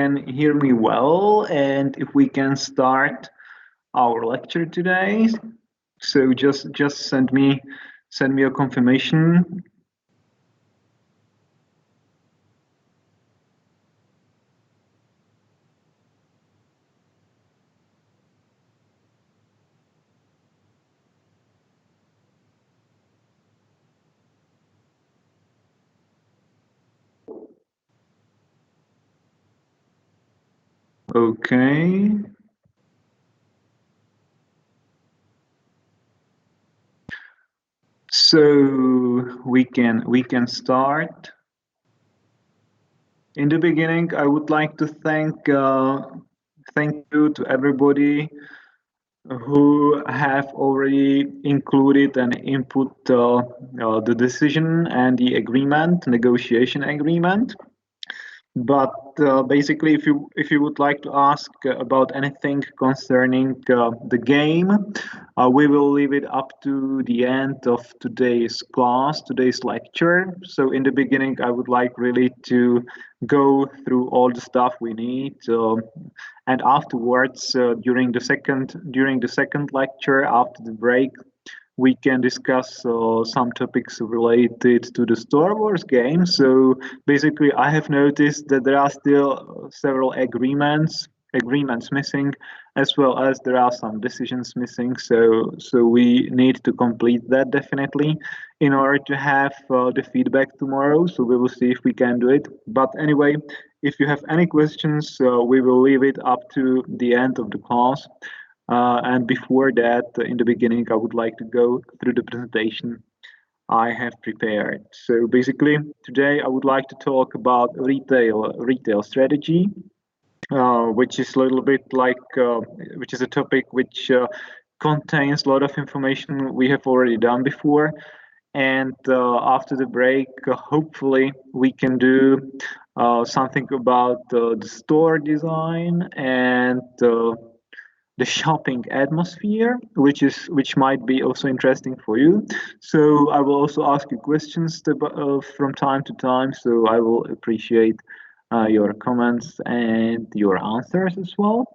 can hear me well and if we can start our lecture today. So just send me a confirmation. Okay. So we can start. In the beginning, I would like to thank you to everybody who have already included and input the decision and the agreement, negotiation agreement. But basically, if you would like to ask about anything concerning the game, we will leave it up to the end of today's class, today's lecture. So in the beginning, I would like really to go through all the stuff we need, and afterwards, during the second lecture, after the break, we can discuss some topics related to the Star Wars game. So basically, I have noticed that there are still several agreements missing, as well as there are some decisions missing. So we need to complete that definitely in order to have the feedback tomorrow. So we will see if we can do it. But anyway, if you have any questions, we will leave it up to the end of the class. And before that, in the beginning, I would like to go through the presentation I have prepared. So basically, today I would like to talk about retail strategy, which is a little bit which is a topic which contains a lot of information we have already done before. And after the break, hopefully we can do something about the store design and the shopping atmosphere, which might be also interesting for you. So I will also ask you questions from time to time. So I will appreciate your comments and your answers as well.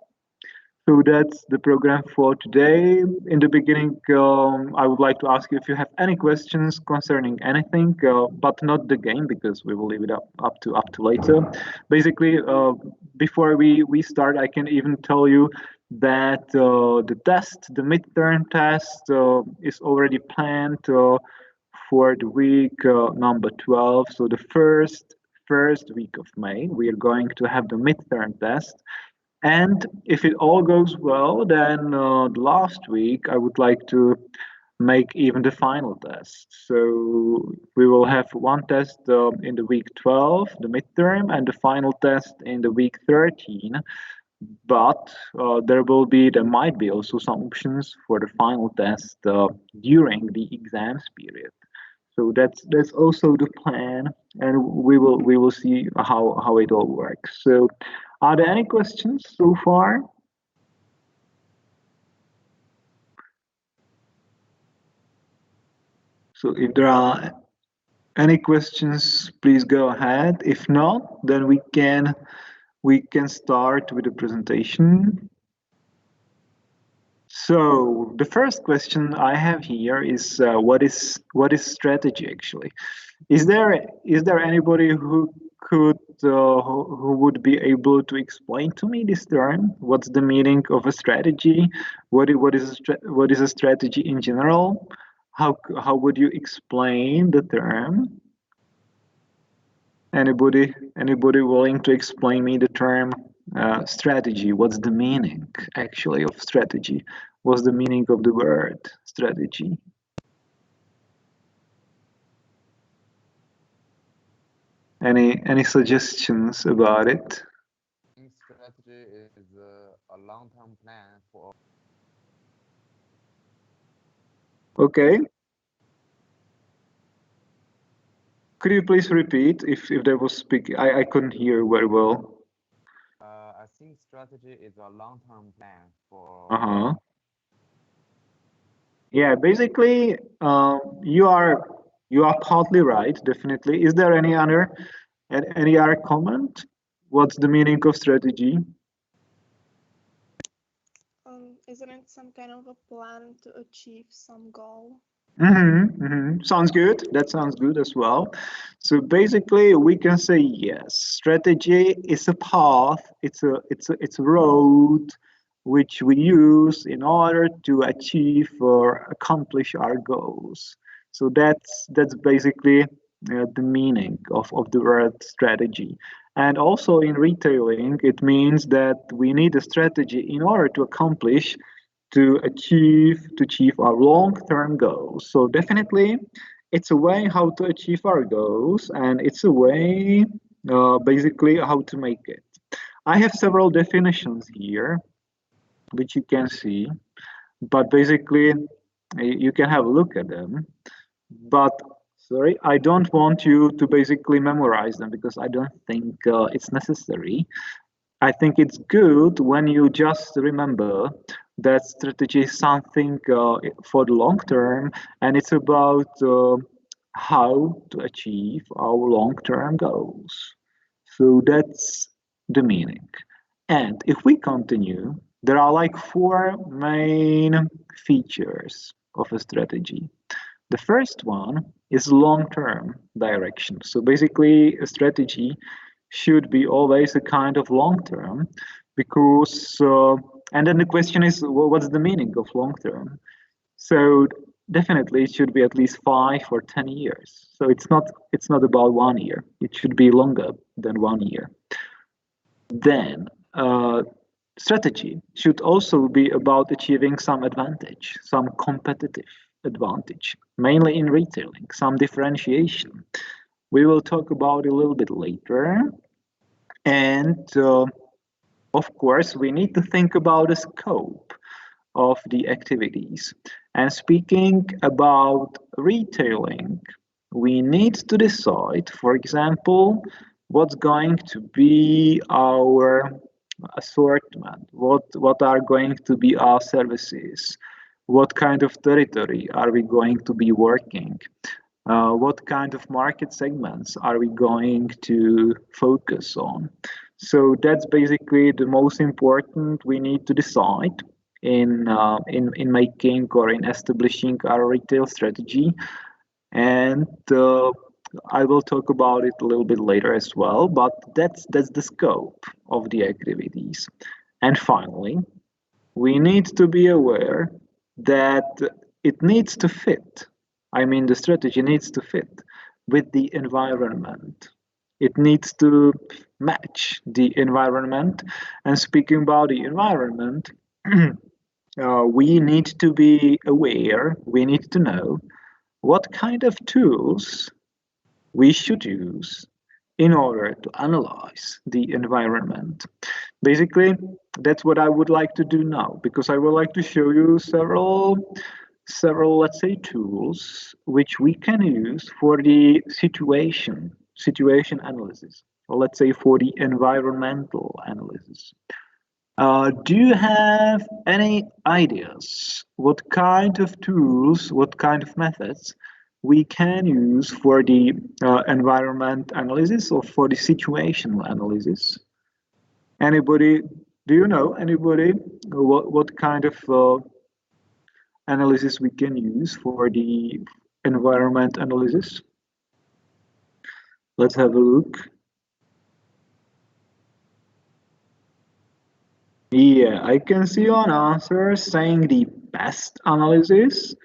So that's the program for today. In the beginning, I would like to ask you if you have any questions concerning anything, but not the game because we will leave it up to later. Basically, before we start, I can even tell you that the midterm test, is already planned for the week number 12. So the first week of May, we are going to have the midterm test. And if it all goes well, then last week I would like to make even the final test. So we will have one test in the week 12, the midterm, and the final test in the week 13. But there might be also some options for the final test during the exams period. So that's also the plan, and we will see how it all works. So, are there any questions so far? So, if there are any questions, please go ahead. If not, then we can start with the presentation. So the first question I have here is what is strategy actually? Is there anybody who would be able to explain to me this term? What's the meaning of a strategy? What is a strategy in general? How would you explain the term? Anybody willing to explain me the term strategy? What's the meaning actually of strategy? What's the meaning of the word strategy? Any suggestions about it? Strategy is a long-term plan for. Okay. Could you please repeat if there was speaking? I couldn't hear very well. I think strategy is a long-term plan for. Uh-huh. Yeah, basically, you are partly right, definitely. Is there any other comment? What's the meaning of strategy? Isn't it some kind of a plan to achieve some goal? Sounds good. That sounds good as well. So basically, we can say yes. Strategy is a path. It's a road which we use in order to achieve or accomplish our goals. So that's basically the meaning of the word strategy. And also in retailing, it means that we need a strategy in order to accomplish to achieve our long-term goals. So definitely, it's a way how to achieve our goals, and it's a way basically how to make it. I have several definitions here, which you can see, but basically you can have a look at them. But sorry, I don't want you to basically memorize them because I don't think it's necessary. I think it's good when you just remember that strategy is something for the long term, and it's about how to achieve our long term goals. So that's the meaning. And if we continue, there are like four main features of a strategy. The first one is long term direction. So basically, a strategy should be always a kind of long term because and then the question is what's the meaning of long term. So definitely it should be at least 5 or 10 years. So it's not about 1 year, it should be longer than 1 year. Then strategy should also be about achieving some advantage, some competitive advantage, mainly in retailing, some differentiation. We will talk about it a little bit later. And of course, we need to think about the scope of the activities. And speaking about retailing, we need to decide, for example, what's going to be our assortment, what are going to be our services, what kind of territory are we going to be working, what kind of market segments are we going to focus on. So that's basically the most important we need to decide in making or in establishing our retail strategy. And I will talk about it a little bit later as well, but that's the scope of the activities. And finally, we need to be aware that it needs to fit. I mean, the strategy needs to fit with the environment. It needs to match the environment. And speaking about the environment, we need to be aware, we need to know what kind of tools we should use in order to analyze the environment. Basically, that's what I would like to do now, because I would like to show you several, let's say, tools which we can use for the situation analysis, or let's say for the environmental analysis. Do you have any ideas what kind of tools, what kind of methods we can use for the environment analysis or for the situational analysis? Anybody, do you know anybody what kind of analysis we can use for the environment analysis? Let's have a look. Yeah, I can see an answer saying the best analysis,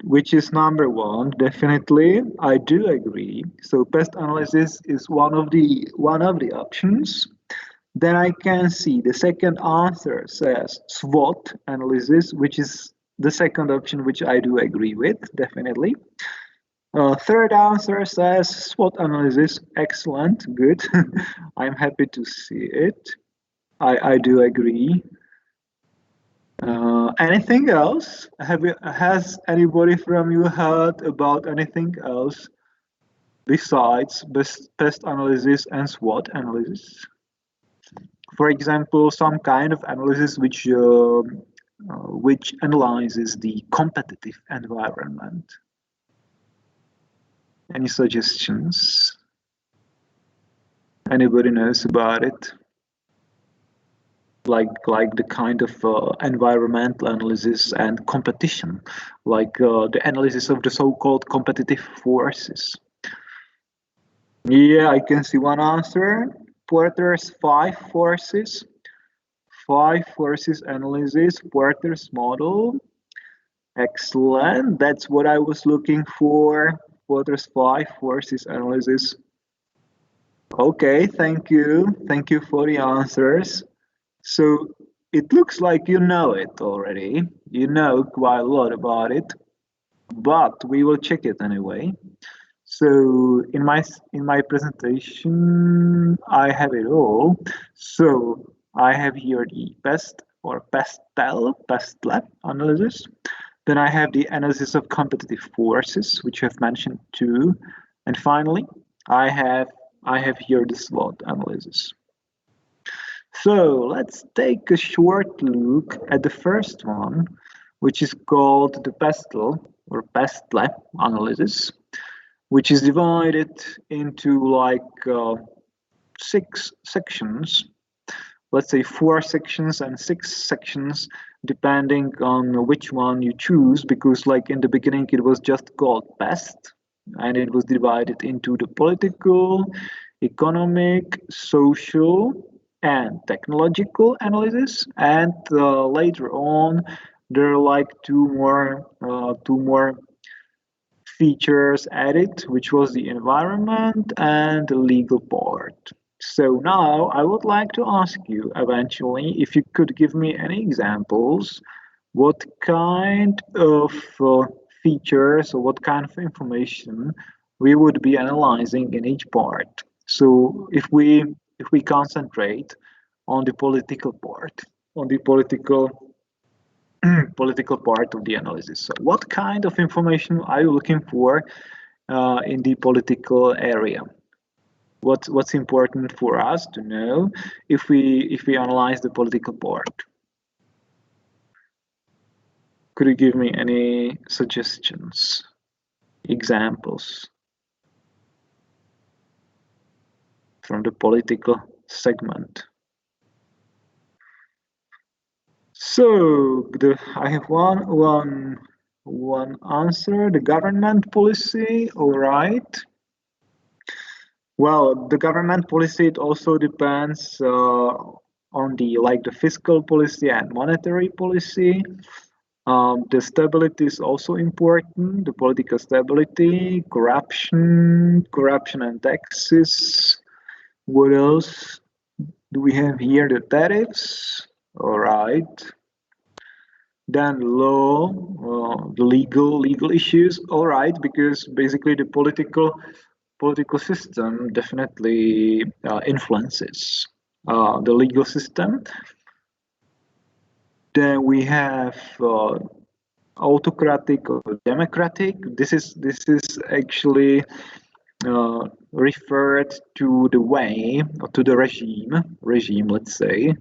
which is number one. Definitely, I do agree. So pest analysis is one of the options. Then I can see the second answer says SWOT analysis, which is the second option, which I do agree with, definitely. Third answer says SWOT analysis, excellent, good. I'm happy to see it. I do agree. Anything else? Has anybody from you heard about anything else besides pest analysis and SWOT analysis? For example, some kind of analysis which analyzes the competitive environment. Any suggestions? Anybody knows about it? Like the kind of environmental analysis and competition, like the analysis of the so-called competitive forces. Yeah, I can see one answer. Porter's five forces analysis, Porter's model. Excellent. That's what I was looking for. Porter's five forces analysis. Okay, thank you. Thank you for the answers. So it looks like you know it already. You know quite a lot about it, but we will check it anyway. So in my presentation, I have it all. So I have here the PESTEL analysis. Then I have the analysis of competitive forces, which I've mentioned too. And finally, I have here the SWOT analysis. So let's take a short look at the first one, which is called the PESTEL analysis, which is divided into like 6 sections. Let's say 4 sections and 6 sections, depending on which one you choose, because like in the beginning it was just called PEST, and it was divided into the political, economic, social, and technological analysis, and later on there are like two more features added, which was the environment and the legal part. So now I would like to ask you eventually if you could give me any examples, what kind of features or what kind of information we would be analyzing in each part. So if we concentrate on the political part, on the political part of the analysis. So what kind of information are you looking for in the political area? What's important for us to know if we analyze the political part? Could you give me any suggestions, examples from the political segment? So I have one answer. The government policy. All right. Well, the government policy, it also depends on the fiscal policy and monetary policy. The stability is also important. The political stability, corruption and taxes. What else do we have here? The tariffs. All right. Then law, the legal issues. All right, because basically the political system definitely influences the legal system. Then we have autocratic or democratic. This is actually referred to the way or to the regime, let's say,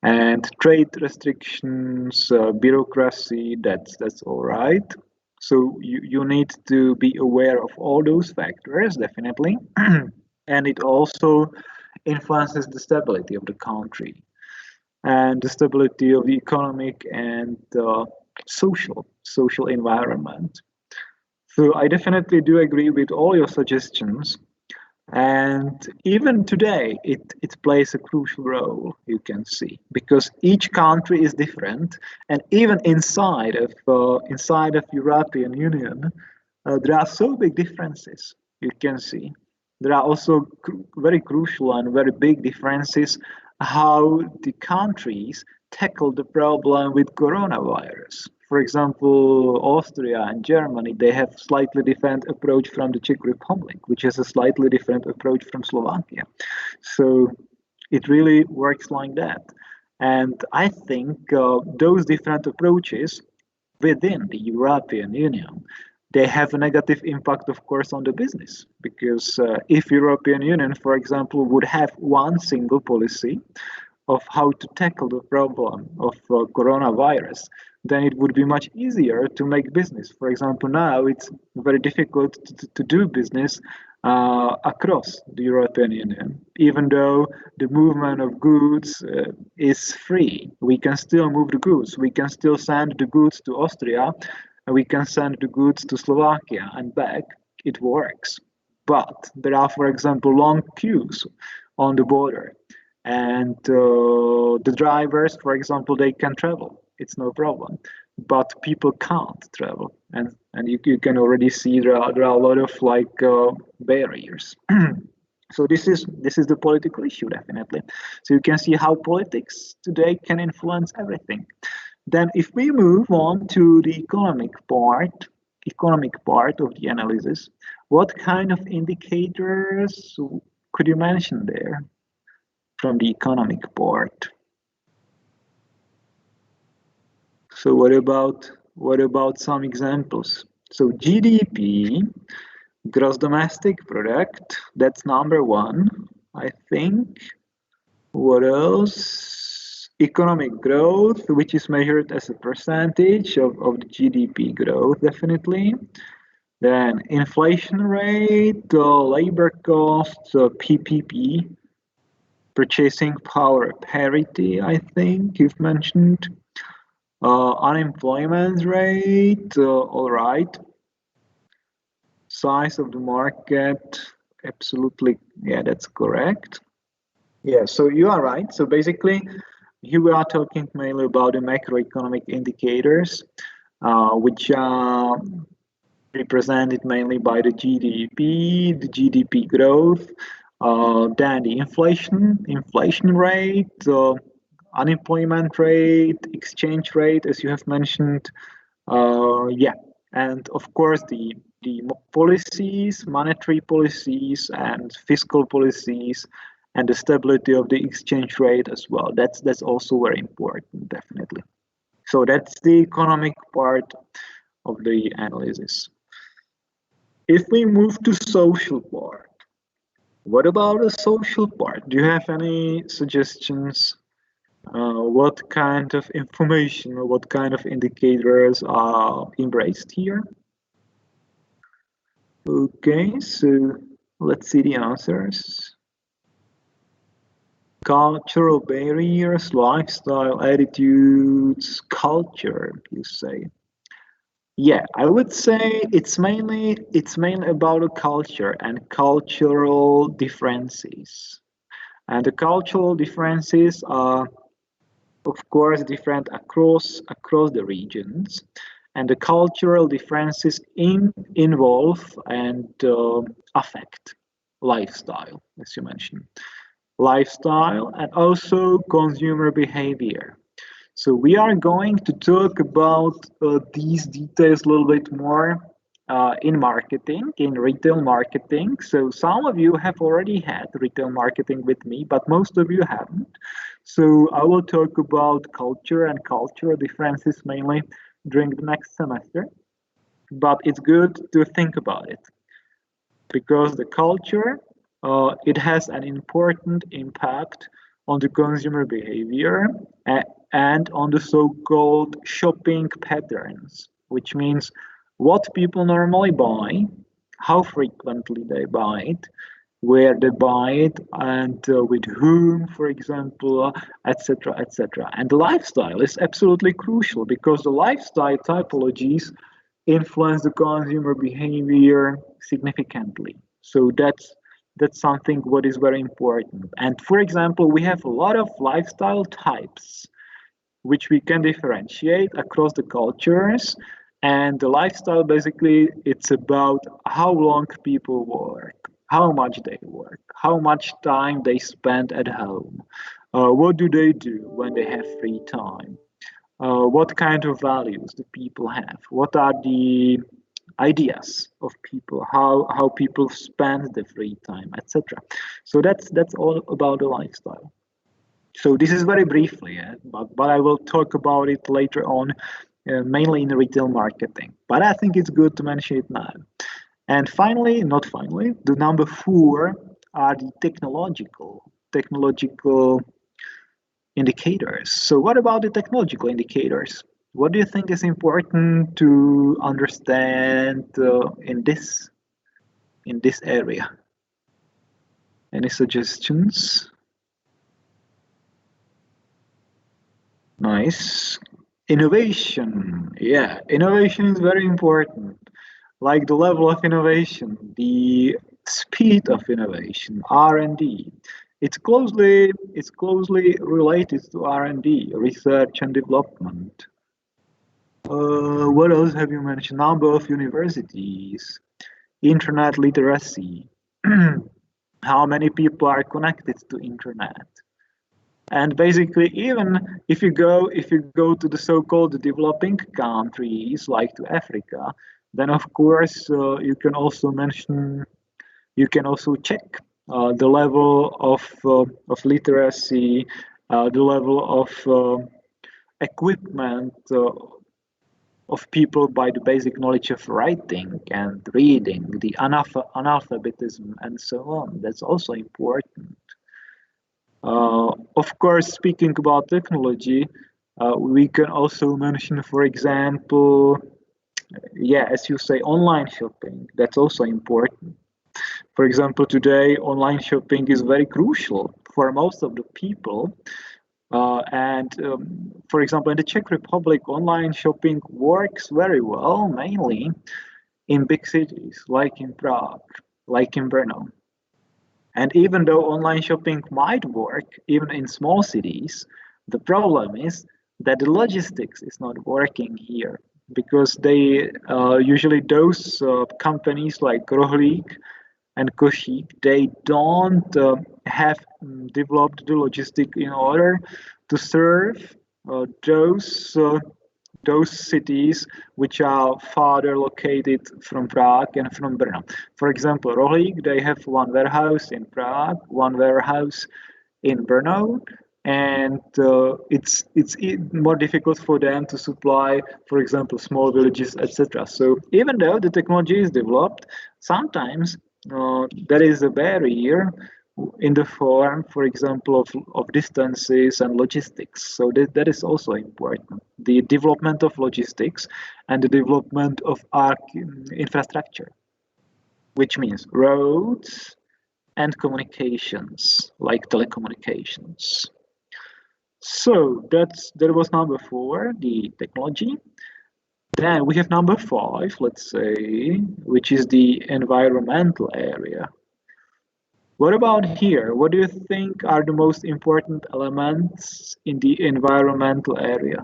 and trade restrictions, bureaucracy. That's all right. So you need to be aware of all those factors, definitely. And it also influences the stability of the country and the stability of the economic and social environment. So I definitely do agree with all your suggestions. And even today, it plays a crucial role, you can see, because each country is different, and even inside of European Union, there are so big differences. You can see there are also very crucial and very big differences how the countries tackle the problem with coronavirus. For example, Austria and Germany, they have slightly different approach from the Czech Republic, which has a slightly different approach from Slovakia. So it really works like that. And I think those different approaches within the European Union, they have a negative impact, of course, on the business. Because if European Union, for example, would have one single policy of how to tackle the problem of coronavirus, then it would be much easier to make business. For example, now it's very difficult to do business across the European Union. Even though the movement of goods is free, we can still move the goods. We can still send the goods to Austria, and we can send the goods to Slovakia and back. It works. But there are, for example, long queues on the border, and the drivers, for example, they can travel. It's no problem, but people can't travel, and you can already see there are a lot of barriers. So this is the political issue, definitely. So you can see how politics today can influence everything. Then if we move on to the economic part of the analysis, what kind of indicators could you mention there from the economic part? So what about some examples? So GDP, gross domestic product, that's number one, I think. What else? Economic growth, which is measured as a percentage of the GDP growth, definitely. Then inflation rate, labor costs, PPP, purchasing power parity, I think you've mentioned. Unemployment rate, all right. Size of the market, absolutely, yeah, that's correct. Yeah, so you are right. So basically, here we are talking mainly about the macroeconomic indicators, which are represented mainly by the GDP growth, then the inflation rate, unemployment rate, exchange rate, as you have mentioned, yeah, and of course the policies, monetary policies, and fiscal policies, and the stability of the exchange rate as well. That's also very important, definitely. So that's the economic part of the analysis. If we move to social part, what about the social part? Do you have any suggestions? What kind of information or what kind of indicators are embraced here? Okay, so let's see the answers. Cultural barriers, lifestyle, attitudes, culture, you say. Yeah, I would say it's mainly about a culture and cultural differences. And the cultural differences are, of course, different across the regions, and the cultural differences involve and affect lifestyle, as you mentioned, lifestyle, and also consumer behavior. So we are going to talk about these details a little bit more in marketing, in retail marketing. So some of you have already had retail marketing with me, but most of you haven't. So I will talk about culture and cultural differences mainly during the next semester. But it's good to think about it because the culture, it has an important impact on the consumer behavior and on the so-called shopping patterns, which means what people normally buy, how frequently they buy it, where they buy it, and with whom, for example, etc., etc. And the lifestyle is absolutely crucial because the lifestyle typologies influence the consumer behavior significantly. So that's something what is very important. And for example, we have a lot of lifestyle types which we can differentiate across the cultures. And the lifestyle, basically, it's about how long people work, how much they work, how much time they spend at home, what do they do when they have free time, what kind of values do people have, what are the ideas of people, how people spend the free time, etc. So that's all about the lifestyle. So this is very briefly, but I will talk about it later on, mainly in retail marketing. But I think it's good to mention it now. And finally, not finally, the number 4 are the technological indicators. So what about the technological indicators? What do you think is important to understand in this in this area? Any suggestions? Nice. Innovation. Yeah, innovation is very important. Like the level of innovation, the speed of innovation, R&D. It's closely related to R&D, research and development. What else have you mentioned? Number of universities, internet literacy. How many people are connected to internet? And basically, even if you go to the so-called developing countries like to Africa, then of course you can also check the level of literacy, the level of equipment of people by the basic knowledge of writing and reading, the analphabetism, and so on. That's also important. Of course, speaking about technology, we can also mention, for example, yeah, as you say, online shopping. That's also important. For example, today, online shopping is very crucial for most of the people. And for example, in the Czech Republic, online shopping works very well, mainly in big cities like in Prague, like in Brno. And even though online shopping might work even in small cities, the problem is that the logistics is not working here because they usually those companies like Rohlík and Košík, they don't have developed the logistic in order to serve uh, those uh, those cities which are farther located from Prague and from Brno. For example, Rohlík, they have one warehouse in Prague, one warehouse in Brno, and it's more difficult for them to supply, for example, small villages, etc. So even though the technology is developed, sometimes there is a barrier in the form, for example, of distances and logistics. So that is also important. The development of logistics and the development of our infrastructure, which means roads and communications, like telecommunications. So that was number 4, the technology. Then we have number 5, let's say, which is the environmental area. What about here? What do you think are the most important elements in the environmental area?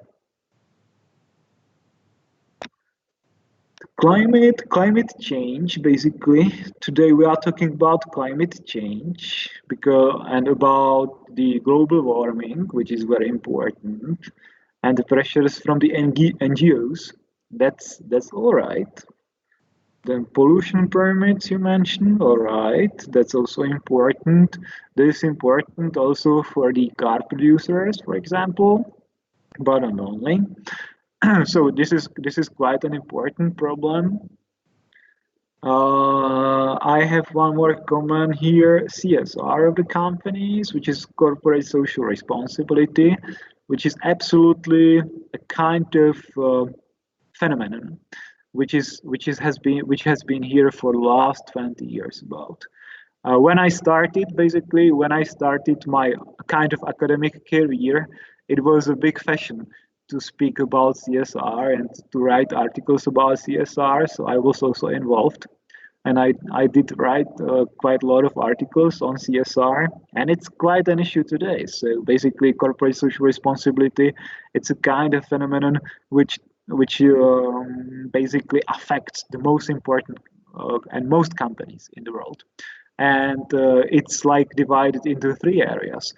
Climate change, basically. Today we are talking about climate change and about the global warming, which is very important, and the pressures from the NGOs. That's all right. Then pollution permits you mentioned, all right, that's also important. This is important also for the car producers, for example, but not only. So this is quite an important problem. I have one more comment here, CSR of the companies, which is corporate social responsibility, which is absolutely a kind of phenomenon which has been here for the last 20 years about. When I started my kind of academic career, it was a big fashion to speak about CSR and to write articles about CSR. So I was also involved, and I did write quite a lot of articles on CSR, and it's quite an issue today. So basically, corporate social responsibility, it's a kind of phenomenon which basically affects the most important and most companies in the world. And it's like divided into 3 areas,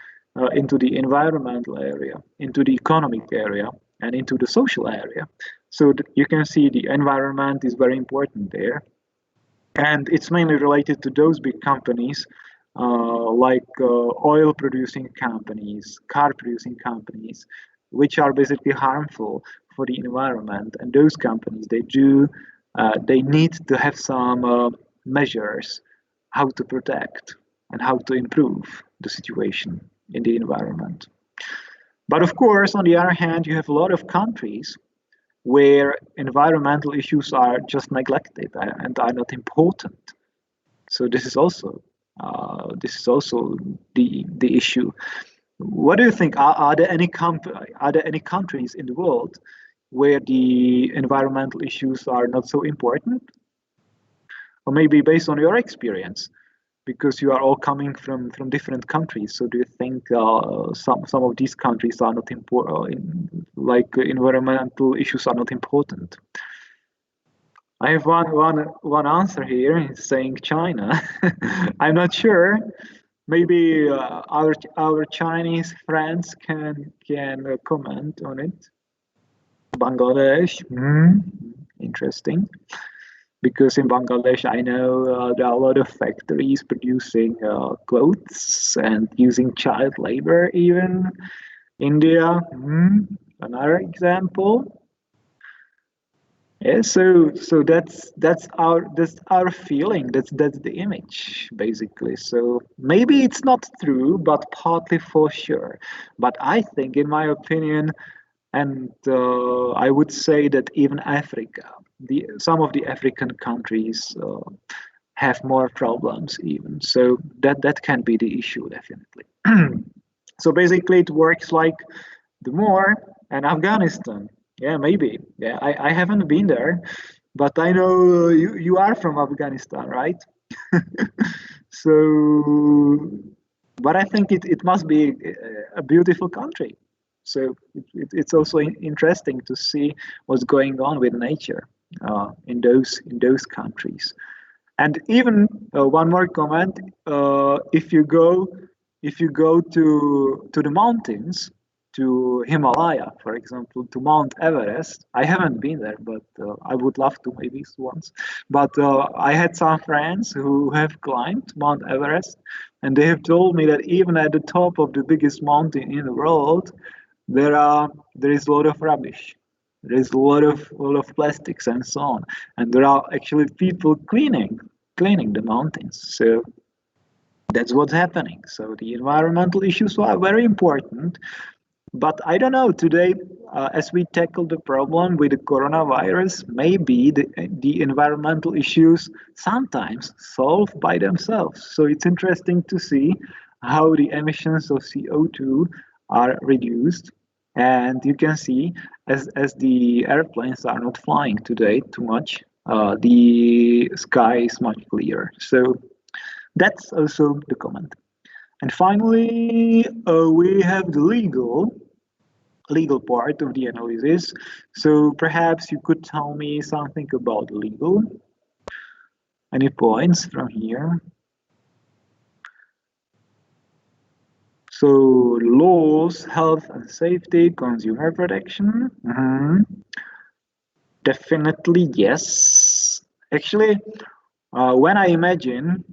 into the environmental area, into the economic area, and into the social area. So you can see the environment is very important there. And it's mainly related to those big companies like oil producing companies, car producing companies, which are basically harmful for the environment. And those companies, they need to have some measures how to protect and how to improve the situation in the environment. But of course, on the other hand, you have a lot of countries where environmental issues are just neglected and are not important. So this is also the issue. What do you think? Are there any countries in the world where the environmental issues are not so important? Or maybe based on your experience, because you are all coming from different countries. So do you think some of these countries are not important, like environmental issues are not important? I have one answer here saying China. I'm not sure. Maybe our Chinese friends can comment on it. Bangladesh, interesting. Because in Bangladesh, I know there are a lot of factories producing clothes and using child labor. Even India, another example. Yeah, so that's our feeling. That's the image basically. So maybe it's not true, but partly for sure. But I think, in my opinion, and I would say that even Africa, some of the African countries have more problems even. So that can be the issue definitely. So basically, it works like the Timor and Afghanistan. Yeah, maybe. Yeah, I haven't been there, but I know you are from Afghanistan, right? So, but I think it must be a beautiful country. So it's also interesting to see what's going on with nature in those countries. And even one more comment: if you go to the mountains, to Himalaya, for example, to Mount Everest. I haven't been there, but I would love to maybe once. But I had some friends who have climbed Mount Everest, and they have told me that even at the top of the biggest mountain in the world, there is a lot of rubbish. There is a lot of plastics and so on, and there are actually people cleaning the mountains. So that's what's happening. So the environmental issues are very important. But I don't know, today, as we tackle the problem with the coronavirus, maybe the environmental issues sometimes solve by themselves. So it's interesting to see how the emissions of CO2 are reduced. And you can see, as the airplanes are not flying today too much, the sky is much clearer. So that's also the comment. And finally, we have the legal part of the analysis. So perhaps you could tell me something about legal. Any points from here? So laws, health and safety, consumer protection. Definitely yes. Actually, when I imagine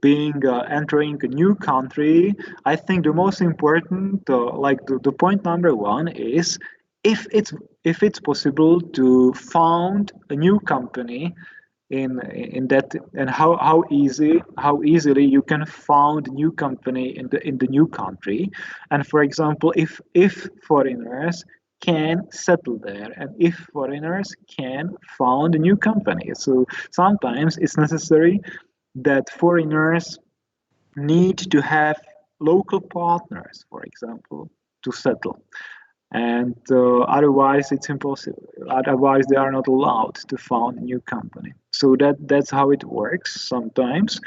entering a new country, I think the most important, like the point number one is if it's possible to found a new company in that, and how easily you can found a new company in the new country. And for example, if foreigners can settle there, and if foreigners can found a new company. So sometimes it's necessary that foreigners need to have local partners, for example, to settle. And otherwise it's impossible. Otherwise they are not allowed to found a new company. So that's how it works sometimes.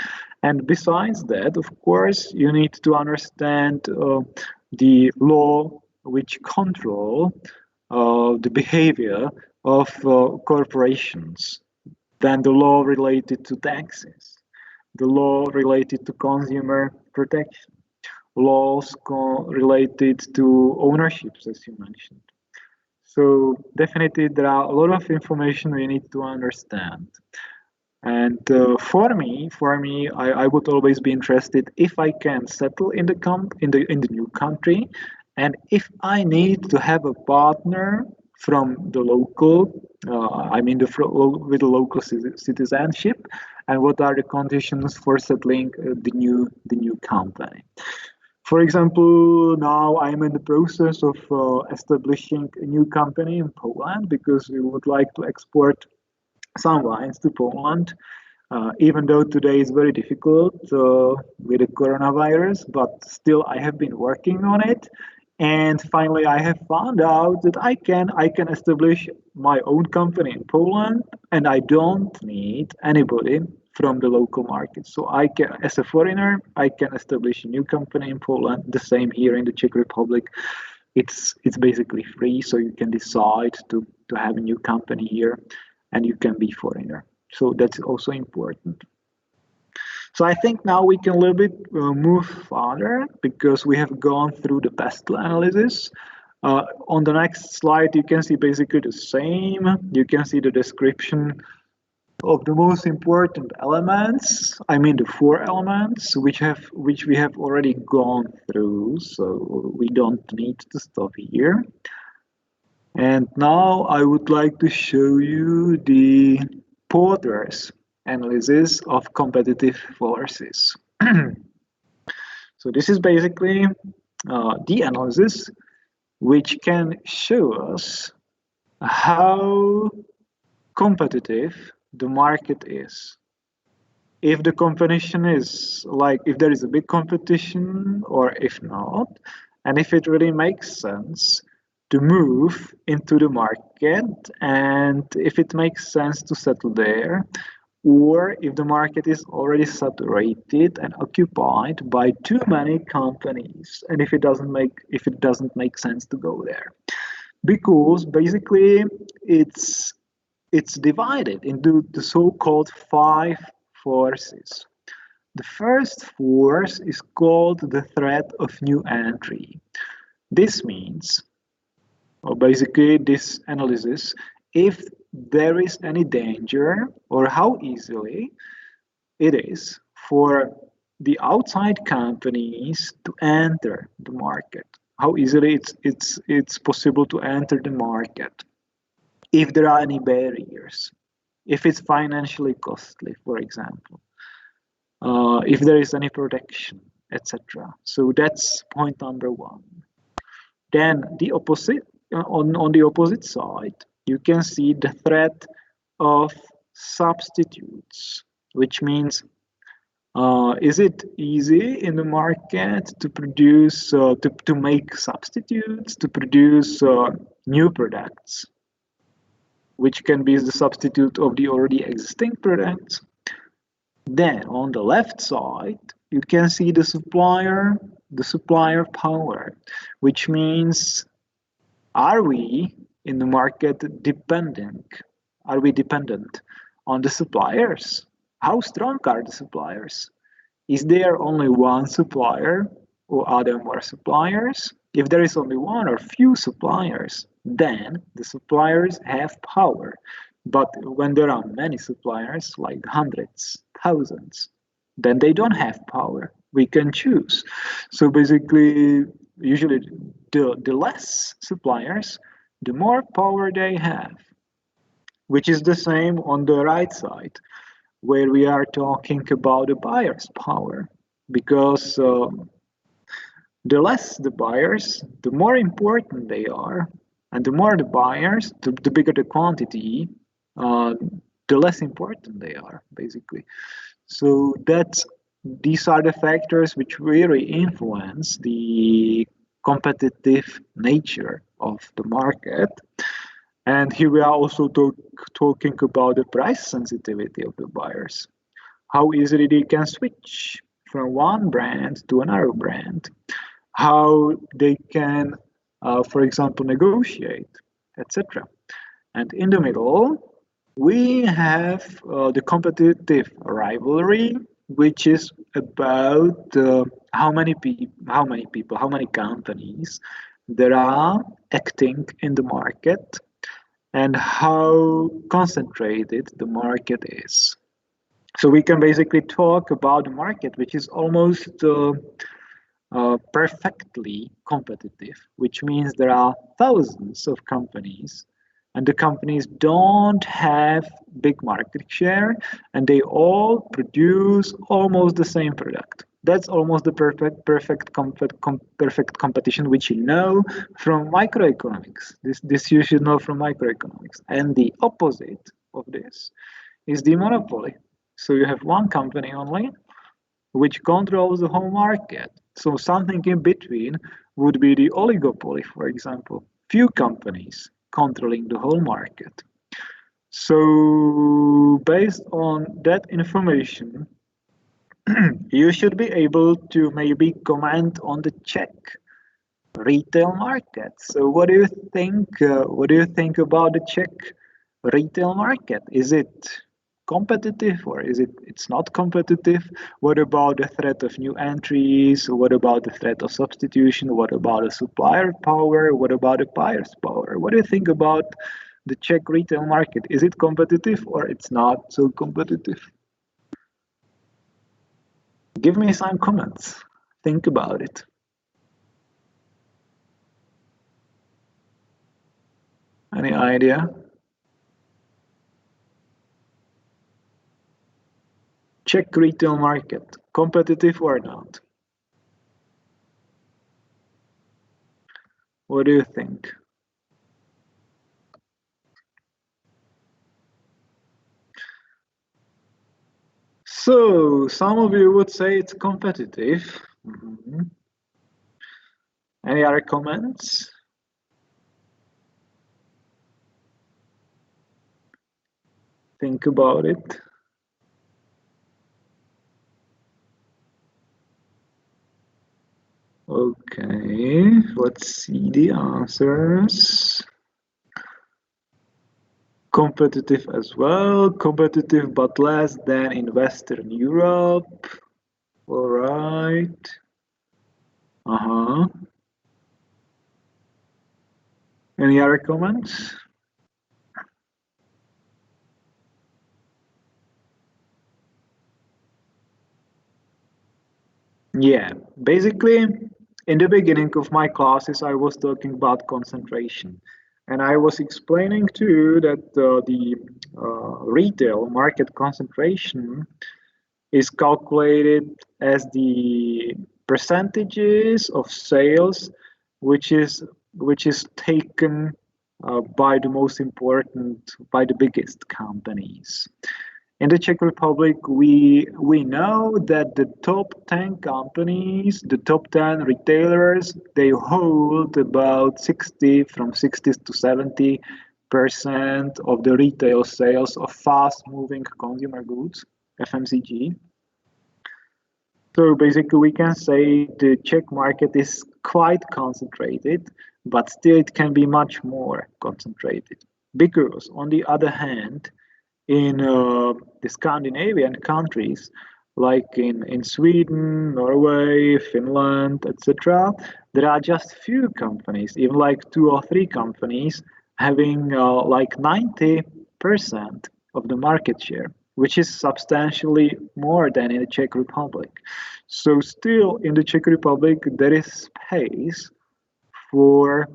And besides that, of course, you need to understand the law which control the behavior of corporations, then the law related to taxes, the law related to consumer protection, laws related to ownerships, as you mentioned. So definitely there are a lot of information we need to understand. And for me, I would always be interested if I can settle in the new country, and if I need to have a partner from the local, with the local citizenship, and what are the conditions for settling the new company. For example, now I'm in the process of establishing a new company in Poland because we would like to export some wines to Poland. even though today is very difficult with the coronavirus, but still I have been working on it. And finally, I have found out that I can establish my own company in Poland, and I don't need anybody from the local market. So I can, as a foreigner, I can establish a new company in Poland. The same here in the Czech Republic. It's basically free, so you can decide to have a new company here, and you can be foreigner. So that's also important. So I think now we can a little bit move further because we have gone through the PESTEL analysis. On the next slide, you can see basically the same. You can see the description of the most important elements. I mean the four elements which we have already gone through. So we don't need to stop here. And now I would like to show you the Porter's analysis of competitive forces. So this is basically the analysis which can show us how competitive the market is. If the competition is like, if there is a big competition or if not, and if it really makes sense to move into the market and if it makes sense to settle there, or if the market is already saturated and occupied by too many companies, and if it doesn't make sense to go there, because basically it's divided into the so-called 5 forces. The first force is called the threat of new entry. This means, or basically this analysis, if there is any danger or how easily it is for the outside companies to enter the market, how easily it's possible to enter the market, if there are any barriers, if it's financially costly, for example, if there is any protection, etc. So that's point number 1. Then the opposite, on the opposite side, you can see the threat of substitutes, which means is it easy in the market to produce, to make substitutes, to produce new products, which can be the substitute of the already existing products. Then on the left side, you can see the supplier power, which means, are we in the market dependent? Are we dependent on the suppliers? How strong are the suppliers? Is there only one supplier, or are there more suppliers? If there is only one or few suppliers, then the suppliers have power. But when there are many suppliers, like hundreds, thousands, then they don't have power. We can choose. So basically, usually the less suppliers, the more power they have, which is the same on the right side, where we are talking about the buyer's power, because the less the buyers, the more important they are, and the more the buyers, the bigger the quantity, the less important they are, basically. So these are the factors which really influence the competitive nature of the market. And here we are also talking about the price sensitivity of the buyers, how easily they can switch from one brand to another brand, how they can, for example, negotiate, etc. And in the middle, we have the competitive rivalry, which is about how many companies there are acting in the market and how concentrated the market is. So we can basically talk about the market, which is almost perfectly competitive, which means there are thousands of companies, and the companies don't have big market share, and they all produce almost the same product. That's almost the perfect competition, which you know from microeconomics. This you should know from microeconomics. And the opposite of this is the monopoly. So you have one company only, which controls the whole market. So something in between would be the oligopoly, for example. Few companies controlling the whole market. So based on that information, you should be able to maybe comment on the Czech retail market. So what do you think? What do you think about the Czech retail market? Is it competitive or it's not competitive? What about the threat of new entries? What about the threat of substitution? What about the supplier power? What about the buyer's power? What do you think about the Czech retail market? Is it competitive or it's not so competitive? Give me some comments. Think about it. Any idea? Czech retail market, competitive or not? What do you think? So some of you would say it's competitive. Any other comments? Think about it. Okay, let's see the answers. Competitive as well, competitive but less than in Western Europe. All right. Any other comments? Yeah, basically, in the beginning of my classes, I was talking about concentration. And I was explaining too that the retail market concentration is calculated as the percentages of sales which is taken by the most important, by the biggest companies. In the Czech Republic, we know that the top 10 companies, the top 10 retailers, they hold about 60 to 70% of the retail sales of fast-moving consumer goods, FMCG. So basically, we can say the Czech market is quite concentrated, but still it can be much more concentrated. Because on the other hand, in the Scandinavian countries, like in Sweden, Norway, Finland, etc., there are just few companies, even like 2 or 3 companies, having like 90% of the market share, which is substantially more than in the Czech Republic. So still in the Czech Republic, there is space for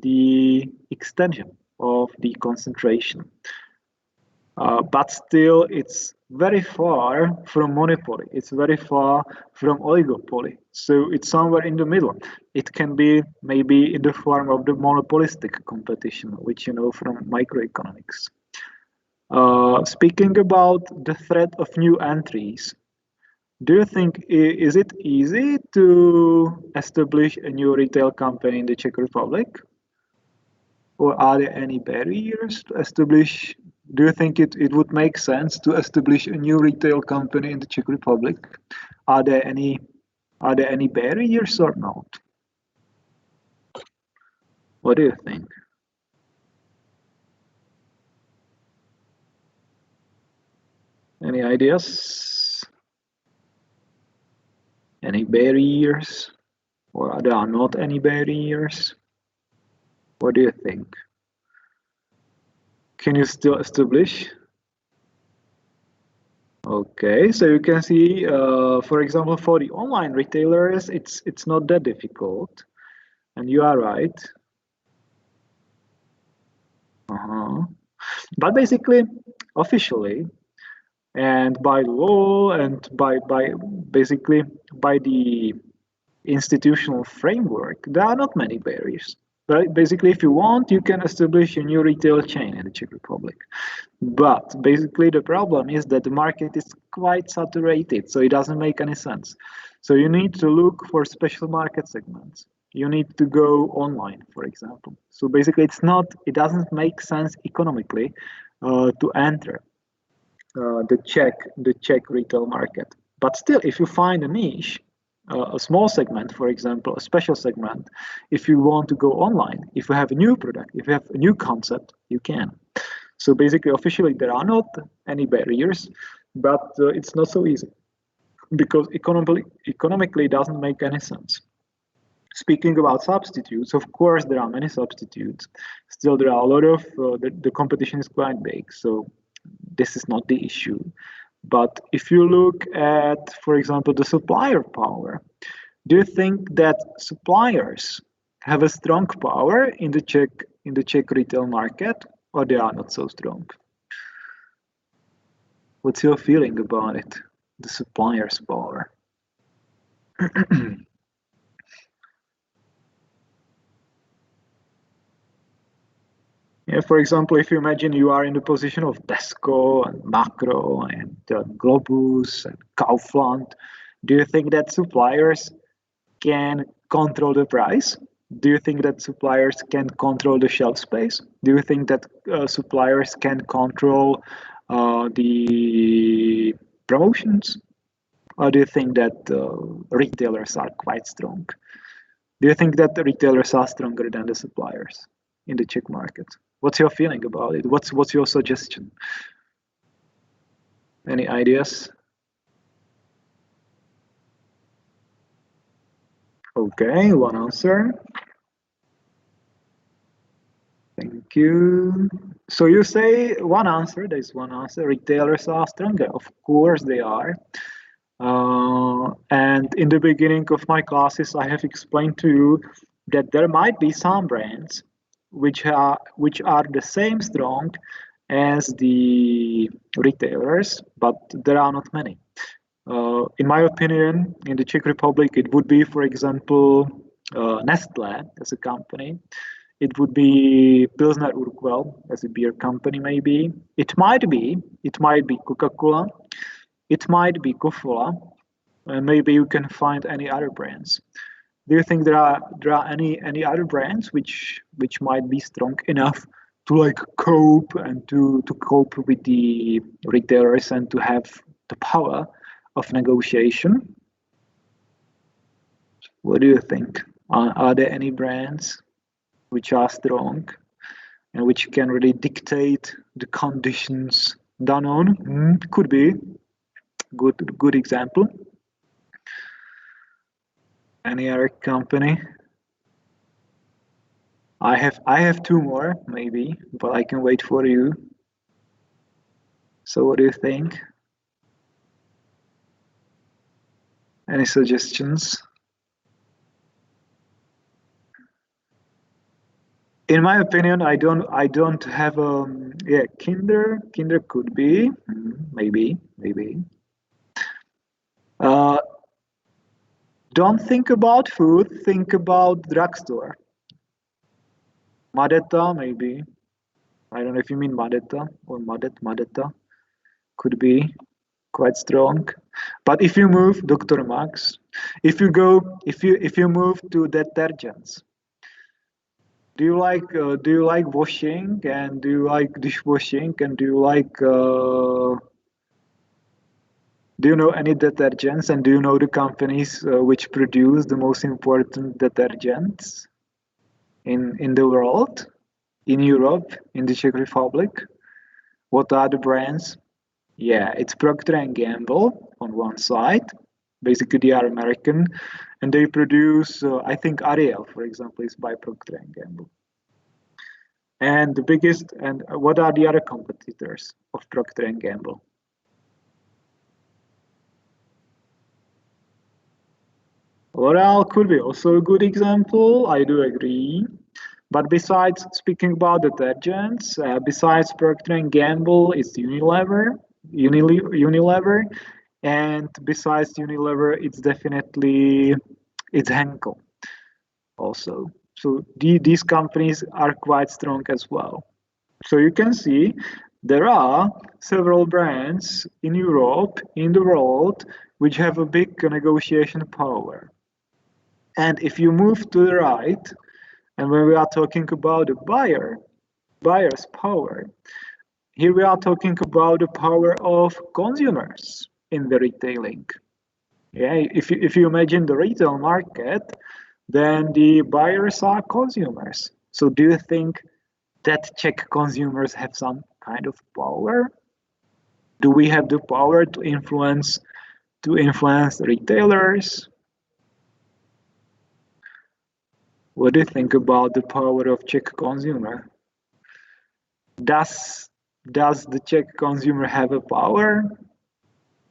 the extension of the concentration. But still, it's very far from monopoly. It's very far from oligopoly. So it's somewhere in the middle. It can be maybe in the form of the monopolistic competition, which you know from microeconomics. Speaking about the threat of new entries, do you think is it easy to establish a new retail company in the Czech Republic? Or are there any barriers to establish? Do you think it would make sense to establish a new retail company in the Czech Republic? Are there any barriers or not? What do you think? Any ideas? Any barriers? Or there are not any barriers? What do you think? Can you still establish? Okay, so you can see, for example, for the online retailers, it's not that difficult, and you are right. But basically, officially, and by law, and by basically by the institutional framework, there are not many barriers. But basically, if you want, you can establish a new retail chain in the Czech Republic. But basically, the problem is that the market is quite saturated, so it doesn't make any sense. So you need to look for special market segments. You need to go online, for example. So basically, it doesn't make sense economically to enter the Czech retail market. But still, if you find a niche, a small segment, for example, a special segment, if you want to go online, if you have a new product, if you have a new concept, you can. So basically, officially, there are not any barriers, but it's not so easy because economically it doesn't make any sense. Speaking about substitutes, of course, there are many substitutes. Still, there are a lot of, the competition is quite big. So this is not the issue. But if you look at, for example, the supplier power, do you think that suppliers have a strong power in the Czech retail market, or they are not so strong? What's your feeling about it, the suppliers' power? Yeah, for example, if you imagine you are in the position of Tesco and Makro and Globus and Kaufland, do you think that suppliers can control the price? Do you think that suppliers can control the shelf space? Do you think that suppliers can control the promotions? Or do you think that retailers are quite strong? Do you think that the retailers are stronger than the suppliers in the Czech market? What's your feeling about it? What's your suggestion? Any ideas? Okay, one answer. Thank you. So you say one answer, there's one answer. Retailers are stronger. Of course they are. And in the beginning of my classes, I have explained to you that there might be some brands which are the same strong as the retailers, but there are not many. In my opinion, in the Czech Republic, it would be, for example, Nestlé as a company. It would be Pilsner Urquell as a beer company, maybe. It might be Coca-Cola. It might be Kofola. And maybe you can find any other brands. Do you think there are any other brands which might be strong enough to like cope and to cope with the retailers and to have the power of negotiation? What do you think? Are there any brands which are strong and which can really dictate the conditions Danone? Could be good example. Any other company? I have two more maybe, but I can wait for you. So what do you think? Any suggestions? In my opinion, I don't have Kinder could be maybe. Don't think about food, think about drugstore. Madeta, maybe. I don't know if you mean Madeta or Madeta. Could be quite strong. But if you move Dr. Max, if you move to detergents, do you like washing and do you like dishwashing and do you know any detergents and do you know the companies which produce the most important detergents in the world, in Europe, in the Czech Republic? What are the brands? Yeah, it's Procter & Gamble on one side. Basically, they are American, and they produce, I think Ariel, for example, is by Procter & Gamble. And what are the other competitors of Procter & Gamble? L'Oreal could be also a good example, I do agree. But besides speaking about detergents, besides Procter & Gamble, it's Unilever, and besides Unilever, it's Henkel also. So these companies are quite strong as well. So you can see there are several brands in Europe, in the world, which have a big negotiation power. And if you move to the right, and when we are talking about the buyer's power, here we are talking about the power of consumers in the retailing. Yeah, if you imagine the retail market, then the buyers are consumers. So do you think that Czech consumers have some kind of power? Do we have the power to influence retailers? What do you think about the power of Czech consumer? Does the Czech consumer have a power?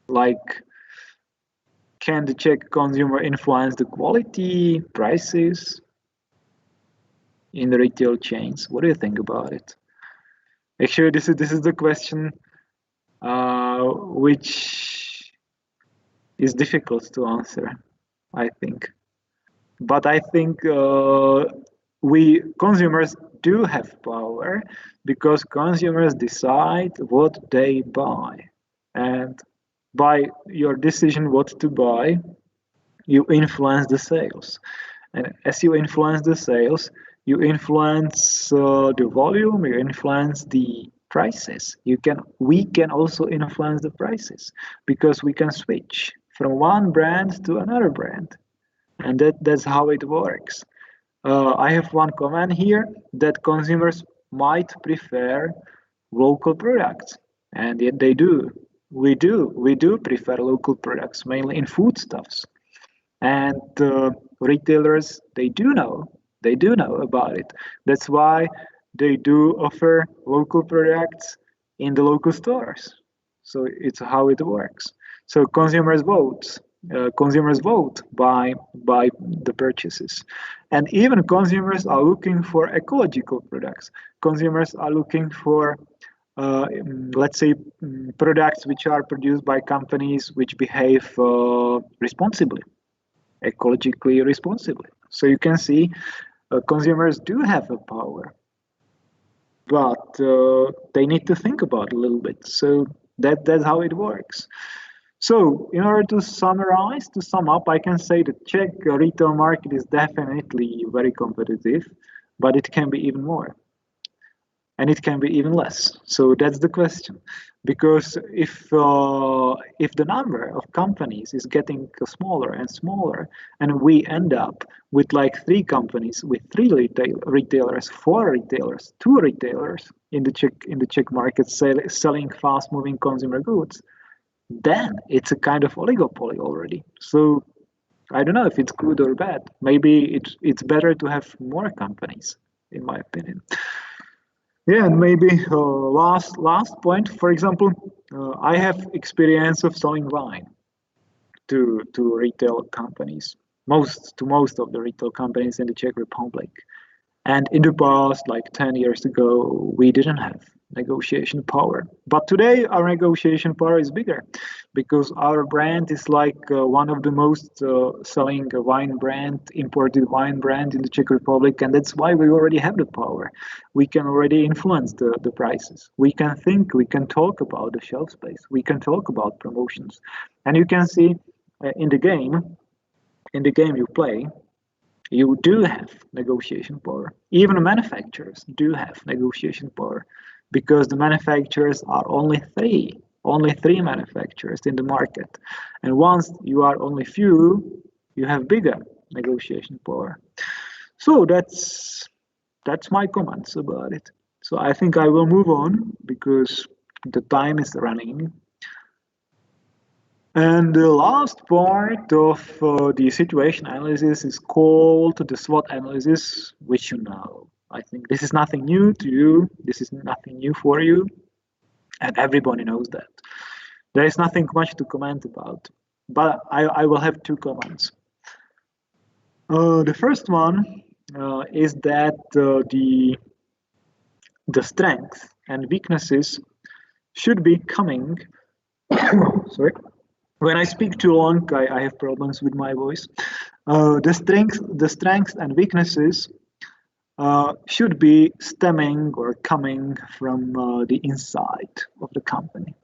Like, can the Czech consumer influence the quality, prices in the retail chains? What do you think about it? Actually, this is the question which is difficult to answer, I think. But I think we consumers do have power because consumers decide what they buy, and by your decision what to buy, you influence the sales, and as you influence the sales, you influence the volume, you influence the prices. We can also influence the prices because we can switch from one brand to another brand, and that's how it works. I have one comment here that consumers might prefer local products, and yet they do. We do prefer local products, mainly in foodstuffs, and retailers they do know about it. That's why they do offer local products in the local stores. So it's how it works. So consumers vote by the purchases, and even consumers are looking for ecological products. Consumers are looking for let's say products which are produced by companies which behave responsibly, ecologically responsibly. So you can see consumers do have a power, but they need to think about it a little bit. So that's how it works. So in order to summarize, to sum up, I can say the Czech retail market is definitely very competitive, but it can be even more. And it can be even less. So that's the question. Because if the number of companies is getting smaller and smaller, and we end up with like 3 companies, with 3 retailers, 4 retailers, 2 retailers in the Czech market selling fast-moving consumer goods, then it's a kind of oligopoly already. So I don't know if it's good or bad. Maybe it's better to have more companies, in my opinion. Yeah, and maybe last point. For example, I have experience of selling wine to retail companies, most of the retail companies in the Czech Republic. And in the past, like 10 years ago, we didn't have negotiation power. But today, our negotiation power is bigger because our brand is like one of the most selling imported wine brand in the Czech Republic. And that's why we already have the power. We can already influence the prices. We can think, we can talk about the shelf space. We can talk about promotions. And you can see in the game you play, you do have negotiation power. Even manufacturers do have negotiation power because the manufacturers are only three manufacturers in the market. And once you are only few, you have bigger negotiation power. So that's my comments about it. So I think I will move on because the time is running. And the last part of the situation analysis is called the SWOT analysis, which you know. I think this is nothing new to you. This is nothing new for you. And everybody knows that. There is nothing much to comment about. But I will have 2 comments. The first one is that the strengths and weaknesses should be coming. Sorry. When I speak too long, I have problems with my voice. The strengths and weaknesses should be stemming or coming from the inside of the company.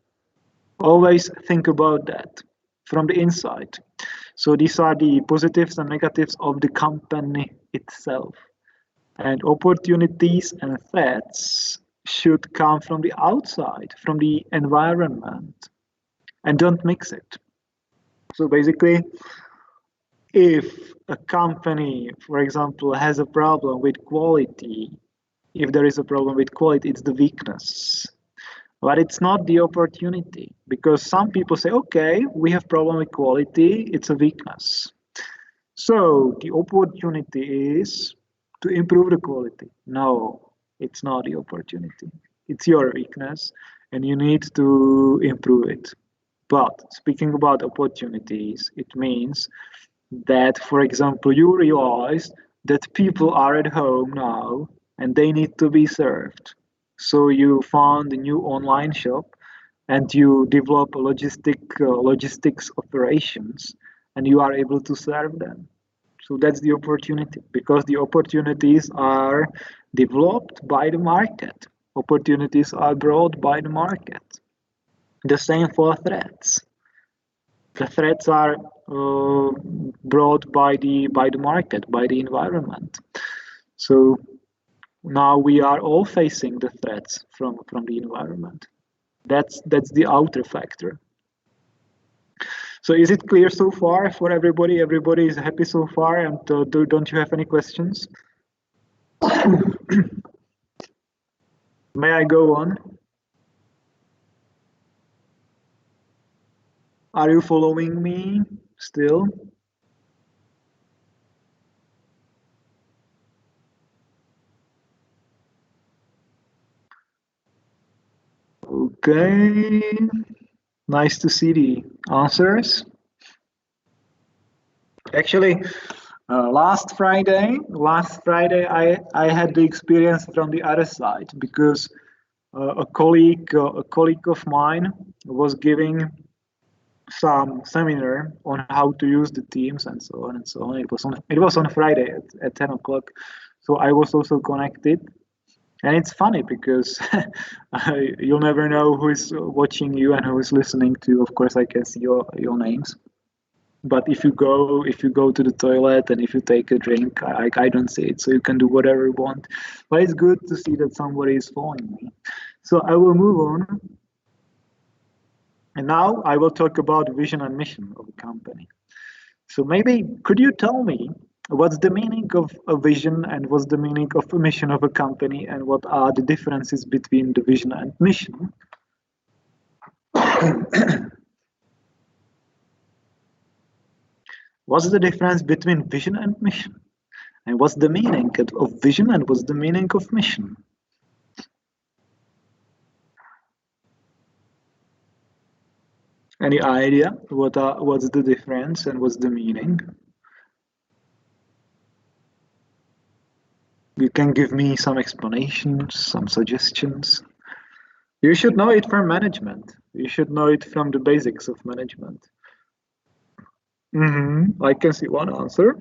Always think about that, from the inside. So these are the positives and negatives of the company itself. And opportunities and threats should come from the outside, from the environment, and don't mix it. So basically, if a company, for example, has a problem with quality, if there is a problem with quality, it's the weakness. But it's not the opportunity, because some people say, okay, we have problem with quality, it's a weakness. So the opportunity is to improve the quality. No, it's not the opportunity. It's your weakness and you need to improve it. But speaking about opportunities, it means that, for example, you realize that people are at home now and they need to be served. So you found a new online shop and you develop logistics operations and you are able to serve them. So that's the opportunity, because the opportunities are developed by the market. Opportunities are brought by the market. The same for threats. The threats are brought by the market, by the environment. So now we are all facing the threats from the environment. That's the outer factor. So is it clear so far for everybody? Everybody is happy so far, and don't you have any questions? May I go on? Are you following me still? Okay, nice to see the answers. Actually, last Friday, I had the experience from the other side, because a colleague of mine was giving some seminar on how to use the Teams and so on and so on. It was on Friday at 10 o'clock, so I was also connected. And it's funny because you'll never know who is watching you and who is listening to. Of course, I can see your names. But if you go to the toilet and if you take a drink, I don't see it. So you can do whatever you want. But it's good to see that somebody is following me. So I will move on. And now I will talk about vision and mission of a company. So maybe could you tell me what's the meaning of a vision and what's the meaning of a mission of a company, and what are the differences between the vision and mission? What's the difference between vision and mission? And what's the meaning of vision and what's the meaning of mission? Any idea what's the difference and what's the meaning? You can give me some explanations, some suggestions. You should know it from management. You should know it from the basics of management. I can see one answer.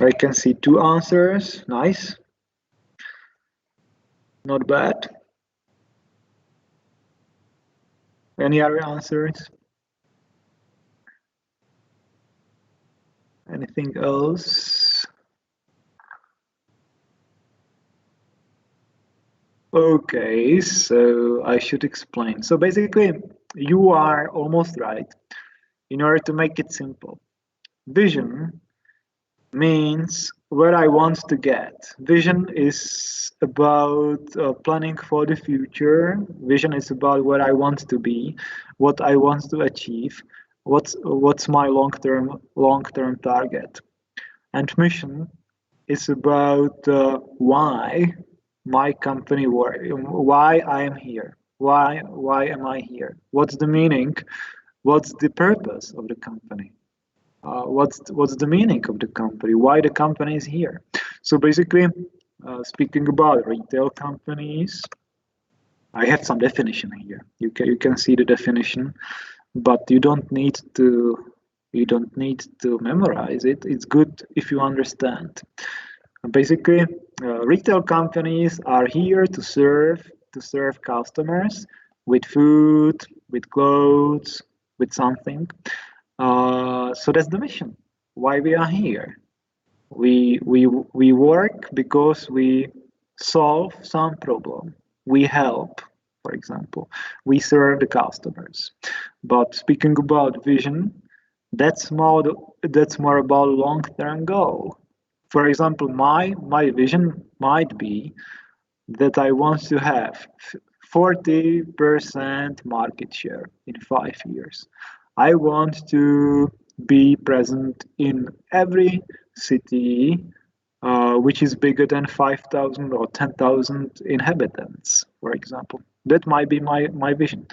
I can see two answers. Nice. Not bad. Any other answers? Anything else? Okay, so I should explain. So basically, you are almost right. In order to make it simple, vision means where I want to get. Vision is about planning for the future. Vision is about where I want to be, what I want to achieve, what's my long-term target. And mission is about why my company works, why I am here, why am I here, what's the meaning, what's the purpose of the company. What's the meaning of the company? Why the company is here? So basically, speaking about retail companies, I have some definition here. You can see the definition, but you don't need to You don't need to memorize it. It's good if you understand. Basically, retail companies are here to serve customers with food, with clothes, with something. So that's the mission. Why we are here? We work because we solve some problem. We help, for example. We serve the customers. But speaking about vision, that's more about long-term goal. For example, my vision might be that I want to have 40% market share in 5 years. I want to be present in every city which is bigger than 5,000 or 10,000 inhabitants, for example. That might be my vision.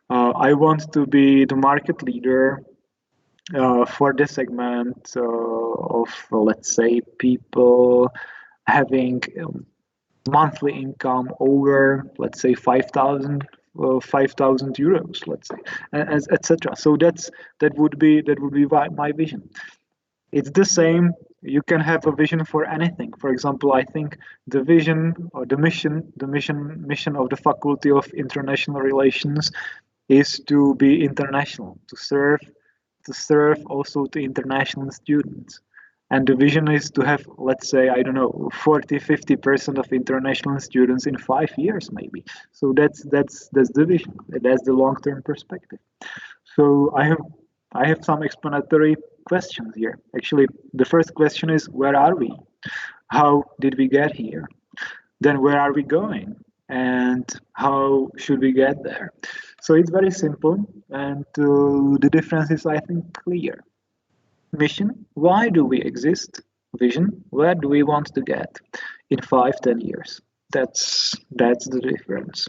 I want to be the market leader for this segment of, let's say, people having monthly income over, let's say, 5,000 euros, let's say, etc. So that would be my vision. It's the same. You can have a vision for anything. For example, I think the vision or the mission of the Faculty of International Relations is to be international, to serve also to international students. And the vision is to have, let's say, I don't know, 40-50% of international students in 5 years, maybe. So that's the vision. That's the long-term perspective. So I have some explanatory questions here. Actually, the first question is, where are we? How did we get here? Then where are we going? And how should we get there? So it's very simple, and the difference is, I think, clear. Mission, why do we exist? Vision, where do we want to get in 5-10 years? That's the difference.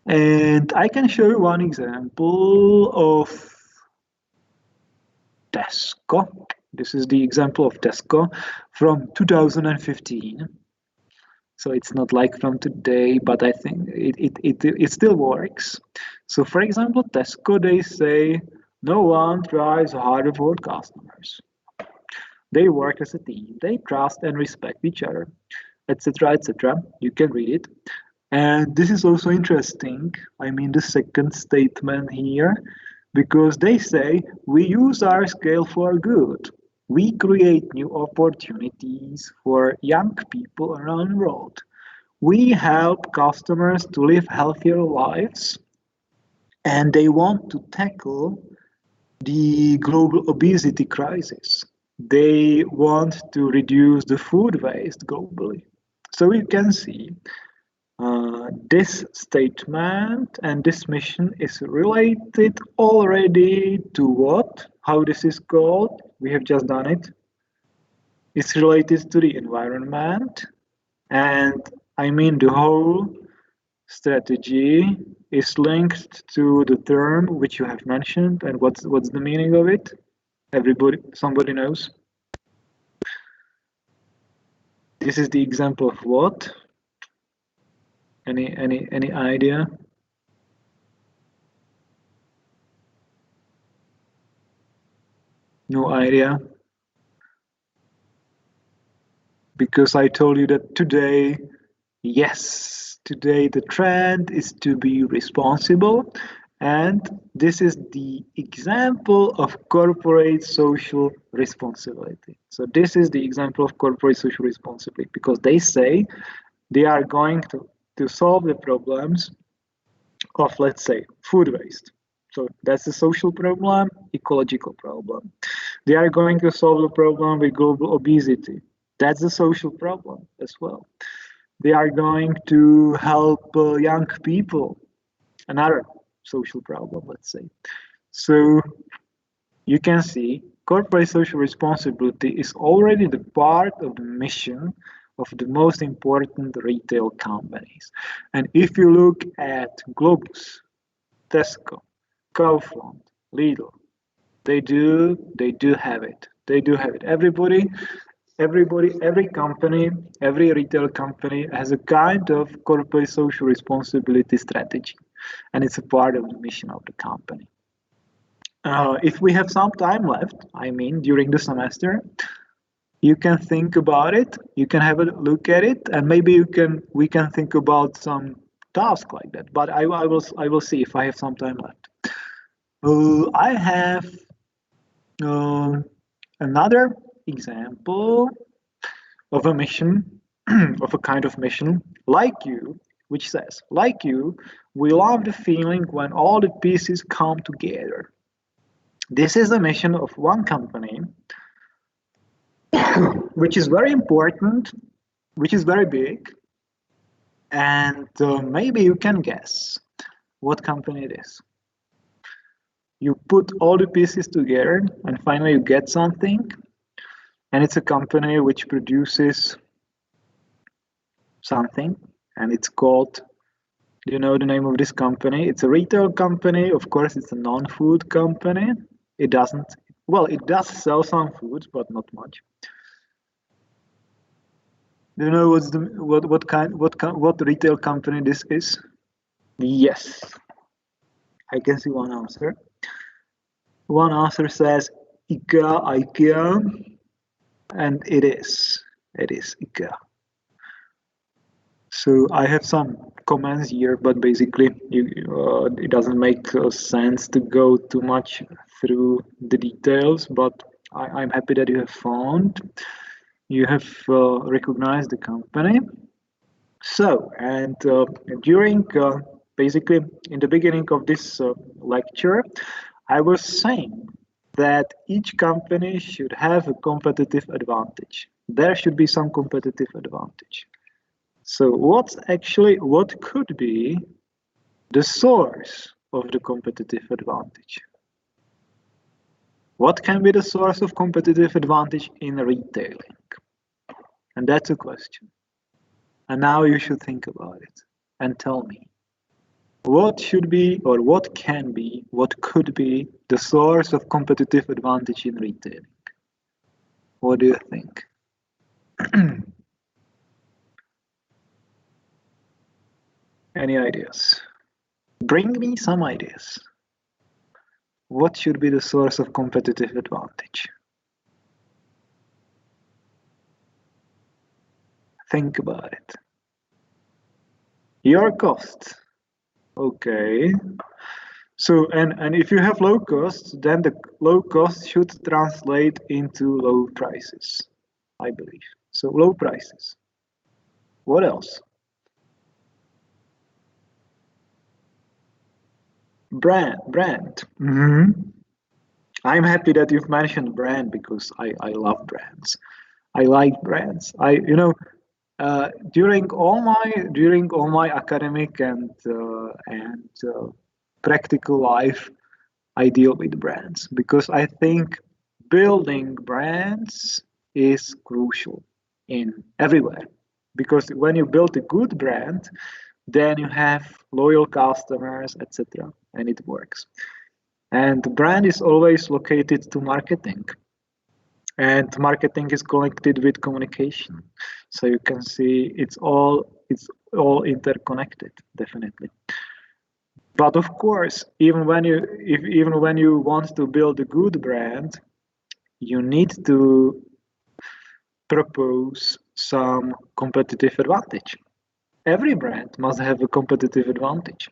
And I can show you one example of Tesco. This is the example of Tesco from 2015. So it's not like from today, but I think it still works. So for example, Tesco, they say no one tries harder for customers. They work as a team. They trust and respect each other, etc., etc. You can read it. And this is also interesting. I mean, the second statement here, because they say we use our scale for good. We create new opportunities for young people around the world. We help customers to live healthier lives, and they want to tackle the global obesity crisis. They want to reduce the food waste globally. So you can see this statement and this mission is related already to what? How this is called? We have just done it. It's related to the environment, and I mean the whole strategy is linked to the term which you have mentioned. And what's the meaning of it? Somebody knows? This is the example of what? Any idea? No idea? Because I told you that today, yes, today the trend is to be responsible, and this is the example of corporate social responsibility. So this is the example of corporate social responsibility, because they say they are going to solve the problems of, let's say, food waste. So that's a social problem, ecological problem. They are going to solve the problem with global obesity. That's a social problem as well. They are going to help young people, another social problem, let's say. So you can see corporate social responsibility is already the part of the mission of the most important retail companies. And if you look at Globus, Tesco, Kaufland, Lidl, they do have it. They do have it. Everybody, every company, every retail company has a kind of corporate social responsibility strategy, and it's a part of the mission of the company. If we have some time left, I mean, during the semester, you can think about it. You can have a look at it, and maybe we can think about some task like that. But I will see if I have some time left. I have another example of a mission, of a kind of mission, like you, which says, like you, we love the feeling when all the pieces come together. This is the mission of one company, which is very important, which is very big, and maybe you can guess what company it is. You put all the pieces together and finally you get something, and it's a company which produces something, and it's called, do you know the name of this company? It's a retail company. Of course, it's a non-food company. It doesn't, well, it does sell some food, but not much. Do you know what retail company this is? Yes, I can see one answer. One answer says IKEA, and it is IKEA. So I have some comments here, but basically it doesn't make sense to go too much through the details, but I'm happy that you have recognized the company. So, and during basically in the beginning of this lecture, I was saying that each company should have a competitive advantage. There should be some competitive advantage. So what could be the source of the competitive advantage? What can be the source of competitive advantage in retailing? And that's a question. And now you should think about it and tell me, what should be, or what can be, what could be the source of competitive advantage in retailing? What do you think? Any ideas? Bring me some ideas. What should be the source of competitive advantage? Think about it. Your costs. Okay. So, and if you have low costs, then the low costs should translate into low prices, I believe. So low prices. What else? Brand. I'm happy that you've mentioned brand because I love brands. I like brands. During all my academic and practical life, I deal with brands because I think building brands is crucial in everywhere. Because when you build a good brand, then you have loyal customers, etc., and it works. And the brand is always located to marketing. And marketing is connected with communication. So you can see it's all interconnected, definitely. But of course, even when you want to build a good brand, you need to propose some competitive advantage. Every brand must have a competitive advantage.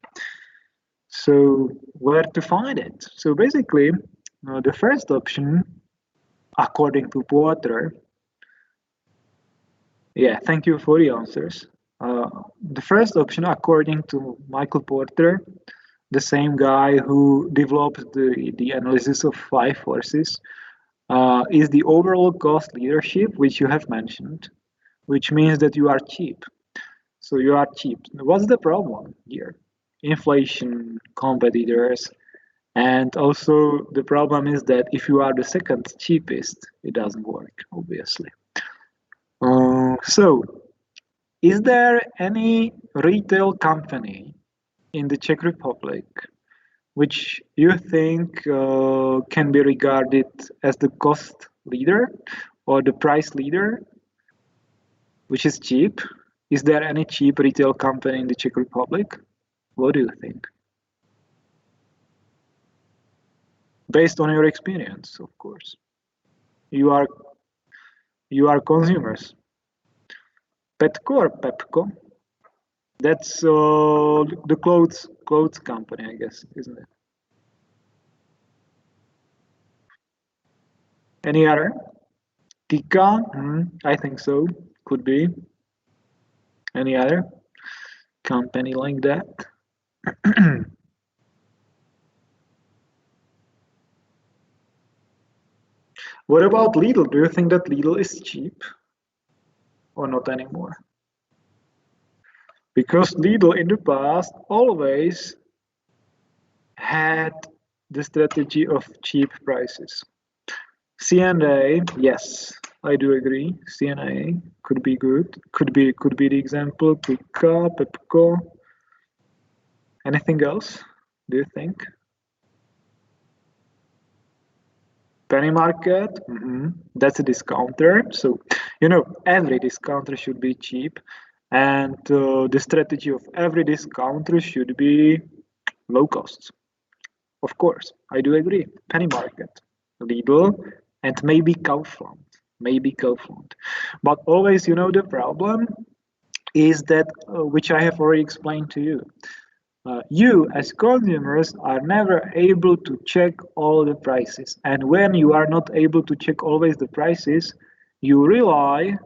So where to find it? So basically, the first option, according to Porter, yeah, thank you for the answers. The first option, according to Michael Porter, the same guy who developed the analysis of 5 forces, is the overall cost leadership, which you have mentioned, which means that you are cheap. So you are cheap. What's the problem here? Inflation, competitors, and also the problem is that if you are the second cheapest, it doesn't work, obviously. So, is there any retail company in the Czech Republic which you think can be regarded as the cost leader or the price leader, which is cheap? Is there any cheap retail company in the Czech Republic? What do you think? based on your experience, of course. You are consumers. Petco or Pepco? That's the clothes company, I guess, isn't it? Any other? Kika? I think so. Could be. Any other company like that? What about Lidl? Do you think that Lidl is cheap or not anymore? Because Lidl in the past always had the strategy of cheap prices. C&A, yes, I do agree. C&A could be good. Could be the example. Kika, Pepco. Anything else? Do you think? Penny Market, that's a discounter. So, every discounter should be cheap. And the strategy of every discounter should be low costs. Of course, I do agree. Penny Market, Lidl, and maybe Kaufland. But always, the problem is that, which I have already explained to you. You as consumers are never able to check all the prices, and when you are not able to check always the prices, you rely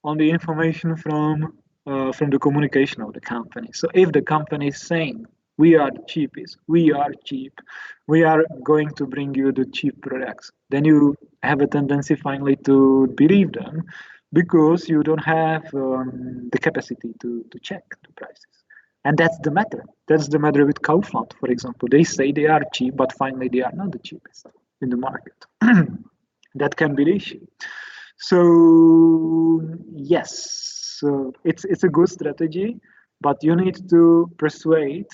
on the information from the communication of the company. So if the company is saying we are the cheapest, we are cheap, we are going to bring you the cheap products, then you have a tendency finally to believe them because you don't have the capacity to check the prices. And that's the matter. That's the matter with Kaufland, for example. They say they are cheap, but finally they are not the cheapest in the market. That can be the issue. So yes, it's a good strategy, but you need to persuade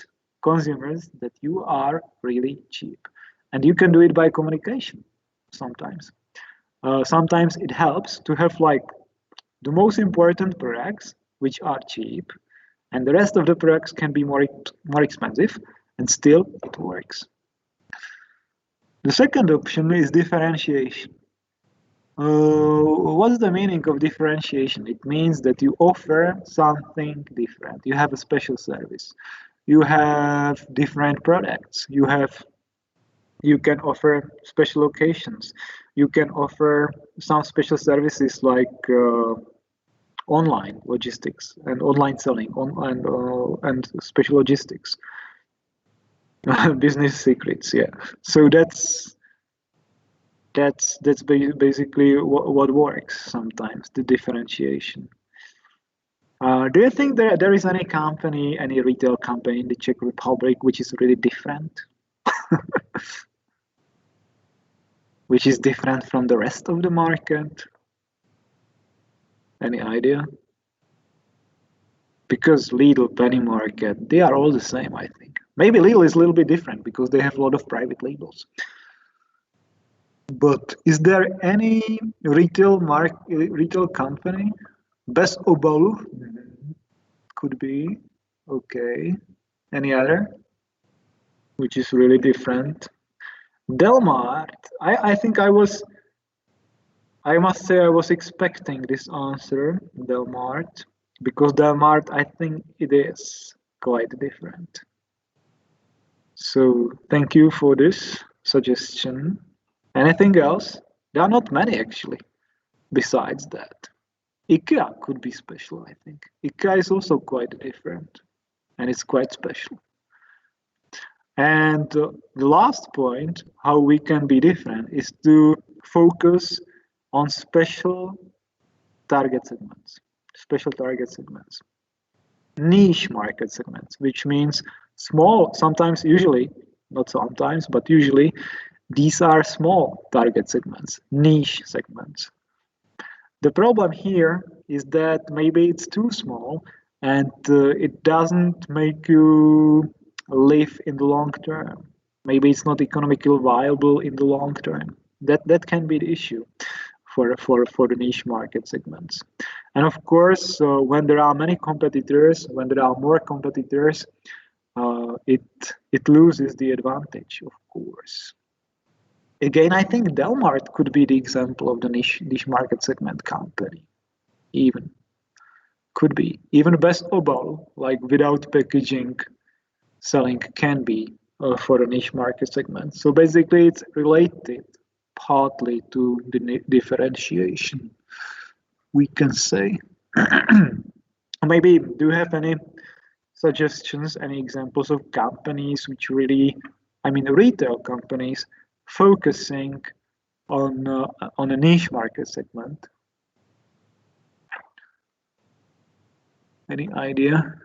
consumers that you are really cheap. And you can do it by communication sometimes. Sometimes it helps to have like the most important products, which are cheap, and the rest of the products can be more expensive, and still it works. The second option is differentiation. What's the meaning of differentiation? It means that you offer something different. You have a special service. You have different products. You can offer special occasions. You can offer some special services like online logistics and online selling and special logistics. Business secrets, yeah. So that's basically what works sometimes, the differentiation. Do you think there is any company, any retail company in the Czech Republic which is really different? Which is different from the rest of the market? Any idea? Because Lidl, Penny Market, they are all the same, I think. Maybe Lidl is a little bit different because they have a lot of private labels. But is there any retail company? Bez Obalu could be. Okay. Any other? Which is really different. Delmart. I think I must say I was expecting this answer, Delmart, because Delmart, I think it is quite different. So thank you for this suggestion. Anything else? There are not many actually, besides that. IKEA could be special, I think. IKEA is also quite different, and it's quite special. And the last point, how we can be different, is to focus on special target segments, niche market segments, which means small, sometimes, usually, not sometimes, but usually, these are small target segments, niche segments. The problem here is that maybe it's too small and it doesn't make you live in the long term. Maybe it's not economically viable in the long term. That can be the issue for the niche market segments. And of course, when there are many competitors, when there are more competitors, it loses the advantage, of course. Again, I think Delmart could be the example of the niche market segment company. Even could be. Even Best Obal, like without packaging, selling can be for a niche market segment. So basically, it's related partly to the differentiation, we can say. Maybe do you have any suggestions, any examples of companies which really, I mean, retail companies focusing on a niche market segment? Any idea?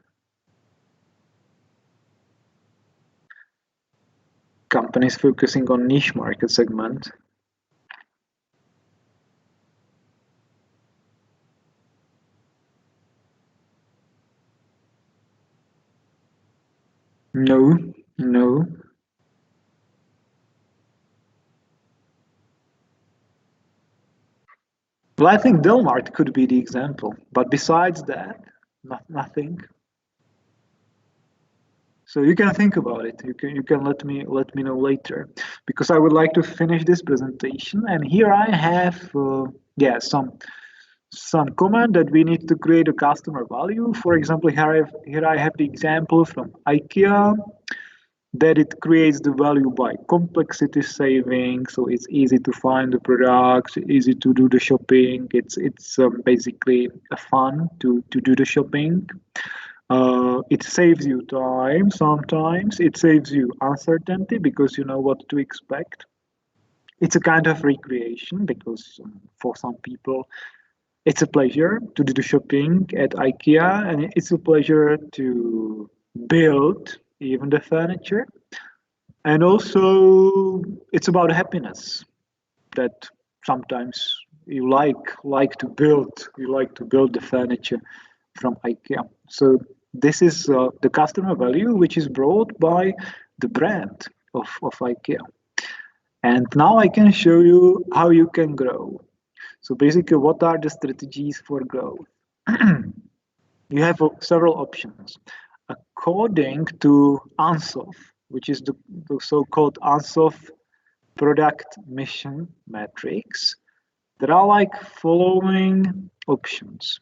Companies focusing on niche market segment. No, no. Well, I think Delmart could be the example, but besides that, nothing. So you can think about it. You can let me know later, because I would like to finish this presentation. And here I have some comment that we need to create a customer value. For example, here I have the example from IKEA that it creates the value by complexity saving. So it's easy to find the products, easy to do the shopping. It's basically fun to do the shopping. It saves you time sometimes. It saves you uncertainty because you know what to expect. It's a kind of recreation because for some people, it's a pleasure to do the shopping at IKEA, and it's a pleasure to build even the furniture. And also, it's about happiness that sometimes you like to build. You like to build the furniture from IKEA. So this is the customer value, which is brought by the brand of IKEA. And now I can show you how you can grow. So basically, what are the strategies for growth? You have several options. According to Ansoff, which is the so-called Ansoff product mission matrix, there are like following options.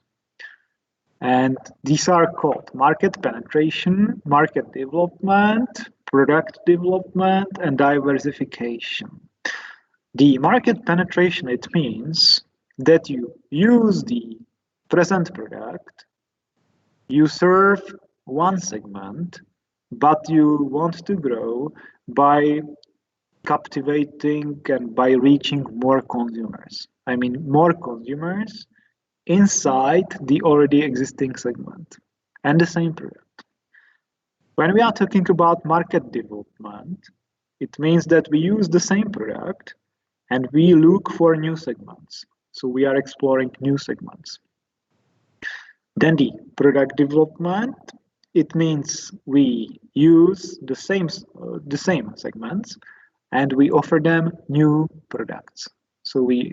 And these are called market penetration, market development, product development, and diversification. The market penetration, it means that you use the present product, you serve one segment, but you want to grow by captivating and by reaching more consumers. I mean, more consumers inside the already existing segment and the same product. When we are talking about market development, it means that we use the same product and we look for new segments. So we are exploring new segments. Then the product development, it means we use the same segments and we offer them new products. So we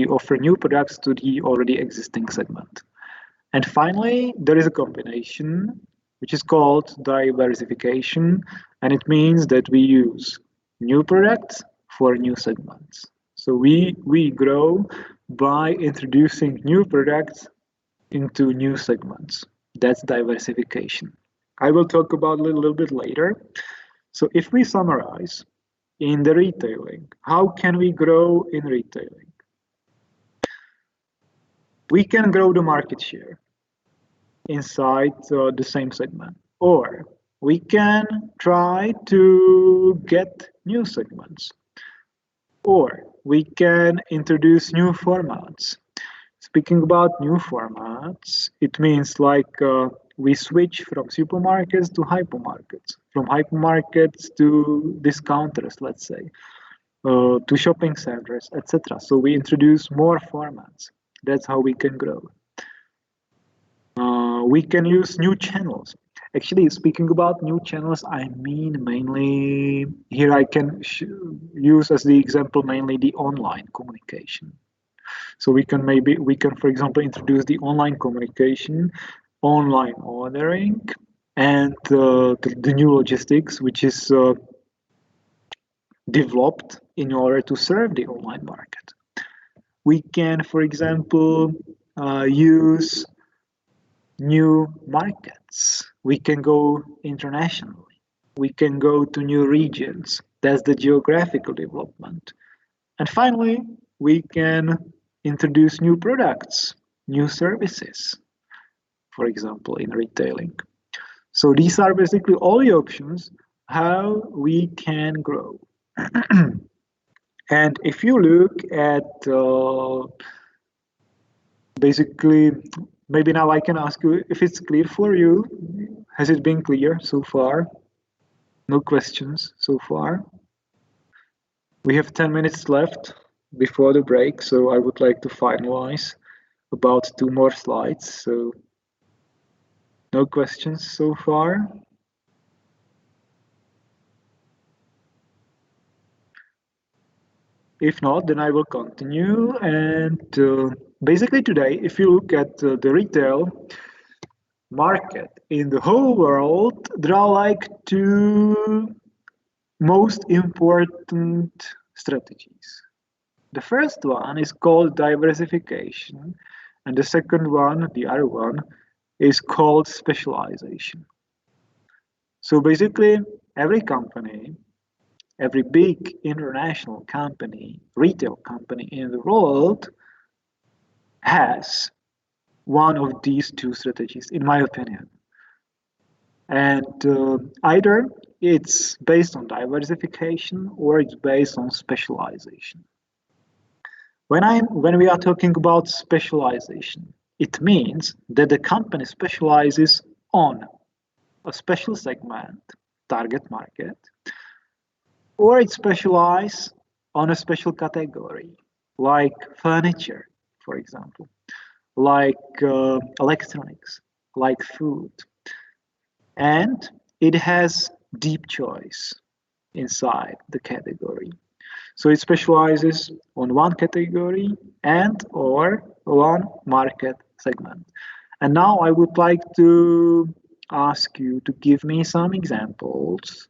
offer new products to the already existing segment. And finally, there is a combination which is called diversification, and it means that we use new products for new segments. So we grow by introducing new products into new segments. That's diversification. I will talk about it a little bit later. So if we summarize, in the retailing, how can we grow in retailing? We can grow the market share inside the same segment, or we can try to get new segments, or we can introduce new formats. Speaking about new formats, it means like we switch from supermarkets to hypermarkets, from hypermarkets to discounters, let's say, to shopping centers, etc. So we introduce more formats. That's how we can grow. We can use new channels. Actually, speaking about new channels, I mean mainly, here I can use as the example mainly the online communication. So we can, for example, introduce the online communication, online ordering, and the new logistics, which is developed in order to serve the online market. We can, for example, use new markets. We can go internationally. We can go to new regions. That's the geographical development. And finally, we can introduce new products, new services, for example, in retailing. So these are basically all the options how we can grow. And if you look at basically, maybe now I can ask you if it's clear for you. Has it been clear so far? No questions so far. We have 10 minutes left before the break, so I would like to finalize about 2 more slides. So no questions so far. If not, then I will continue. And basically today, if you look at the retail market in the whole world, there are like 2 most important strategies. The first one is called diversification, and the second one, the other one, is called specialization. So basically, every company, every big international company, retail company in the world has one of these 2 strategies, in my opinion. And either it's based on diversification or it's based on specialization. When we are talking about specialization, it means that the company specializes on a special segment, target market, or it specializes on a special category, like furniture, for example, like electronics, like food. And it has deep choice inside the category. So it specializes on one category and or one market segment. And now I would like to ask you to give me some examples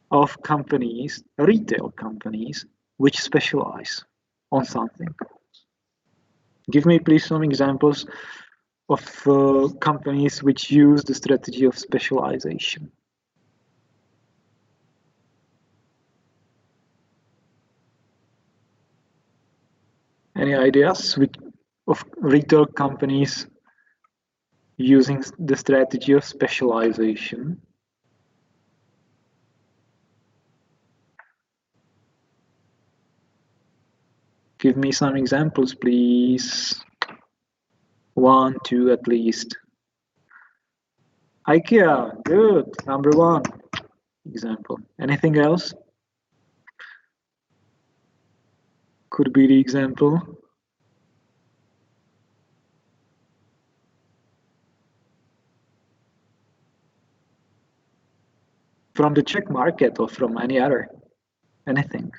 of companies, retail companies, which specialize on something. Give me please some examples of companies which use the strategy of specialization. Any ideas of retail companies using the strategy of specialization? Give me some examples, please. 1, 2 at least. IKEA, good, number 1 example. Anything else? Could be the example. From the Czech market or from any other? Anything?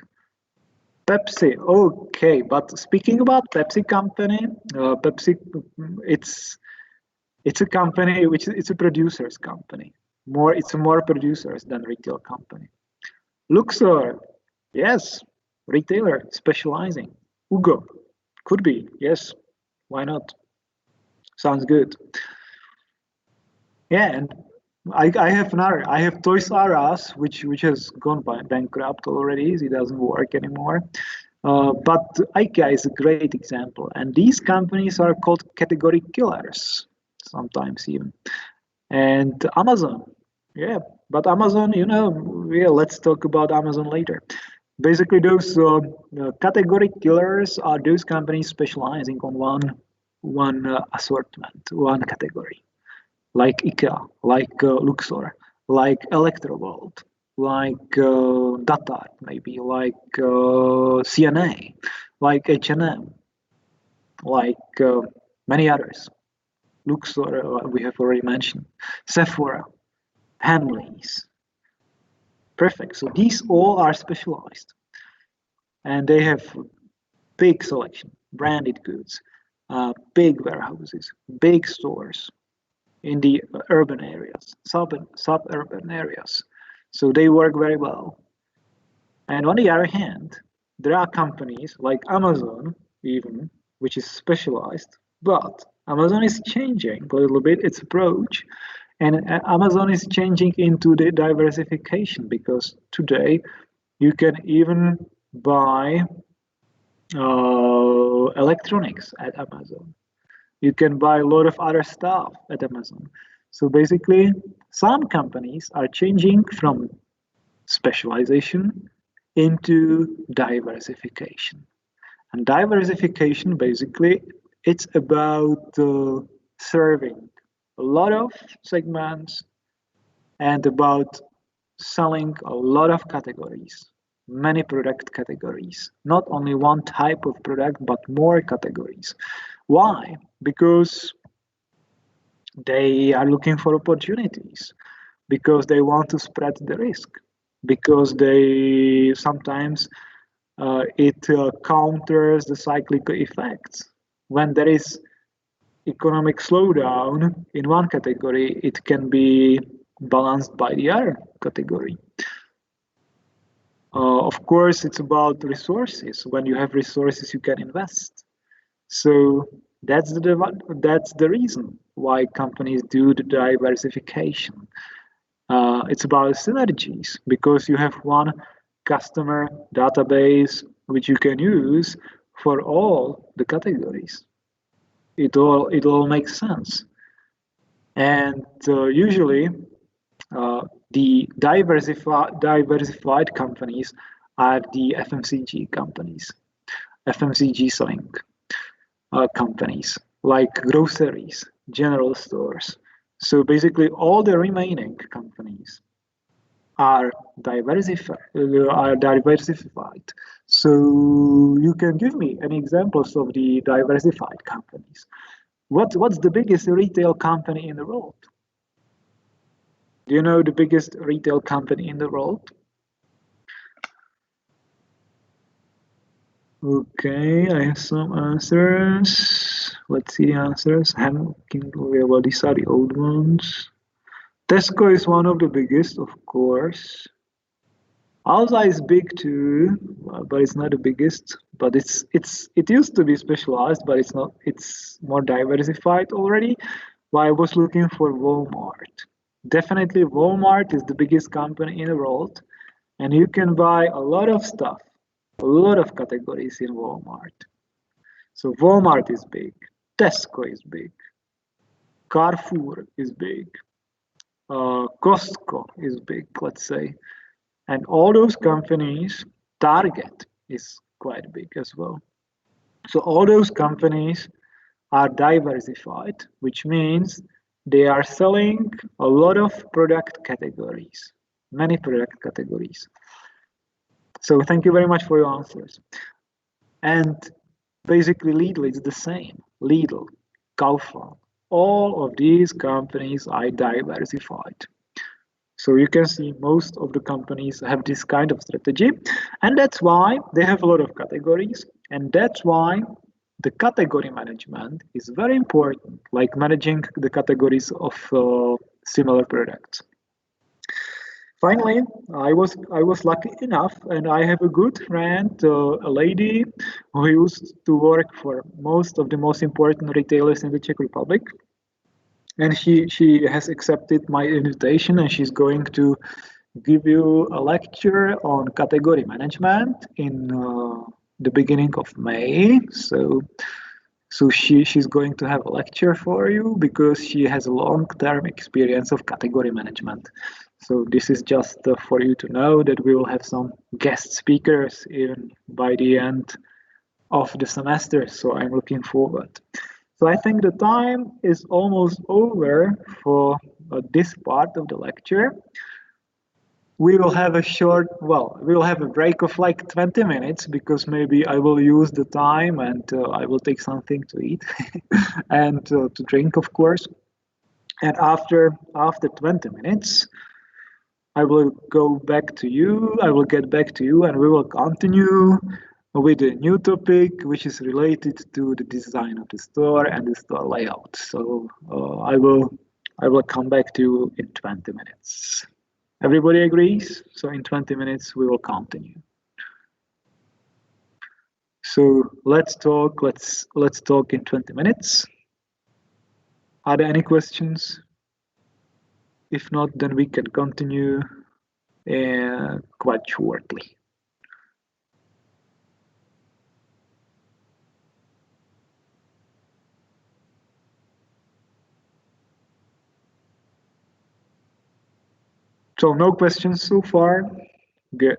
Pepsi, okay, but speaking about Pepsi company, Pepsi, it's a company which it's a producer's company. It's more producers than retail company. Luxor, yes, retailer specializing. Ugo, could be, yes, why not? Sounds good. Yeah, and I have another. I have Toys R Us, which has gone bankrupt already. It doesn't work anymore. But IKEA is a great example, and these companies are called category killers sometimes even. And Amazon, yeah, but Amazon, yeah, let's talk about Amazon later. Basically, those category killers are those companies specializing on one assortment, one category, like IKEA, like Luxor, like Electroworld, like Datart, maybe like CNA, like H&M, like many others. Luxor, we have already mentioned, Sephora, Hamleys. Perfect. So these all are specialized, and they have big selection, branded goods, big warehouses, big stores in the urban areas, suburban areas. So they work very well. And on the other hand, there are companies like Amazon, even, which is specialized, but Amazon is changing a little bit its approach, and Amazon is changing into the diversification because today you can even buy electronics at Amazon. You can buy a lot of other stuff at Amazon. So basically, some companies are changing from specialization into diversification. And diversification, basically, it's about serving a lot of segments and about selling a lot of categories, many product categories, not only one type of product, but more categories. Why? Because they are looking for opportunities, because they want to spread the risk, because they sometimes it counters the cyclical effects. When there is economic slowdown in one category, it can be balanced by the other category. Of course, it's about resources. When you have resources, you can invest. So that's the reason why companies do the diversification. It's about synergies because you have one customer database which you can use for all the categories. It all makes sense. And usually, the diversified companies are the FMCG companies, FMCG selling companies like groceries, general stores. So basically, all the remaining companies are diversified. So you can give me any examples of the diversified companies. What's the biggest retail company in the world? Do you know the biggest retail company in the world? Okay, I have some answers. Let's see the answers. Well, these are the old ones. Tesco is one of the biggest, of course. Alza is big too, but it's not the biggest. But it used to be specialized, but it's not. It's more diversified already. But I was looking for Walmart. Definitely, Walmart is the biggest company in the world, and you can buy a lot of stuff, a lot of categories in Walmart. So Walmart is big, Tesco is big, Carrefour is big, Costco is big, let's say. And all those companies, Target is quite big as well. So all those companies are diversified, which means they are selling a lot of product categories, many product categories. So thank you very much for your answers. And basically Lidl is the same. Lidl, Kaufland, all of these companies are diversified. So you can see most of the companies have this kind of strategy, and that's why they have a lot of categories, and that's why the category management is very important, like managing the categories of similar products. Finally, I was lucky enough, and I have a good friend, a lady who used to work for most of the most important retailers in the Czech Republic. And she has accepted my invitation, and she's going to give you a lecture on category management in the beginning of May. So she's going to have a lecture for you because she has a long-term experience of category management. So this is just for you to know that we will have some guest speakers even by the end of the semester. So I'm looking forward. So I think the time is almost over for this part of the lecture. We will have we will have a break of like 20 minutes because maybe I will use the time and I will take something to eat and to drink, of course. And after 20 minutes, I will go back to you. I will get back to you and we will continue with a new topic, which is related to the design of the store and the store layout. So I will come back to you in 20 minutes. Everybody agrees? So in 20 minutes, we will continue. So let's talk in 20 minutes. Are there any questions? If not, then we can continue quite shortly. So no questions so far. Good.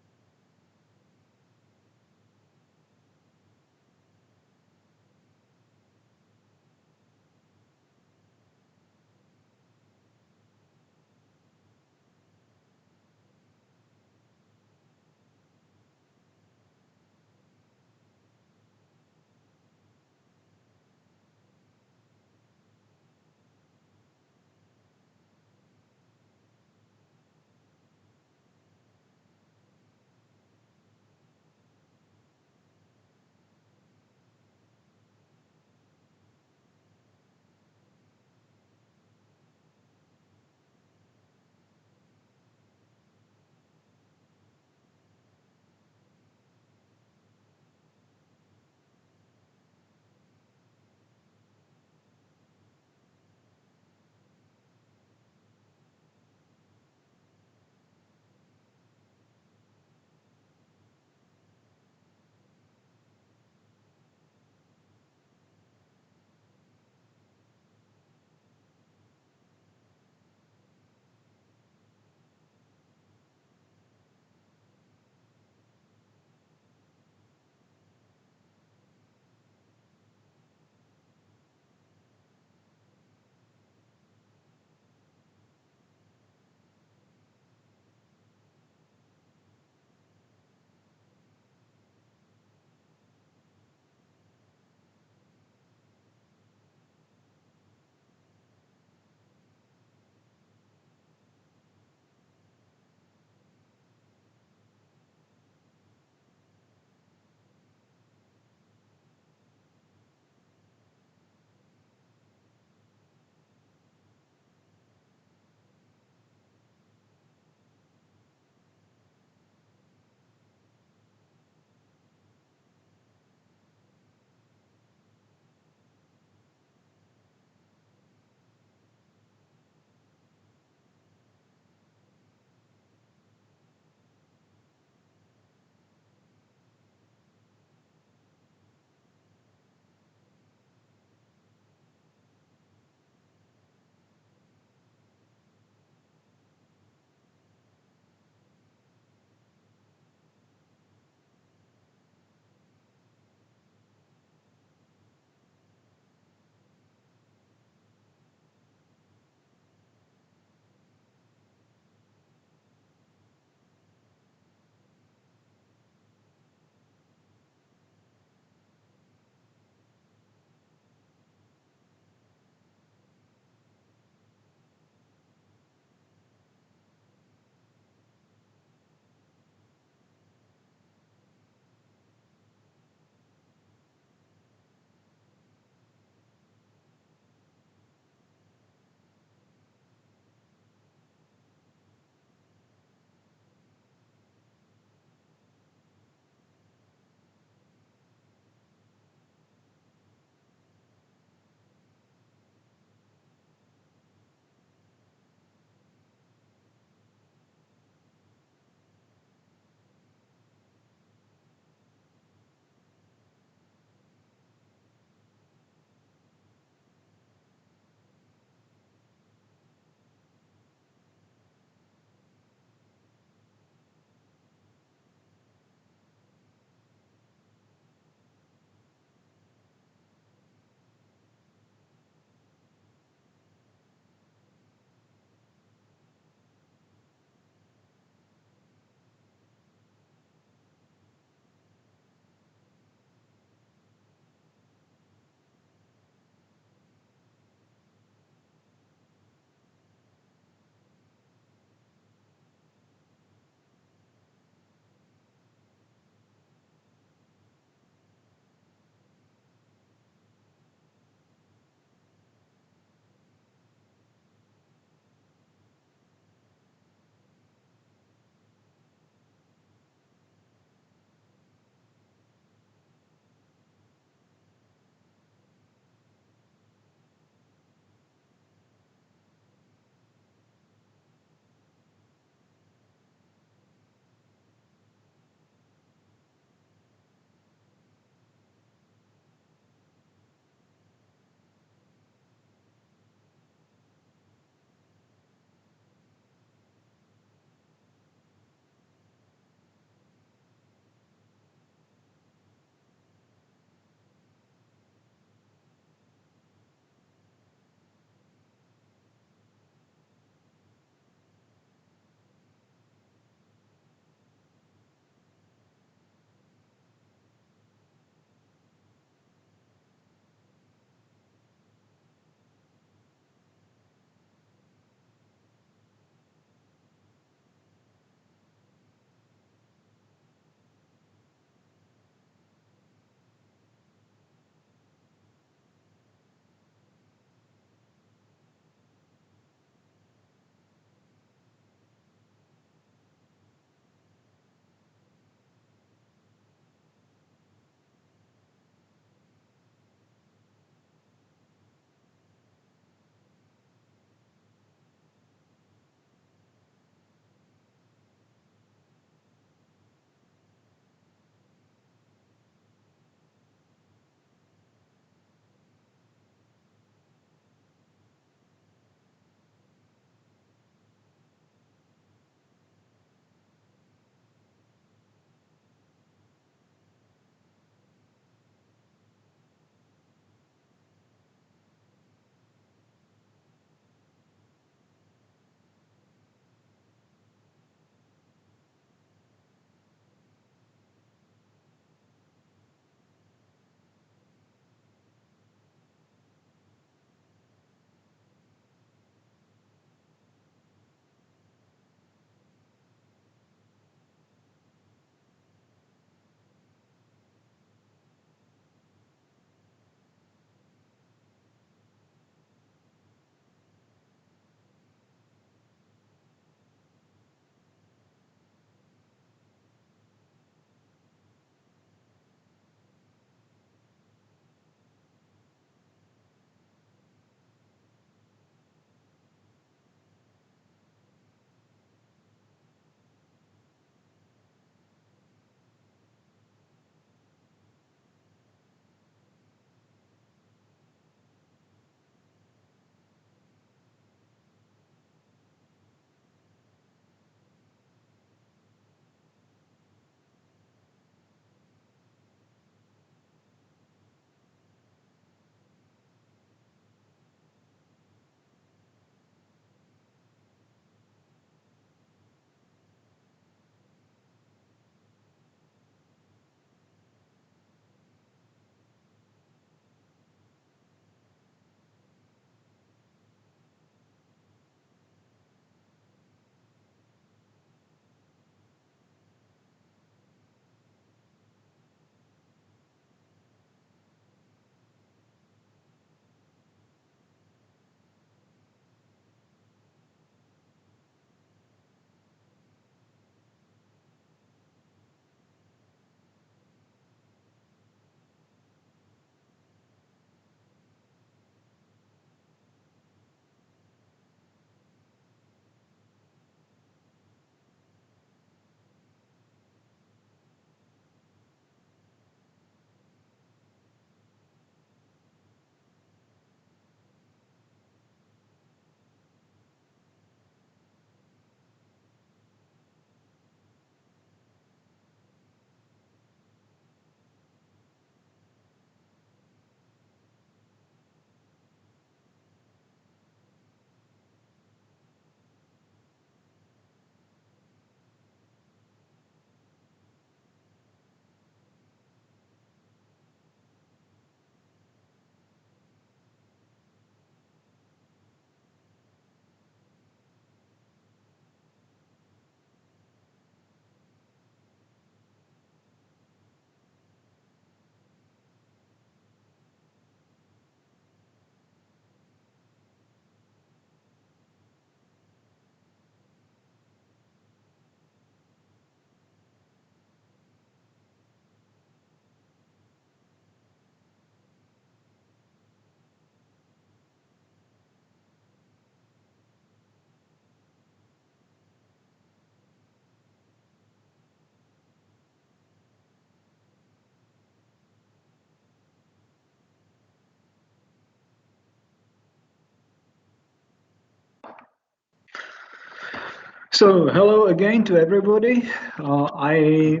So hello again to everybody. I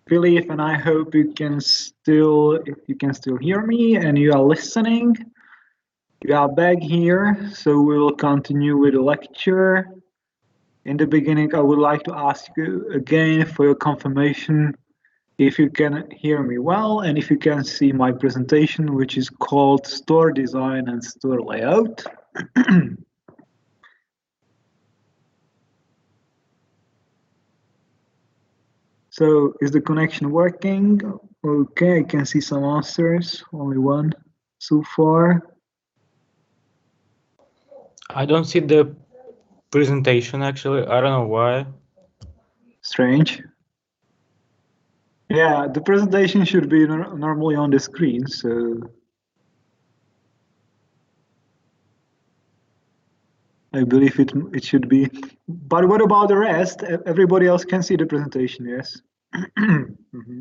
believe and I hope you can still hear me and you are listening. We are back here, so we will continue with the lecture. In the beginning, I would like to ask you again for your confirmation if you can hear me well and if you can see my presentation, which is called Store Design and Store Layout. So is the connection working? Okay, I can see some answers, only one so far. I don't see the presentation actually. I don't know why. Strange. Yeah, the presentation should be normally on the screen, so I believe it should be. But what about the rest? Everybody else can see the presentation, yes? Mm-hmm.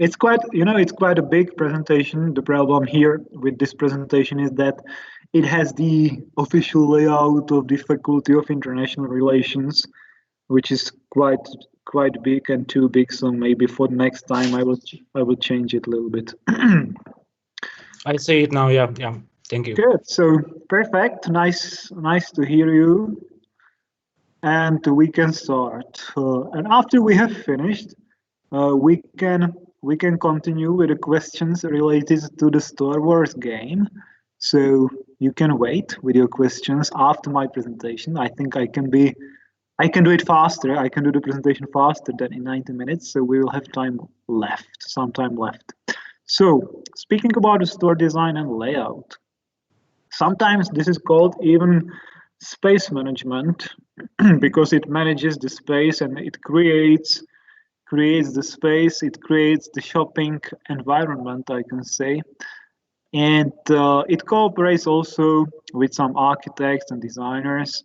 It's quite a big presentation. The problem here with this presentation is that it has the official layout of the Faculty of International Relations, which is quite big and too big. So maybe for the next time I will change it a little bit. I see it now. Yeah. Thank you. Good. So perfect. Nice to hear you. And we can start. And after we have finished, we can continue with the questions related to the Star Wars game. So you can wait with your questions after my presentation. I think I can do it faster. I can do the presentation faster than in 90 minutes. So we will have some time left. So speaking about the store design and layout, sometimes this is called even space management because it manages the space and it creates the space, it creates the shopping environment, I can say. And it cooperates also with some architects and designers,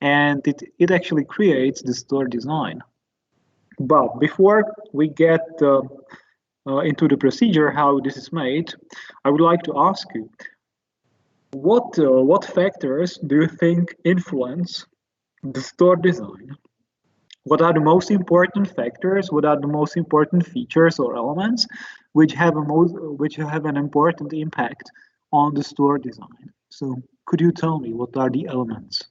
and it actually creates the store design. But before we get into the procedure, how this is made, I would like to ask you, what factors do you think influence the store design? What are the most important factors? What are the most important features or elements which have an important impact on the store design? So could you tell me what are the elements?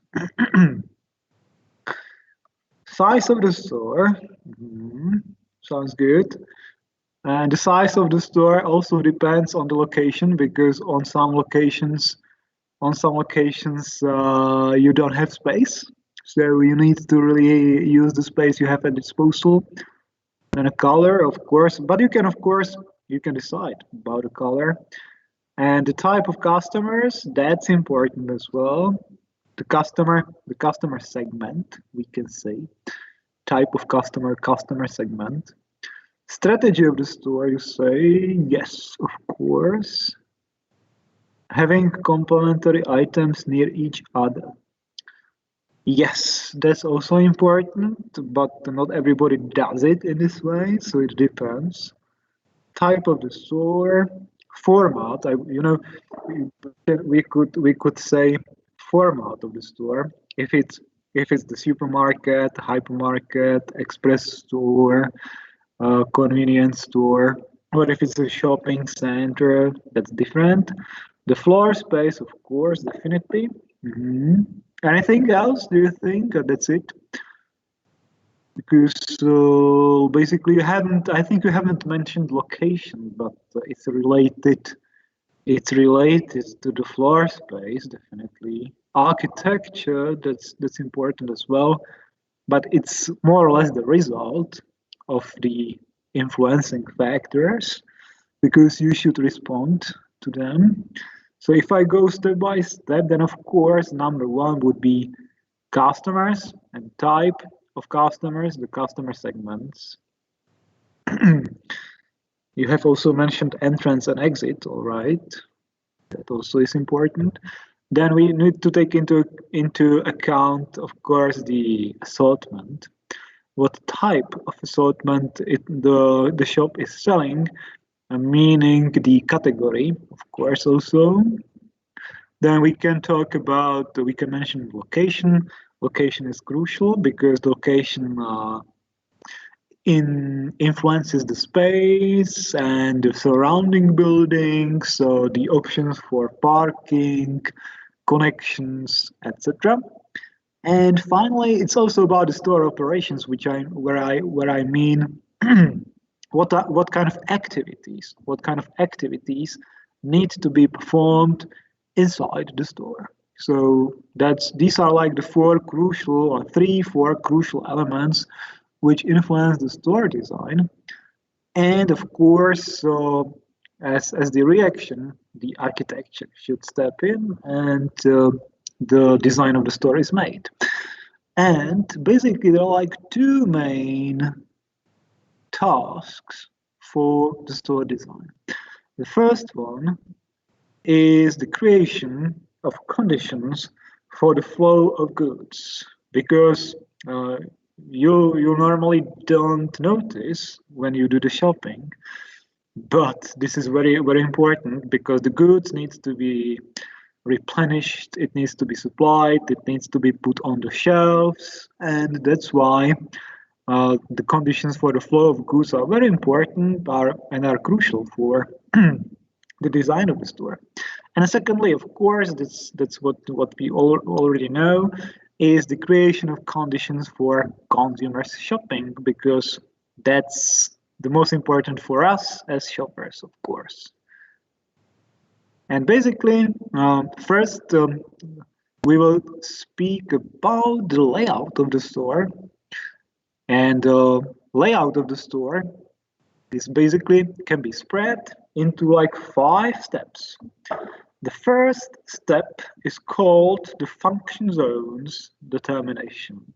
Size of the store. Sounds good. And the size of the store also depends on the location, because on some locations you don't have space. So you need to really use the space you have at disposal. And a color, of course, but you can decide about the color. And the type of customers, that's important as well. The customer segment, we can say. Type of customer segment. Strategy of the store, you say, yes, of course. Having complementary items near each other. Yes, that's also important, but not everybody does it in this way, so it depends. Type of the store, format. We could say format of the store. If it's the supermarket, hypermarket, express store, convenience store, or if it's a shopping center, that's different. The floor space, of course, definitely. Anything else? Do you think that's it? Because basically, I think you haven't mentioned location, but it's related. It's related to the floor space, definitely. Architecture, that's important as well, but it's more or less the result of the influencing factors, because you should respond to them. So if I go step by step, then of course, number one would be customers and type of customers, the customer segments. You have also mentioned entrance and exit, all right. That also is important. Then we need to take into account, of course, the assortment. What type of assortment the shop is selling, meaning the category, of course, also. Then we can talk about, we can mention location. Location is crucial because location influences the space and the surrounding buildings, so the options for parking, connections, etc. And finally, it's also about the store operations, where I mean what kind of activities need to be performed inside the store. So these are like the four crucial elements which influence the store design. And of course, as the reaction, the architecture should step in, and the design of the store is made. And basically, there are like two main tasks for the store design. The first one is the creation of conditions for the flow of goods, because you normally don't notice when you do the shopping, but this is very, very important because the goods needs to be replenished, it needs to be supplied, it needs to be put on the shelves, and that's why the conditions for the flow of goods are very important and are crucial for the design of the store. And secondly, of course, that's what we already know, is the creation of conditions for consumers shopping, because that's the most important for us as shoppers, of course. And basically, first, we will speak about the layout of the store. And the layout of the store is basically can be spread into like 5 steps. The first step is called the function zones determination,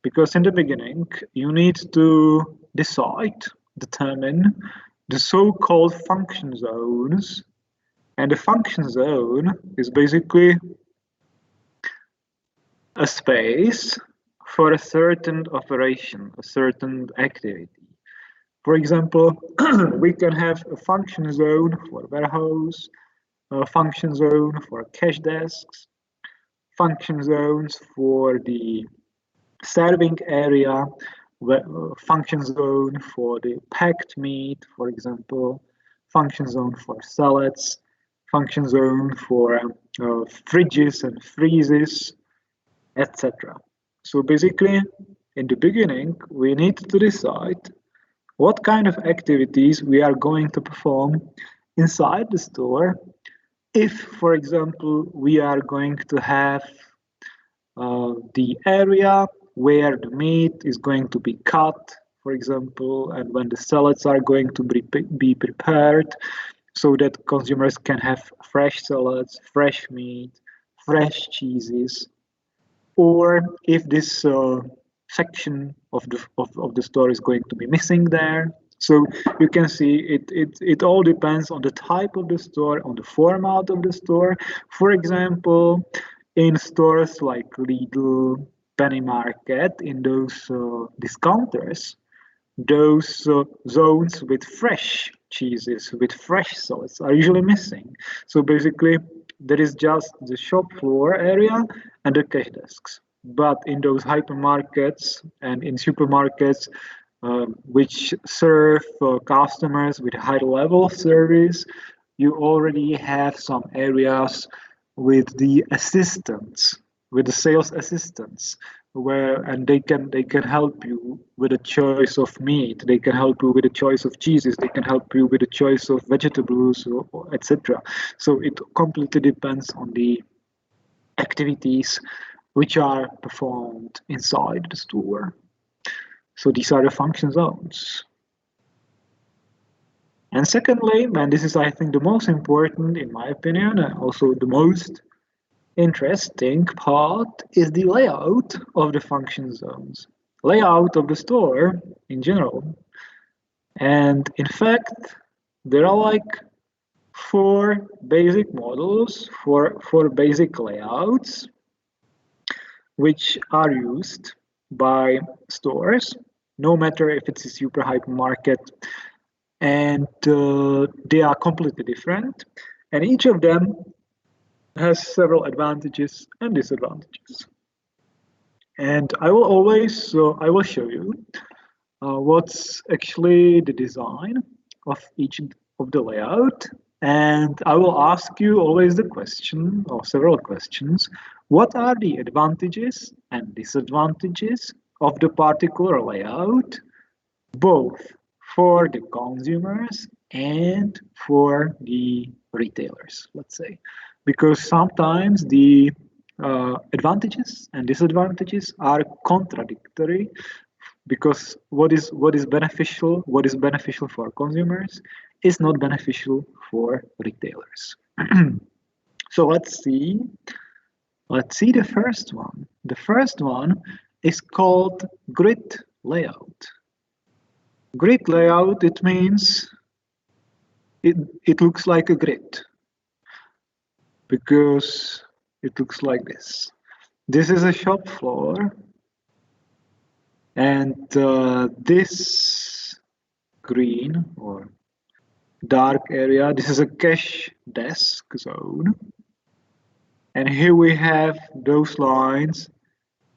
because in the beginning you need to determine the so-called function zones, and the function zone is basically a space for a certain operation, a certain activity. For example, we can have a function zone for warehouse, a function zone for cash desks, function zones for the serving area, function zone for the packed meat, for example, function zone for salads, function zone for fridges and freezers, etc. So basically, in the beginning, we need to decide what kind of activities we are going to perform inside the store. If, for example, we are going to have the area where the meat is going to be cut, for example, and when the salads are going to be prepared, so that consumers can have fresh salads, fresh meat, fresh cheeses. Or if this section of the store is going to be missing there. So you can see it all depends on the type of the store, on the format of the store. For example, in stores like Lidl, Penny Market, in those discounters, those zones with fresh cheeses, with fresh salads are usually missing. So basically, there is just the shop floor area and the cash desks. But in those hypermarkets and in supermarkets, which serve customers with high level of service, you already have some areas with the assistants, with the sales assistants, and they can help you with a choice of meat, they can help you with a choice of cheeses, they can help you with a choice of vegetables, etc. So it completely depends on the activities which are performed inside the store. So these are the function zones. And secondly, and this is, I think, the most important in my opinion, and also the most interesting part, is the layout of the function zones, layout of the store in general. And in fact, there are like 4 basic models, for basic layouts, which are used by stores, no matter if it's a super hypermarket, and they are completely different. And each of them has several advantages and disadvantages. And I will show you what's actually the design of each of the layout. And I will ask you always the question or several questions. What are the advantages and disadvantages of the particular layout, both for the consumers and for the retailers, let's say? Because sometimes the advantages and disadvantages are contradictory, because what is beneficial for consumers is not beneficial for retailers. So let's see the first one. The first one is called grid layout. Grid layout, it means it looks like a grid because it looks like this. This is a shop floor, and this green or dark area, this is a cash desk zone. And here we have those lines.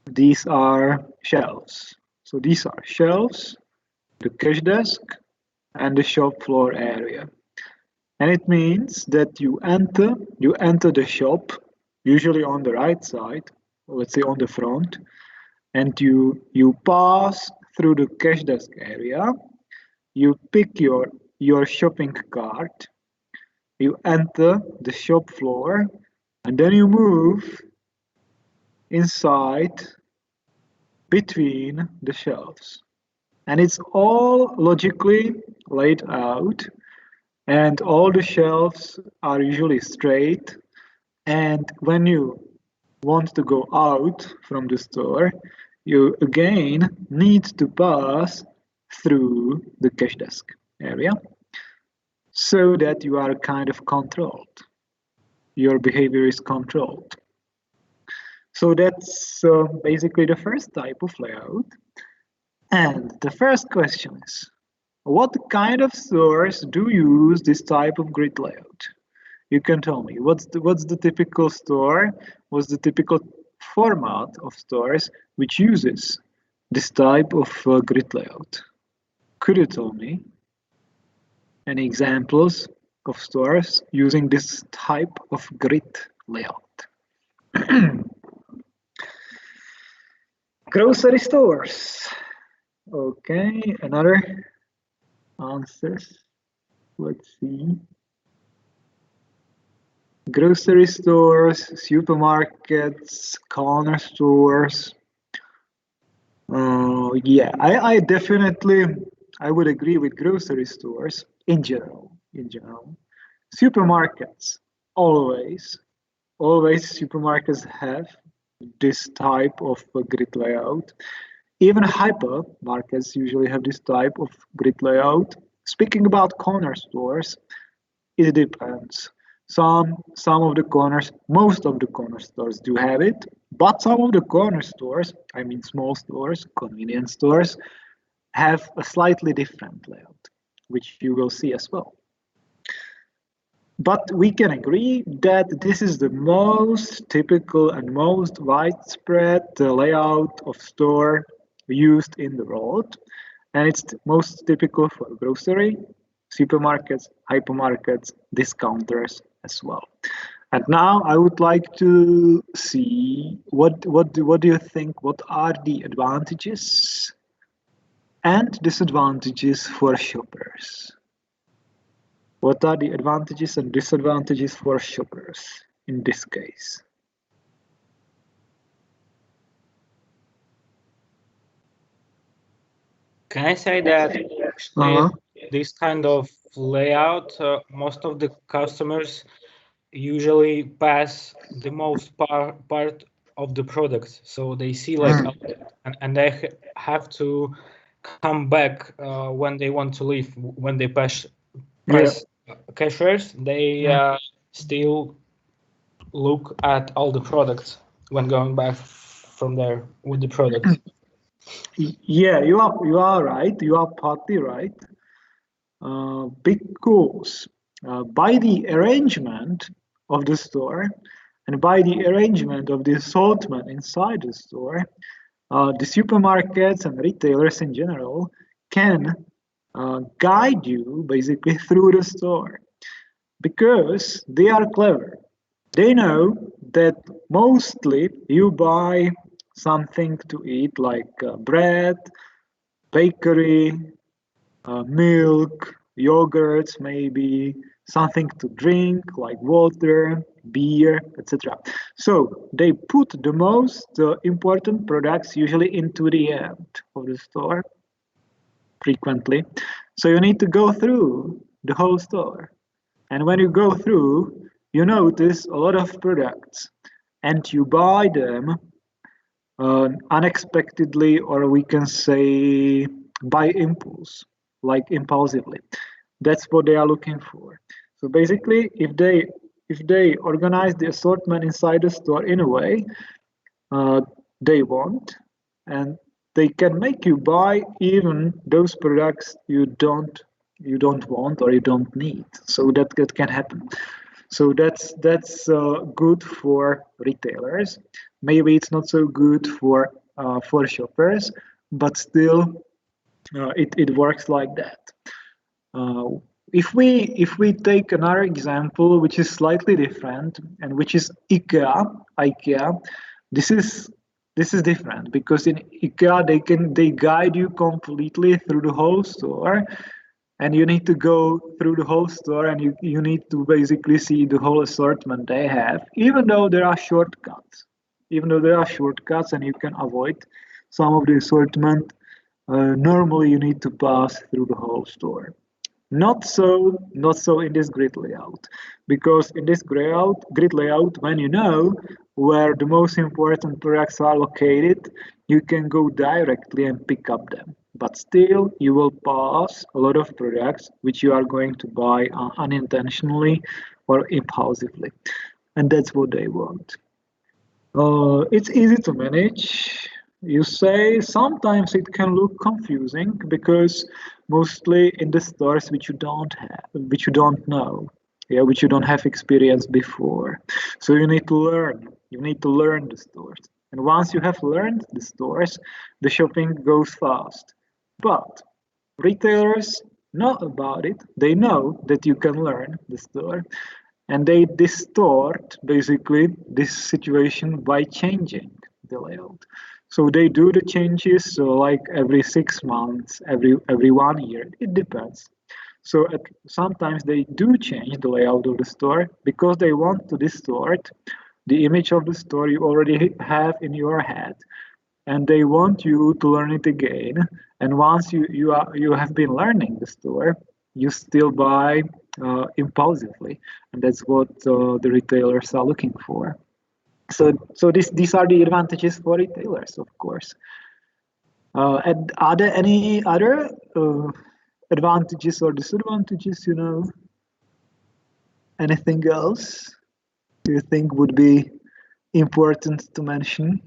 These are shelves. So these are shelves, the cash desk, and the shop floor area. And it means that you enter the shop, usually on the right side, let's say on the front, and you pass through the cash desk area, you pick your shopping cart, you enter the shop floor, and then you move inside between the shelves. And it's all logically laid out, and all the shelves are usually straight. And when you want to go out from the store, you again need to pass through the cash desk area so that you are kind of controlled. Your behavior is controlled. So that's basically the first type of layout. And the first question is, what kind of stores do use this type of grid layout? You can tell me, what's the typical store? What's the typical format of stores which uses this type of grid layout? Could you tell me any examples of stores using this type of grid layout? Grocery stores. Okay, another answers. Let's see. Grocery stores, supermarkets, corner stores. Yeah, I definitely would agree with grocery stores in general. Supermarkets, always supermarkets have this type of grid layout. Even hypermarkets usually have this type of grid layout. Speaking about corner stores, it depends. Some of the corners, most of the corner stores do have it, but some of the corner stores, I mean small stores, convenience stores, have a slightly different layout, which you will see as well. But we can agree that this is the most typical and most widespread layout of store used in the world, and it's most typical for grocery, supermarkets, hypermarkets, discounters as well. And now I would like to see what do you think? What are the advantages and disadvantages for shoppers? What are the advantages and disadvantages for shoppers in this case? Can I say that actually this kind of layout, most of the customers usually pass the most part of the product, so they see like and they have to come back when they want to leave. When they press cashiers, they still look at all the products when going back from there with the products. Yeah, you are right. You are partly right. Because by the arrangement of the store, And by the arrangement of the assortment inside the store, the supermarkets and retailers in general can guide you basically through the store because they are clever. They know that mostly you buy something to eat like bread, bakery, milk, yogurts, maybe something to drink like water, beer, etc. So they put the most important products usually into the end of the store frequently. So you need to go through the whole store. And when you go through, you notice a lot of products and you buy them unexpectedly, or we can say by impulse, like impulsively. That's what they are looking for. So basically, if they organize the assortment inside the store in a way they want, and they can make you buy even those products you don't want or you don't need. So that can happen. So that's good for retailers. Maybe it's not so good for shoppers, but still it works like that. If we take another example, which is slightly different, and which is IKEA, this is different because in IKEA they guide you completely through the whole store, and you need to go through the whole store and you need to basically see the whole assortment they have, even though there are shortcuts. And you can avoid some of the assortment, normally you need to pass through the whole store. Not so in this grid layout, because in this grid layout, when you know where the most important products are located, you can go directly and pick up them. But still, you will pass a lot of products which you are going to buy unintentionally or impulsively. And that's what they want. It's easy to manage. You say sometimes it can look confusing because mostly in the stores which you don't know, which you don't have experience before. So you need to learn. You need to learn the stores. And once you have learned the stores, the shopping goes fast. But retailers know about it. They know that you can learn the store. And they distort basically this situation by changing the layout. So they do the changes like every 6 months, every 1 year. It depends. So sometimes they do change the layout of the store because they want to distort the image of the store you already have in your head, and they want you to learn it again. And once you have been learning the store, you still buy impulsively, and that's what the retailers are looking for. So these are the advantages for retailers, of course. And are there any other advantages or disadvantages? Anything else you think would be important to mention?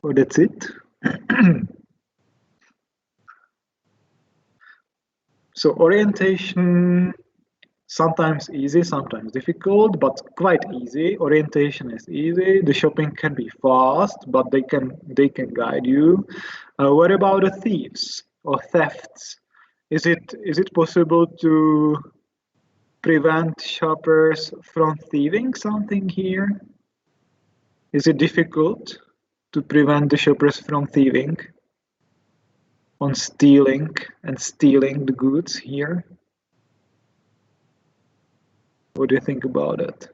Or that's it? So orientation, sometimes easy, sometimes difficult, but quite easy. Orientation is easy. The shopping can be fast, but they can guide you. What about the thieves or thefts? Is it possible to prevent shoppers from thieving something here? Is it difficult to prevent the shoppers from thieving? On stealing the goods here? What do you think about it?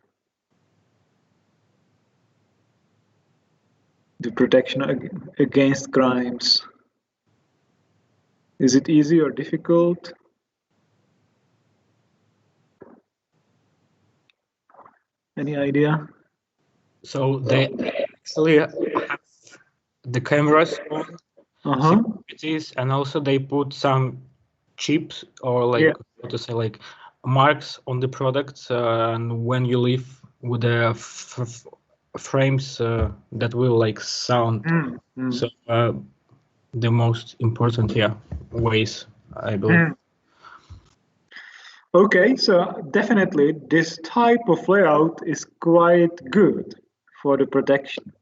The protection against crimes. Is it easy or difficult? Any idea? So they actually have the cameras on securities, and also they put some chips or what to say, like marks on the products, and when you leave with the frames that will like sound. So the most important ways, I believe. Okay, so definitely this type of layout is quite good for the protection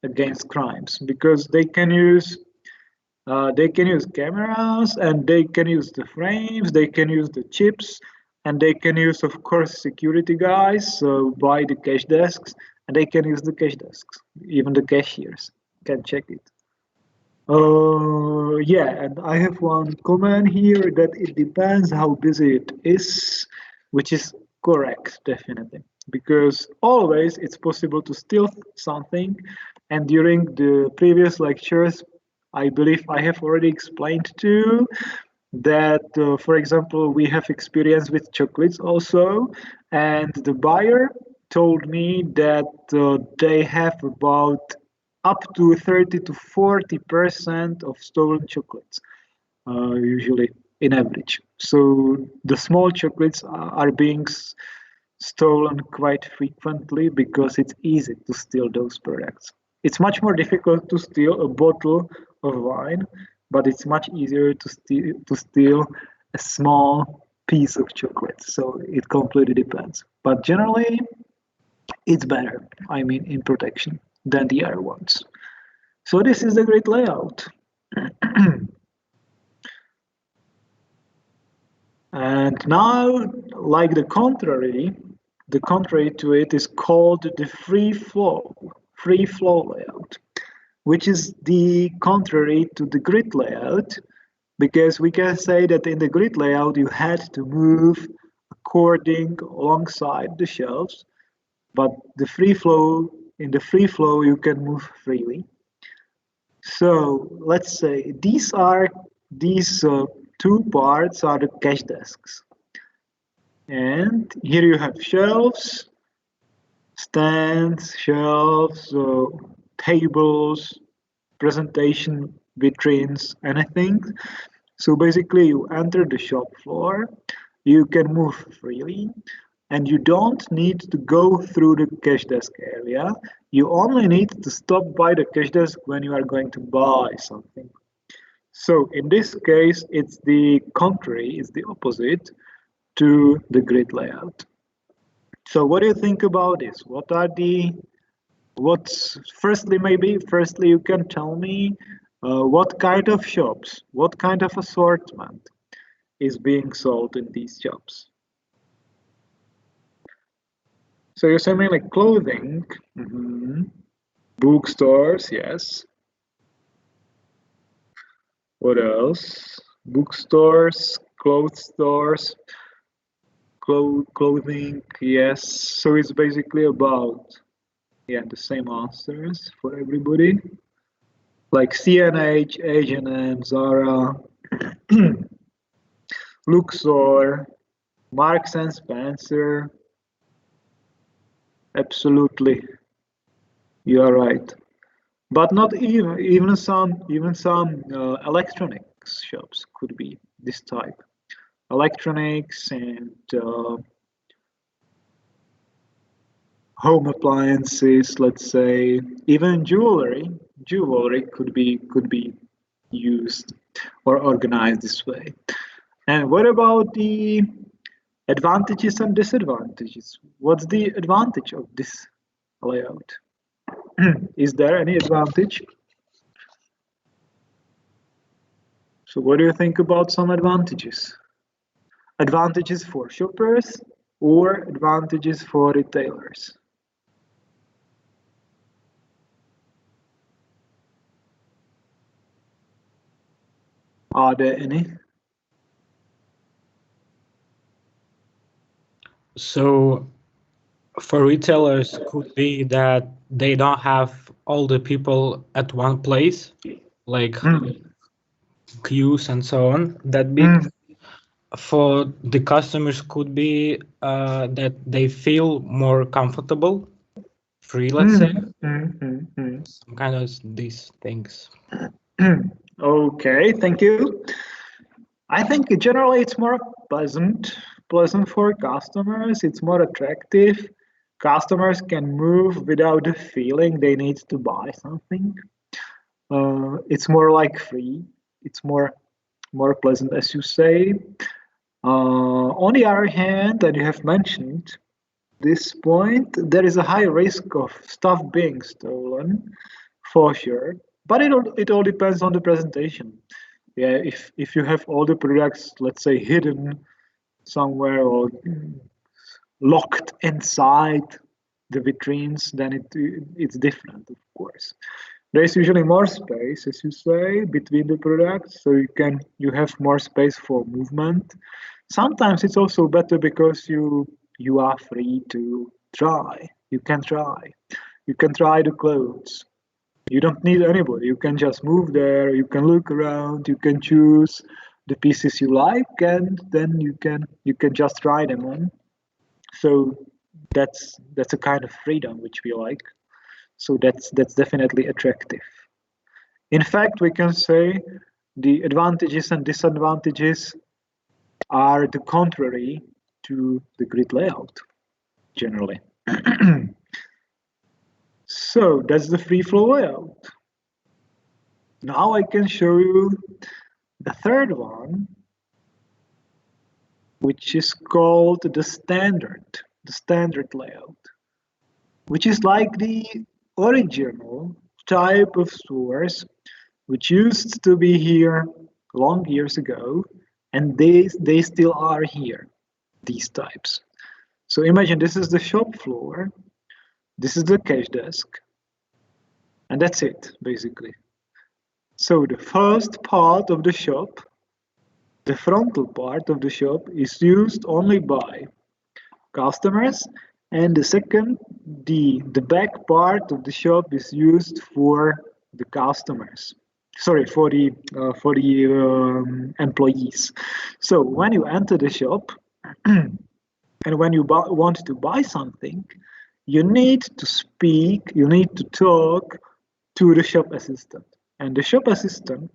against crimes because they can use cameras and they can use the frames, they can use the chips, and they can use, of course, security guys, so by the cash desks, and they can use the cash desks. Even the cashiers can check it. Yeah, and I have one comment here that it depends how busy it is, which is correct, definitely. Because always it's possible to steal something, and during the previous lectures, I believe I have already explained too that, for example, we have experience with chocolates also, and the buyer told me that they have about up to 30 to 40% of stolen chocolates, usually in average. So the small chocolates are being stolen quite frequently because it's easy to steal those products. It's much more difficult to steal a bottle of wine, but it's much easier to steal a small piece of chocolate. So it completely depends. But generally, it's better, I mean, in protection than the other ones. So this is a great layout. And now, like the contrary to it is called the free flow layout, which is the contrary to the grid layout, because we can say that in the grid layout you had to move according alongside the shelves, but in the free flow you can move freely. So let's say these two parts are the cash desks. And here you have shelves, stands, shelves, tables, presentation vitrines, anything. So basically you enter the shop floor, you can move freely, and you don't need to go through the cash desk area. You only need to stop by the cash desk when you are going to buy something. So in this case, it's the contrary, it's the opposite to the grid layout. So what do you think about this? Firstly you can tell me what kind of shops, what kind of assortment is being sold in these shops? So you're saying like clothing, bookstores, yes. What else? Bookstores, clothes stores, clothing, yes. So it's basically about, yeah, the same answers for everybody. Like C&H, H&M, Zara, Luxor, Marks and Spencer. Absolutely, you are right. But not even some electronics shops could be this type. Electronics and home appliances, let's say, even jewelry could be used or organized this way. And what about the advantages and disadvantages? What's the advantage of this layout? Is there any advantage? So what do you think about some advantages? Advantages for shoppers or advantages for retailers? Are there any? So for retailers could be that they don't have all the people at one place, like queues and so on, that big. For the customers could be that they feel more comfortable, free, let's say. Some kind of these things. Okay, thank you. I think generally it's more pleasant for customers. It's more attractive. Customers can move without the feeling they need to buy something. It's more like free. It's more pleasant, as you say. On the other hand, and you have mentioned this point, there is a high risk of stuff being stolen, for sure. But it all depends on the presentation. Yeah, if you have all the products, let's say, hidden somewhere or locked inside the vitrines, then it's different, of course. There's usually more space, as you say, between the products, so you have more space for movement. Sometimes it's also better because you are free to try. You can try. You can try the clothes. You don't need anybody. You can just move there. You can look around. You can choose the pieces you like, and then you can just try them on. So that's a kind of freedom which we like. So that's definitely attractive. In fact, we can say the advantages and disadvantages are the contrary to the grid layout, generally. So that's the free flow layout. Now I can show you the third one, which is called the standard layout, which is like the original type of stores which used to be here long years ago, and they still are here, these types. So imagine this is the shop floor, this is the cash desk, and that's it, basically. So the first part of the shop, the frontal part of the shop, is used only by customers, and the second, the back part of the shop is used for the customers. Sorry, for the employees. So when you enter the shop and when you want to buy something, you need to speak, you need to talk to the shop assistant, and the shop assistant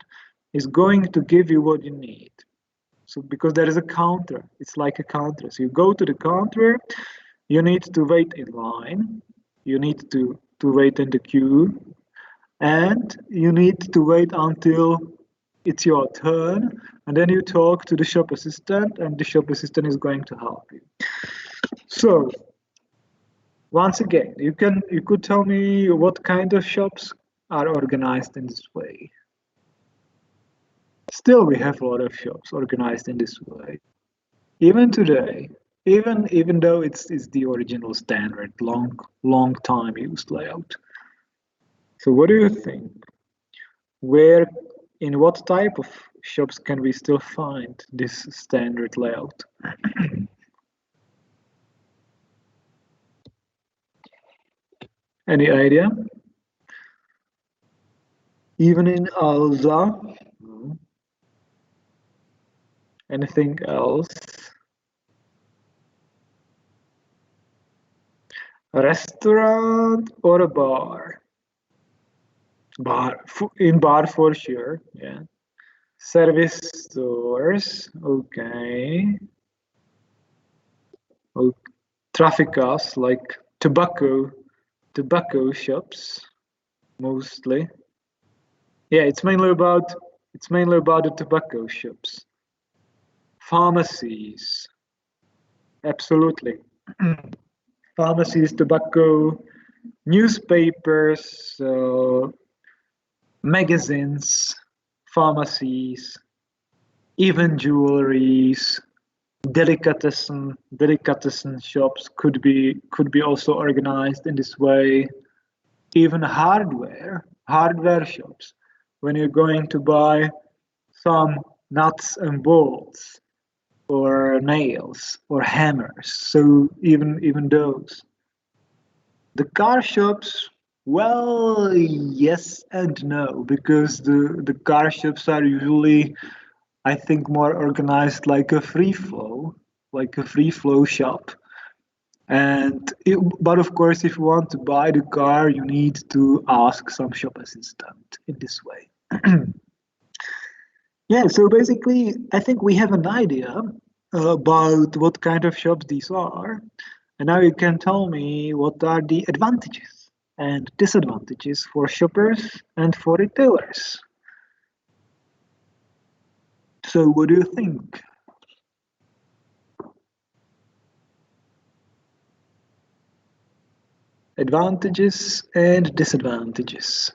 is going to give you what you need. So because there is a counter, it's like a counter. So you go to the counter, you need to wait in line, you need to wait in the queue, and you need to wait until it's your turn, and then you talk to the shop assistant, and the shop assistant is going to help you. So once again, you could tell me what kind of shops are organized in this way. Still, we have a lot of shops organized in this way. Even today, even though it's the original standard, long time used layout. So what do you think? In what type of shops can we still find this standard layout? Any idea? Even in Alza? Anything else? A restaurant or a bar? Bar for sure, yeah. Service stores, okay. Traficas, like tobacco shops, mostly. Yeah, it's mainly about the tobacco shops. Pharmacies, absolutely. Pharmacies, tobacco, newspapers, magazines, pharmacies, even jewelries, delicatessen shops could be also organized in this way. Even hardware shops, when you're going to buy some nuts and bolts or nails or hammers, so even those. The car shops, well, yes and no, because the car shops are usually, I think, more organized like a free flow shop. But of course, if you want to buy the car, you need to ask some shop assistant in this way. Yeah, so basically, I think we have an idea about what kind of shops these are. And now you can tell me what are the advantages and disadvantages for shoppers and for retailers. So what do you think? advantages and disadvantages.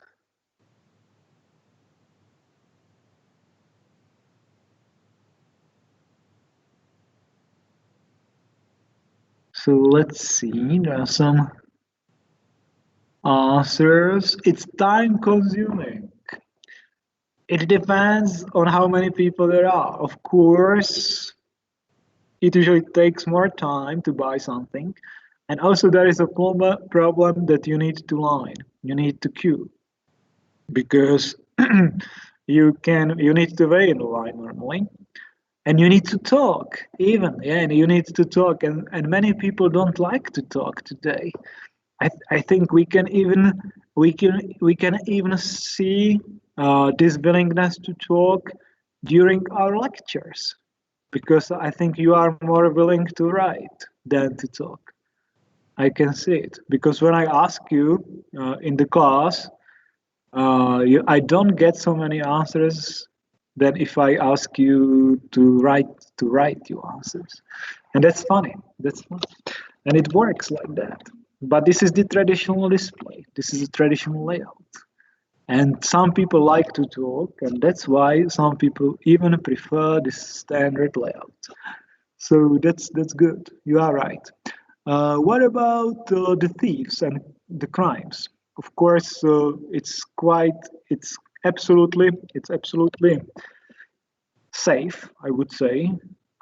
So let's see, there are some answers. It's time consuming. It depends on how many people there are. Of course, it usually takes more time to buy something. And also there is a problem that you need to line, you need to queue. Because you need to wait in the line normally. And you need to talk even, yeah, and you need to talk. And many people don't like to talk today. I think we can even see this willingness to talk during our lectures, because I think you are more willing to write than to talk. I can see it because when I ask you in the class, I don't get so many answers than if I ask you to write your answers, and that's funny. That's funny, and it works like that. But this is the traditional display. This is a traditional layout. And some people like to talk, and that's why some people even prefer this standard layout. So that's good. You are right. What about the thieves and the crimes? Of course, it's absolutely safe, I would say,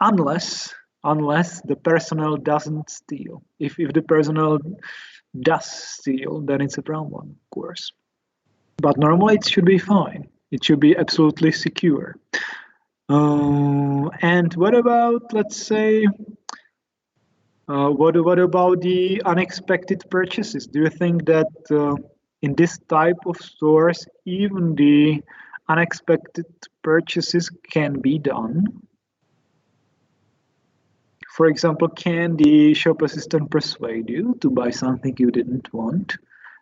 unless the personnel doesn't steal. If the personnel does steal, then it's a problem, of course. But normally it should be fine. It should be absolutely secure. And what about, let's say, what about the unexpected purchases? Do you think that in this type of stores, even the unexpected purchases can be done? For example, can the shop assistant persuade you to buy something you didn't want?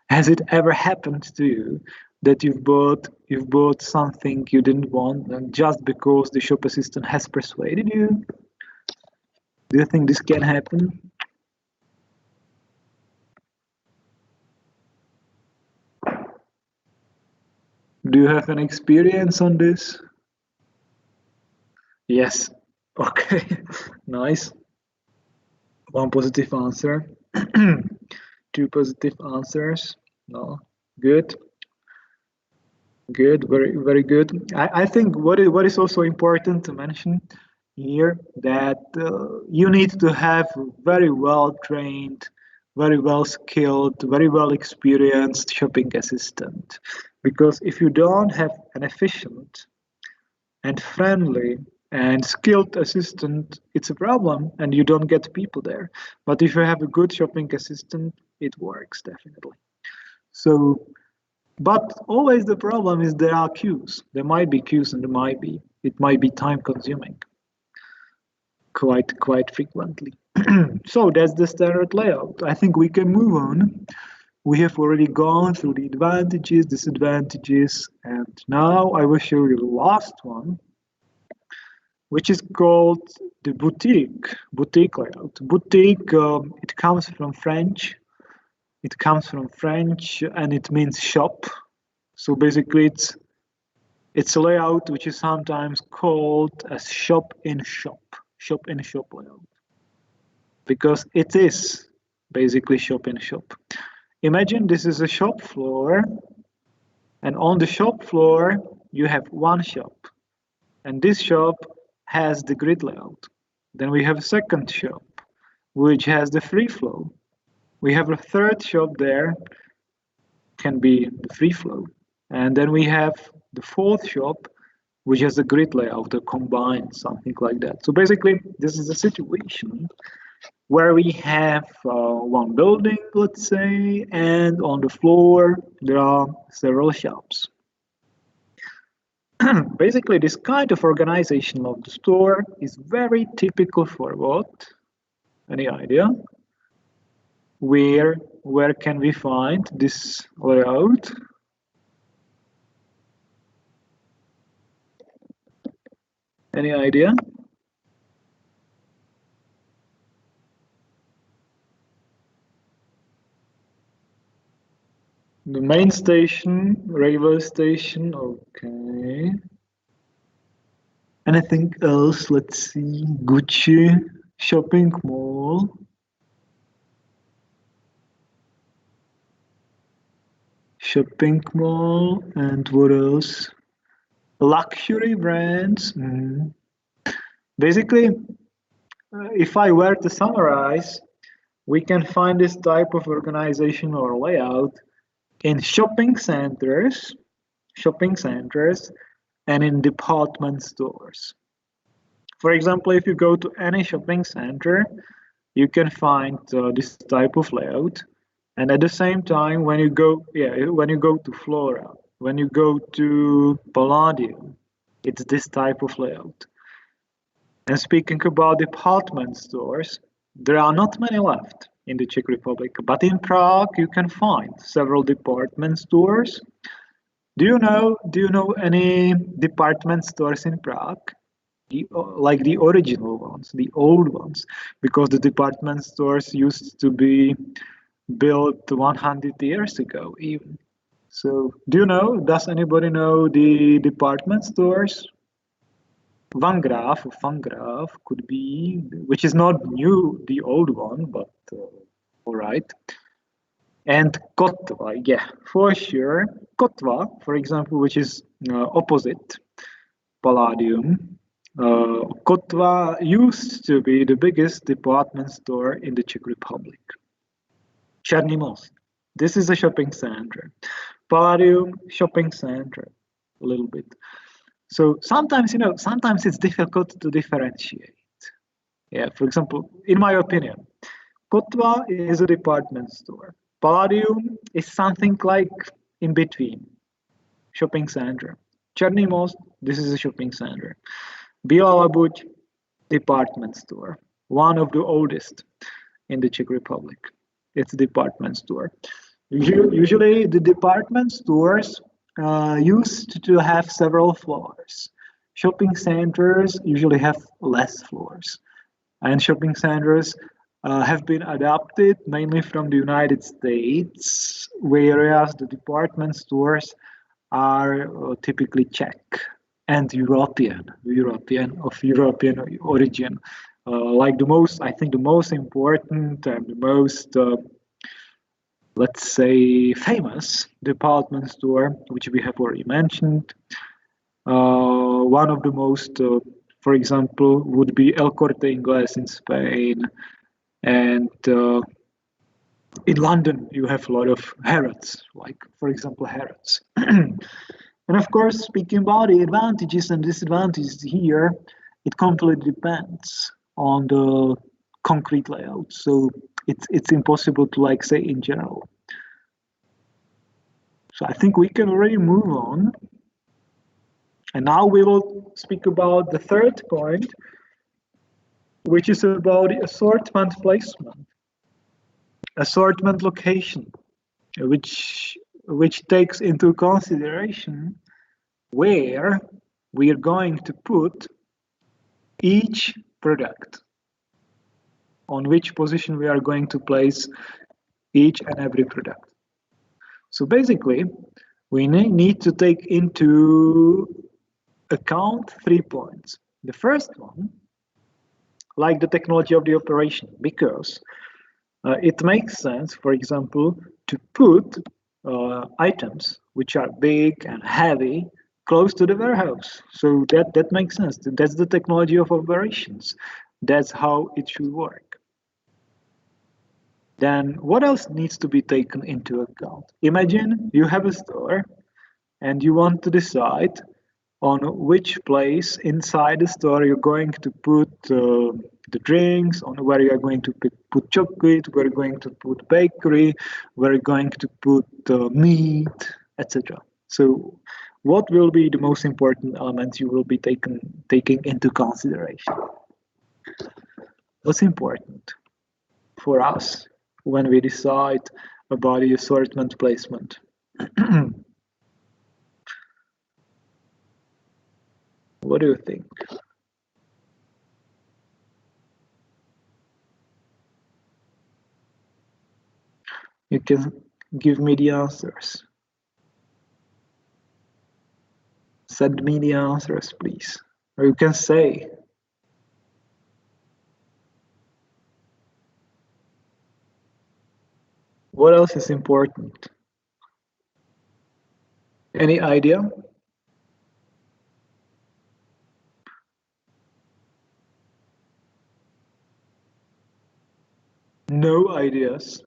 Has it ever happened to you that you've bought something you didn't want, and just because the shop assistant has persuaded you? Do you think this can happen? Do you have an experience on this? Yes. Okay. Nice. One positive answer. Two positive answers. No. Good. Good. Very good. I think what is also important to mention here that you need to have very well trained, very well skilled, very well experienced shopping assistant. Because if you don't have an efficient and friendly and skilled assistant, it's a problem and you don't get people there. But if you have a good shopping assistant, it works definitely. So, but always the problem is there are queues. There might be queues and it might be time consuming quite frequently. So that's the standard layout. I think we can move on. We have already gone through the advantages, disadvantages, and now I will show you the last one, which is called the boutique layout. Boutique, it comes from French. It comes from French and it means shop. So basically it's a layout which is sometimes called as shop in shop layout, because it is basically shop in shop. Imagine this is a shop floor, and on the shop floor you have one shop, and this shop has the grid layout. Then we have a second shop which has the free flow. We have a third shop there, can be the free flow, and then we have the fourth shop which has a grid layout, a combined, something like that. So basically this is a situation where we have one building, let's say, and on the floor there are several shops. Basically, this kind of organization of the store is very typical for what? Any idea? Where can we find this layout? Any idea? Train station, railway station, okay. Anything else? Let's see. Gucci, shopping mall. Shopping mall, and what else? Luxury brands. Basically, if I were to summarize, we can find this type of organization or layout in shopping centers, and in department stores. For example, if you go to any shopping center, you can find this type of layout. And at the same time, when you go to Flora, when you go to Palladium, it's this type of layout. And speaking about department stores, there are not many left in the Czech Republic, but in Prague you can find several department stores. Do you know any department stores in Prague? Like the original ones, the old ones, because the department stores used to be built 100 years ago even. So does anybody know the department stores? Van Graaf could be, which is not new, the old one, but all right. And Kotva, yeah, for sure. Kotva, for example, which is opposite Palladium. Kotva used to be the biggest department store in the Czech Republic. Černý Most, this is a shopping center. Palladium, shopping center, a little bit. So sometimes it's difficult to differentiate. Yeah, for example, in my opinion, Kotva is a department store. Palladium is something like in between, shopping center. Černý Most, this is a shopping center. Bílá labuť, department store, one of the oldest in the Czech Republic. It's a department store. Usually the department stores used to have several floors. Shopping centers usually have less floors. And shopping centers have been adapted mainly from the United States, whereas the department stores are typically Czech and European origin. I think the most important and the most, let's say, famous department store, which we have already mentioned. One of the most, for example, would be El Corte Inglés in Spain. And in London, you have a lot of Harrods, like, for example, Harrods. And of course, speaking about the advantages and disadvantages here, it completely depends on the concrete layout. So it's impossible to say in general. So I think we can already move on. And now we will speak about the third point, which is about the assortment placement, assortment location, which takes into consideration where we are going to put each product, on which position we are going to place each and every product. So basically, we need to take into account 3 points. The first one, like the technology of the operation, because it makes sense, for example, to put items which are big and heavy close to the warehouse. So that makes sense. That's the technology of operations. That's how it should work. Then what else needs to be taken into account? Imagine you have a store and you want to decide on which place inside the store you're going to put the drinks, on where you're going to put chocolate, where you're going to put bakery, where you're going to put meat, etc. So what will be the most important elements you will be taking into consideration? What's important for us when we decide about the assortment placement? What do you think? You can give me the answers. Send me the answers, please. Or you can say. What else is important? Any idea? No ideas.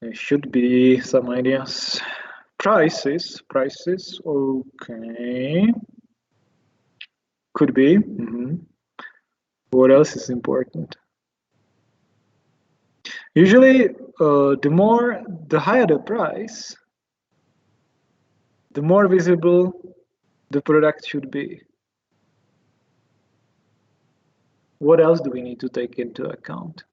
There should be some ideas. Prices, okay. Could be. What else is important? Usually, the higher the price, the more visible the product should be. What else do we need to take into account?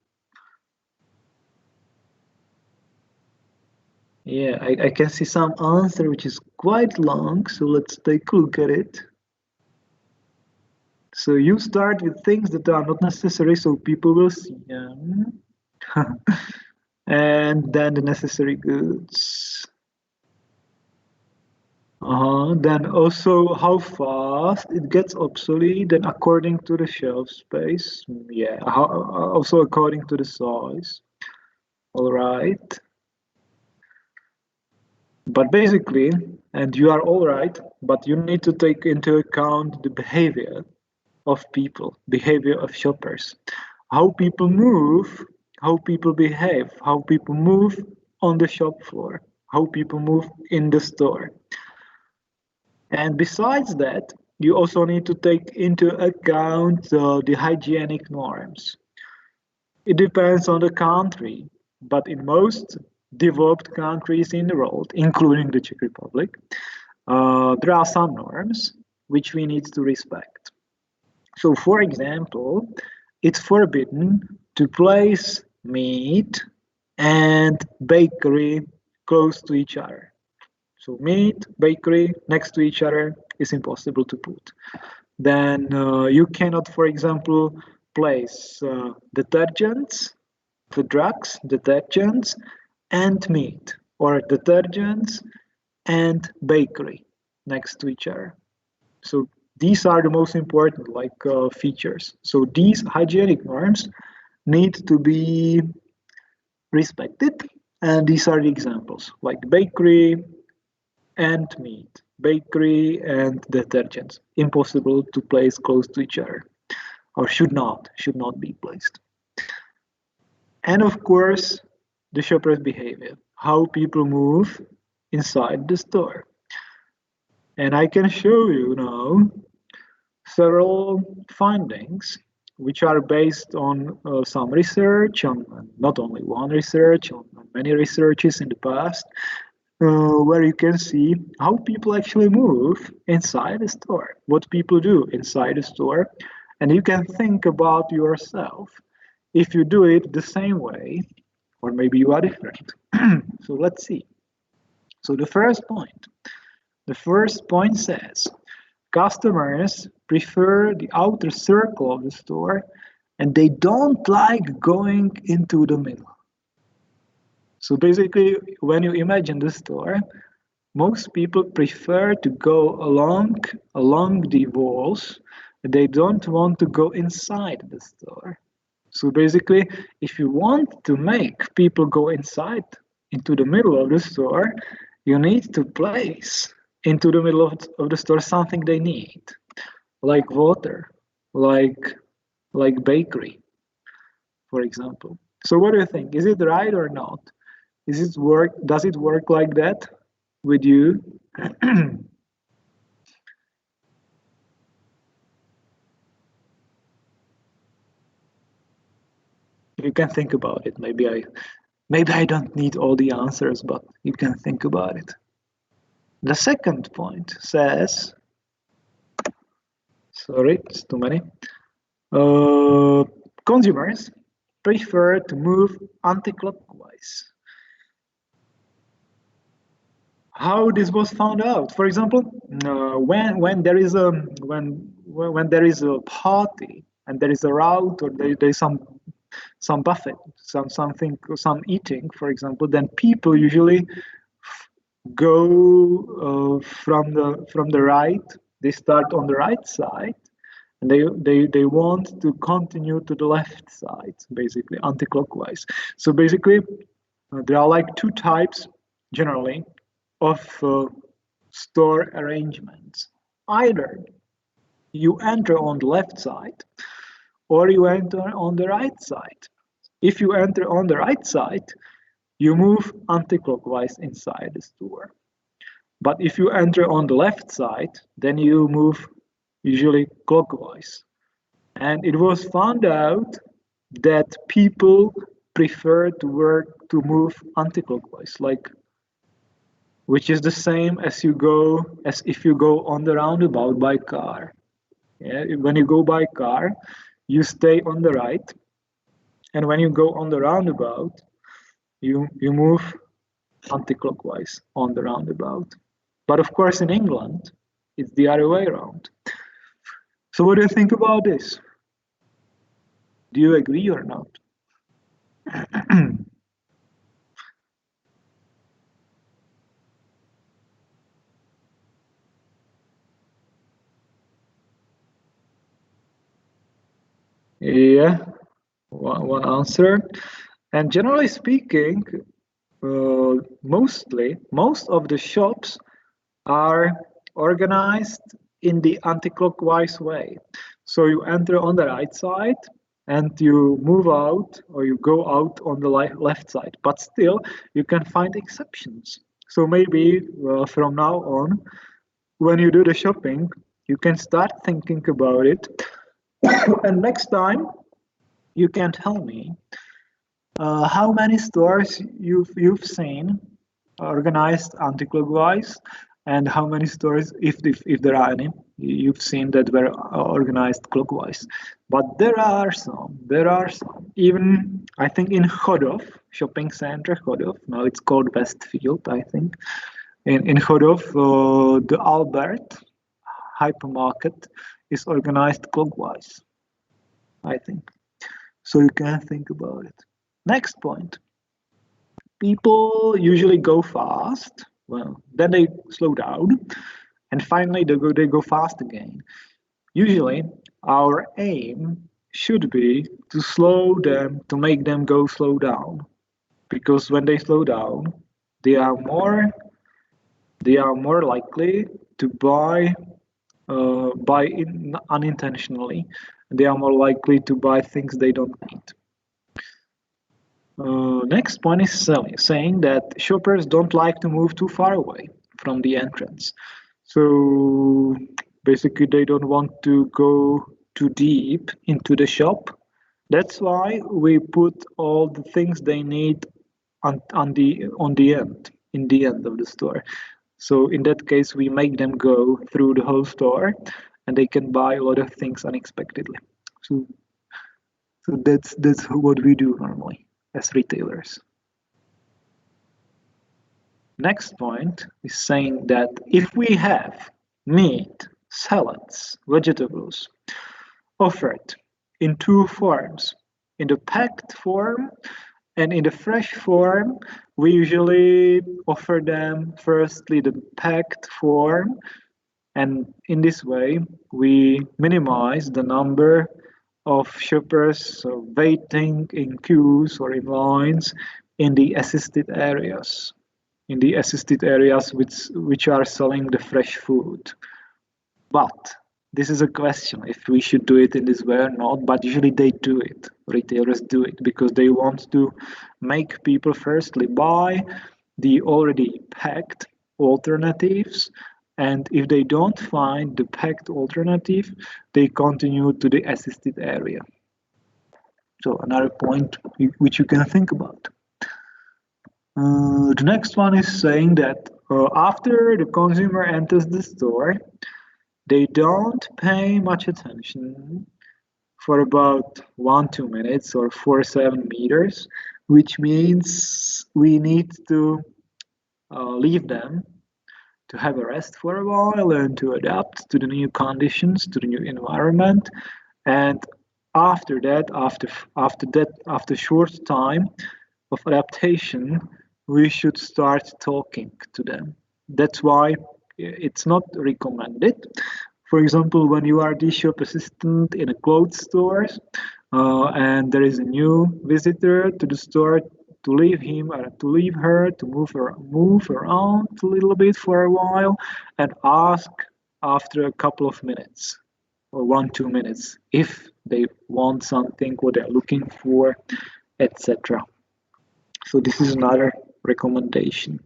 Yeah, I can see some answer which is quite long, so let's take a look at it. So you start with things that are not necessary, so people will see them. And then the necessary goods. Then also how fast it gets obsolete, and according to the shelf space. Yeah, also according to the size. All right. But basically, and you are all right, but you need to take into account the behavior of people, behavior of shoppers, how people move, how people behave, how people move on the shop floor, how people move in the store. And besides that, you also need to take into account the hygienic norms. It depends on the country, but in most developed countries in the world, including the Czech Republic, there are some norms which we need to respect. So, for example, it's forbidden to place meat and bakery close to each other. So meat, bakery next to each other is impossible to put. Then you cannot, for example, place detergents, the drugs, detergents, and meat, or detergents and bakery next to each other. So these are the most important features. So these hygienic norms need to be respected, and these are the examples, like bakery and meat, bakery and detergents, impossible to place close to each other, or should not be placed. And of course, the shopper's behavior, how people move inside the store. And I can show you now several findings which are based on some research, on not only one research, on many researches in the past, where you can see how people actually move inside the store, what people do inside the store, and you can think about yourself if you do it the same way, or maybe you are different. So let's see. So the first point says, customers prefer the outer circle of the store and they don't like going into the middle. So basically, when you imagine the store, most people prefer to go along the walls. They don't want to go inside the store. So basically, if you want to make people go inside into the middle of the store, you need to place into the middle of the store something they need, like water, like bakery, for example. So what do you think? Is it right or not? Does it work like that with you? You can think about it. Maybe I don't need all the answers, but you can think about it. The second point says, sorry, it's too many. Consumers prefer to move anti-clockwise. How this was found out? For example, when there is a party and there is a route, or there is some buffet, some eating, for example, then people usually go from the right. They start on the right side, and they want to continue to the left side, basically anti-clockwise. So basically, there are like two types generally of store arrangements. Either you enter on the left side, or you enter on the right side. If you enter on the right side, you move anti-clockwise inside the store. But if you enter on the left side, then you move usually clockwise. And it was found out that people prefer to move anti-clockwise, which is the same as if you go on the roundabout by car. Yeah, when you go by car, you stay on the right, and when you go on the roundabout, you move anti-clockwise on the roundabout. But of course, in England, it's the other way around. So what do you think about this? Do you agree or not? Yeah, one answer. And generally speaking, most of the shops are organized in the anti-clockwise way. So you enter on the right side and you move out, or you go out on the left side. But still, you can find exceptions. So maybe from now on, when you do the shopping, you can start thinking about it. And next time, you can tell me how many stores you've seen organized anti-clockwise, and how many stores, if there are any, you've seen that were organized clockwise. But there are some. Even I think in Chodov shopping center, Chodov, now it's called Westfield, I think. In Chodov, the Albert hypermarket is organized clockwise, I think. So you can think about it. Next point. People usually go fast. Well, then they slow down, and finally they go fast again. Usually, our aim should be to slow them, to make them go slow down, because when they slow down, they are more likely to buy unintentionally. They are more likely to buy things they don't need. Next point is saying that shoppers don't like to move too far away from the entrance. So basically, they don't want to go too deep into the shop. That's why we put all the things they need in the end of the store. So in that case, we make them go through the whole store, and they can buy a lot of things unexpectedly. So that's what we do normally as retailers. Next point is saying that if we have meat, salads, vegetables offered in two forms, in the packed form and in the fresh form, we usually offer them firstly the packed form, and in this way we minimize the number of shoppers waiting in queues or in lines in the assisted areas, which are selling the fresh food. But this is a question if we should do it in this way or not, but usually they do it. Retailers do it because they want to make people firstly buy the already packed alternatives, and if they don't find the packed alternative, they continue to the assisted area. So another point which you can think about. The next one is saying that after the consumer enters the store, they don't pay much attention for about 1-2 minutes or 4-7 meters, which means we need to leave them to have a rest for a while and to adapt to the new conditions, to the new environment. And after short time of adaptation, we should start talking to them. That's why it's not recommended. For example, when you are the shop assistant in a clothes store and there is a new visitor to the store, to leave him or to leave her to move around a little bit for a while and ask after a couple of minutes or 1-2 minutes if they want something, what they're looking for, etc. So this is another recommendation.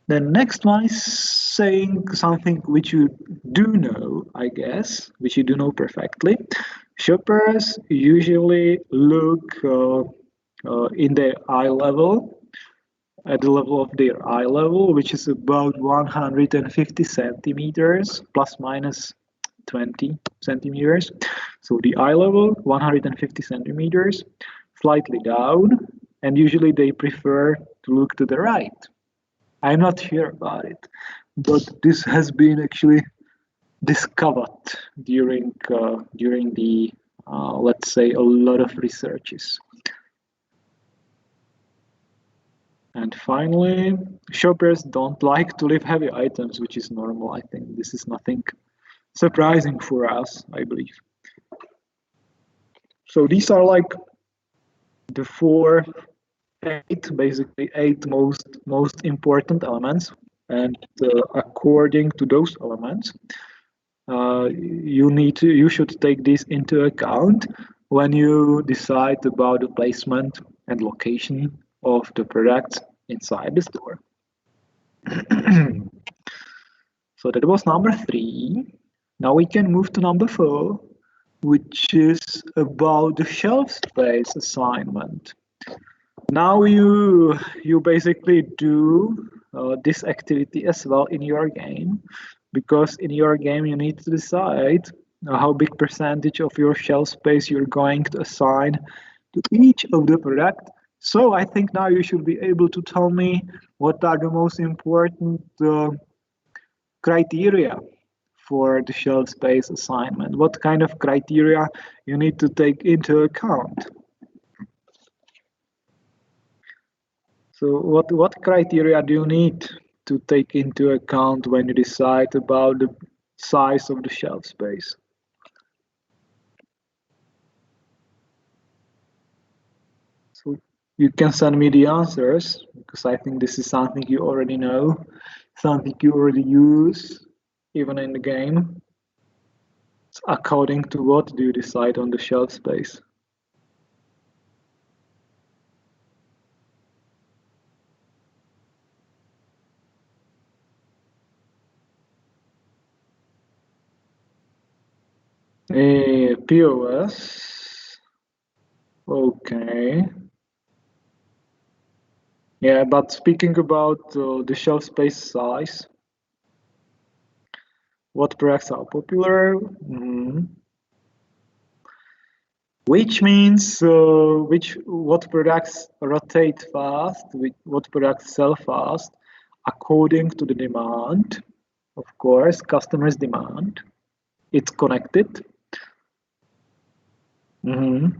The next one is saying something which you do know, I guess, which you do know perfectly. Shoppers usually look in their eye level, at the level of their eye level, which is about 150 centimeters, plus minus 20 centimeters. So the eye level, 150 centimeters, slightly down, and usually they prefer to look to the right. I'm not sure about it, but this has been actually discovered during the let's say a lot of researches. And finally, shoppers don't like to lift heavy items, which is normal. I think this is nothing surprising for us, I believe. So these are like the basically eight most important elements, and according to those elements, you should take this into account when you decide about the placement and location of the products inside the store. So that was number 3. Now we can move to number 4, which is about the shelf space assignment. Now you basically do this activity as well in your game, because in your game you need to decide how big percentage of your shelf space you're going to assign to each of the product. So I think now you should be able to tell me what are the most important criteria for the shelf space assignment. What kind of criteria you need to take into account? So what criteria do you need to take into account when you decide about the size of the shelf space? So you can send me the answers, because I think this is something you already know, something you already use, even in the game. So according to what do you decide on the shelf space? POS. Okay. Yeah, but speaking about the shelf space size, what products are popular? Which means what products rotate fast, what products sell fast, according to the demand. Of course, customers' demand. It's connected.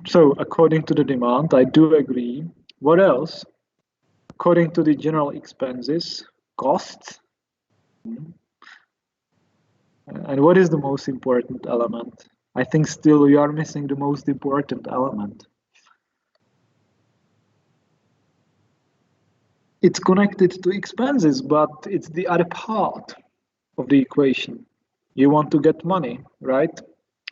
So according to the demand, I do agree. What else? According to the general expenses, costs. And what is the most important element? I think still you are missing the most important element. It's connected to expenses, but it's the other part of the equation. You want to get money, right?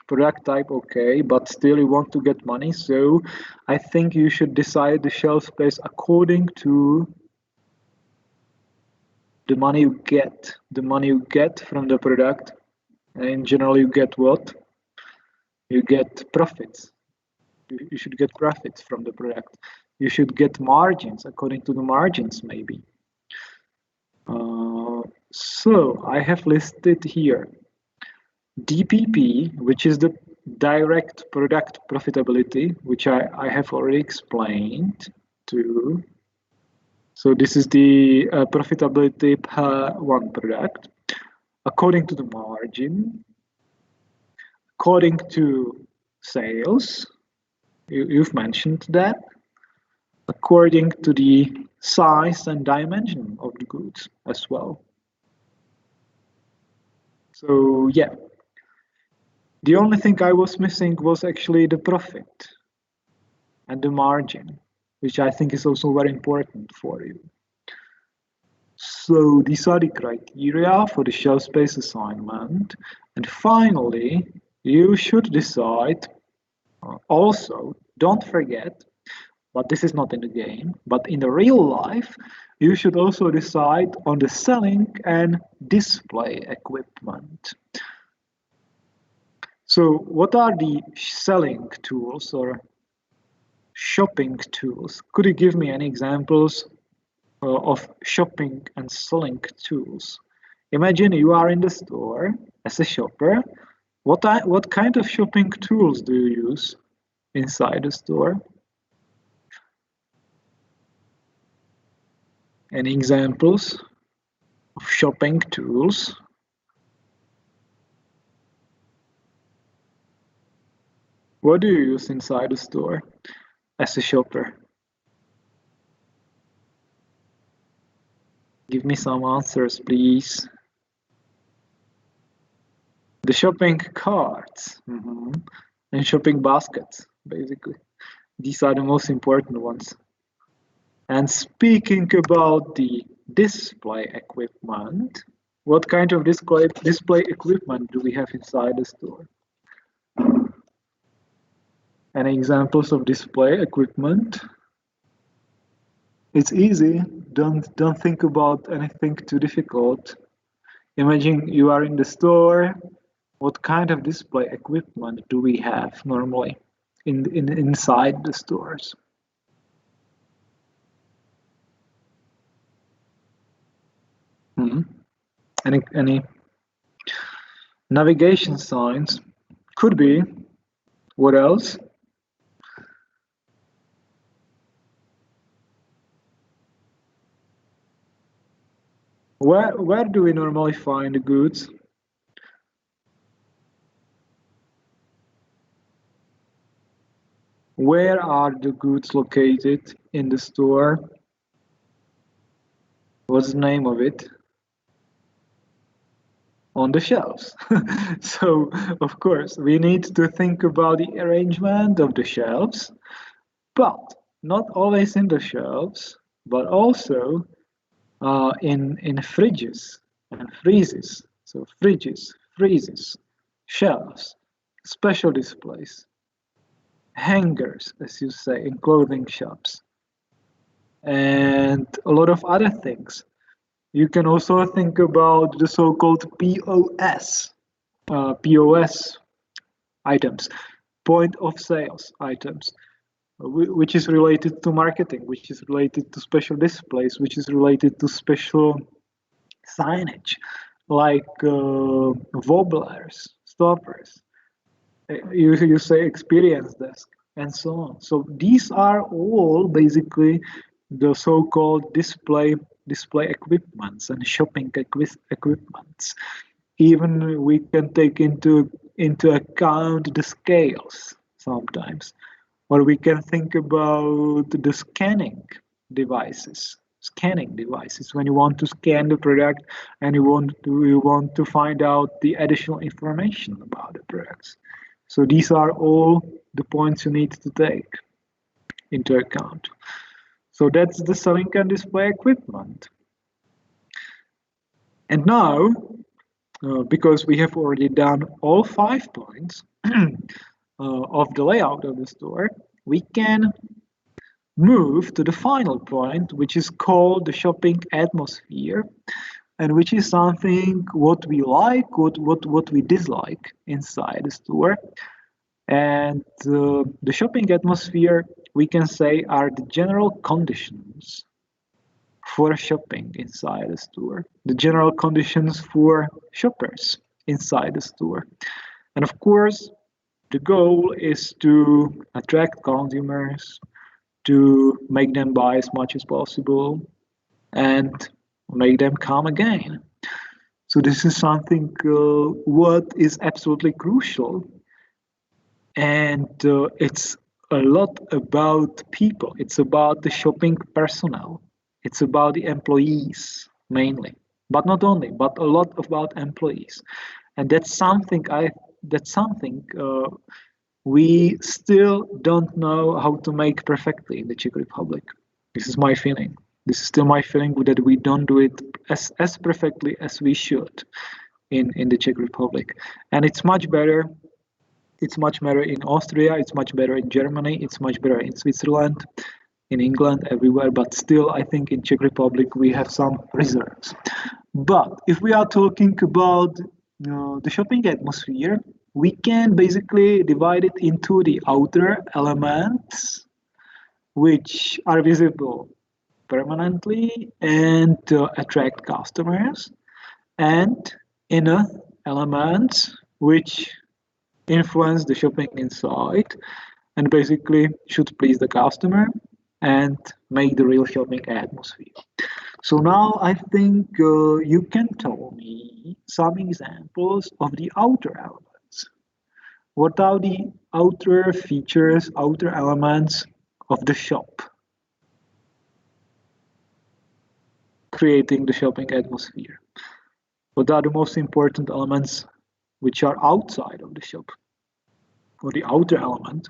Product type, okay, but still you want to get money. So I think you should decide the shelf space according to the money you get from the product. And in general, you get what? You get profits. You should get profits from the product. You should get margins according to the margins, maybe. So I have listed here DPP, which is the direct product profitability, which I have already explained to. So this is the profitability per one product, according to the margin, according to sales. You've mentioned that. according to the size and dimension of the goods as well. So yeah, the only thing I was missing was actually the profit and the margin, which I think is also very important for you. So these are the criteria for the shelf space assignment. And finally, you should decide, also, don't forget, but this is not in the game, but in the real life, you should also decide on the selling and display equipment. So what are the selling tools or shopping tools? Could you give me any examples of shopping and selling tools? Imagine you are in the store as a shopper. What kind of shopping tools do you use inside the store? Any examples of shopping tools? What do you use inside the store as a shopper? Give me some answers, please. The shopping carts and shopping baskets, basically. These are the most important ones. And speaking about the display equipment, what kind of display equipment do we have inside the store? Any examples of display equipment? It's easy. Don't think about anything too difficult. Imagine you are in the store. What kind of display equipment do we have normally inside the stores? Any navigation signs? Could be. What else? Where do we normally find the goods? Where are the goods located in the store? What's the name of it? On the shelves. So, of course, we need to think about the arrangement of the shelves, but not always in the shelves, but also in fridges and freezes. So fridges, freezes, shelves, special displays, hangers, as you say, in clothing shops, and a lot of other things. You can also think about the so-called POS items, point of sales items, which is related to marketing, which is related to special displays, which is related to special signage, like wobblers, stoppers, you say experience desk, and so on. So these are all basically the so-called display equipments and shopping equipments. Even we can take into account the scales sometimes, or we can think about the scanning devices. When you want to scan the product and you want to find out the additional information about the products. So these are all the points you need to take into account. So that's the selling and display equipment. And now, because we have already done all 5 points of the layout of the store, we can move to the final point, which is called the shopping atmosphere, and which is something what we like, what we dislike inside the store. And the shopping atmosphere, we can say, are the general conditions for shopping inside the store, the general conditions for shoppers inside the store. And of course, the goal is to attract consumers, to make them buy as much as possible, and make them come again. So this is something what is absolutely crucial, and it's a lot about people. It's about the shopping personnel. It's about the employees mainly, but not only, but a lot about employees. And that's something we still don't know how to make perfectly in the Czech Republic. This is my feeling. This is still my feeling that we don't do it as perfectly as we should in the Czech Republic. And it's much better. It's much better in Austria. It's much better in Germany. It's much better in Switzerland, in England, everywhere. But still, I think in Czech Republic we have some reserves. But if we are talking about the shopping atmosphere, we can basically divide it into the outer elements, which are visible permanently and attract customers, and inner elements, which influence the shopping inside and basically should please the customer and make the real shopping atmosphere. So now I think you can tell me some examples of the outer elements. What are the outer features, outer elements of the shop, creating the shopping atmosphere? What are the most important elements which are outside of the shop, or the outer element?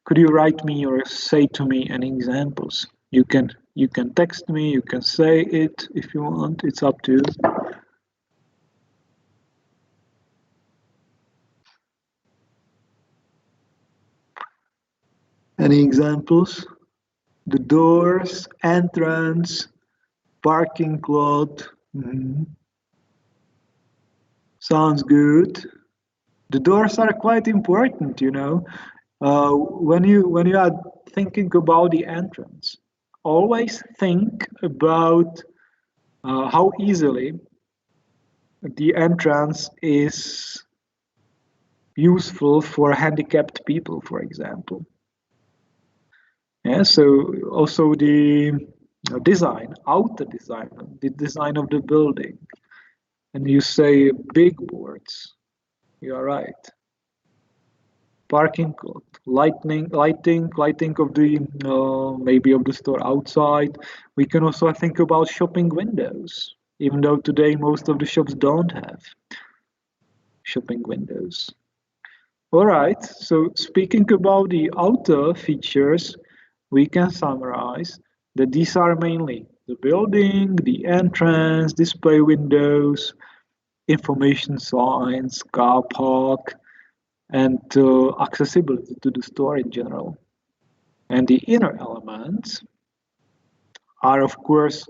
Could you write me or say to me any examples? You can text me, you can say it if you want, it's up to you. Any examples? The doors, entrance, parking lot. Sounds good. The doors are quite important, you know. When you are thinking about the entrance, always think about how easily the entrance is useful for handicapped people, for example. Yeah, so also the design, outer design, the design of the building. And you say big boards, you are right. Parking lot, lighting of the maybe of the store outside. We can also think about shopping windows, even though today most of the shops don't have shopping windows. All right, so speaking about the outer features, we can summarize that these are mainly the building, the entrance, display windows, information signs, car park, and accessibility to the store in general. And the inner elements are, of course,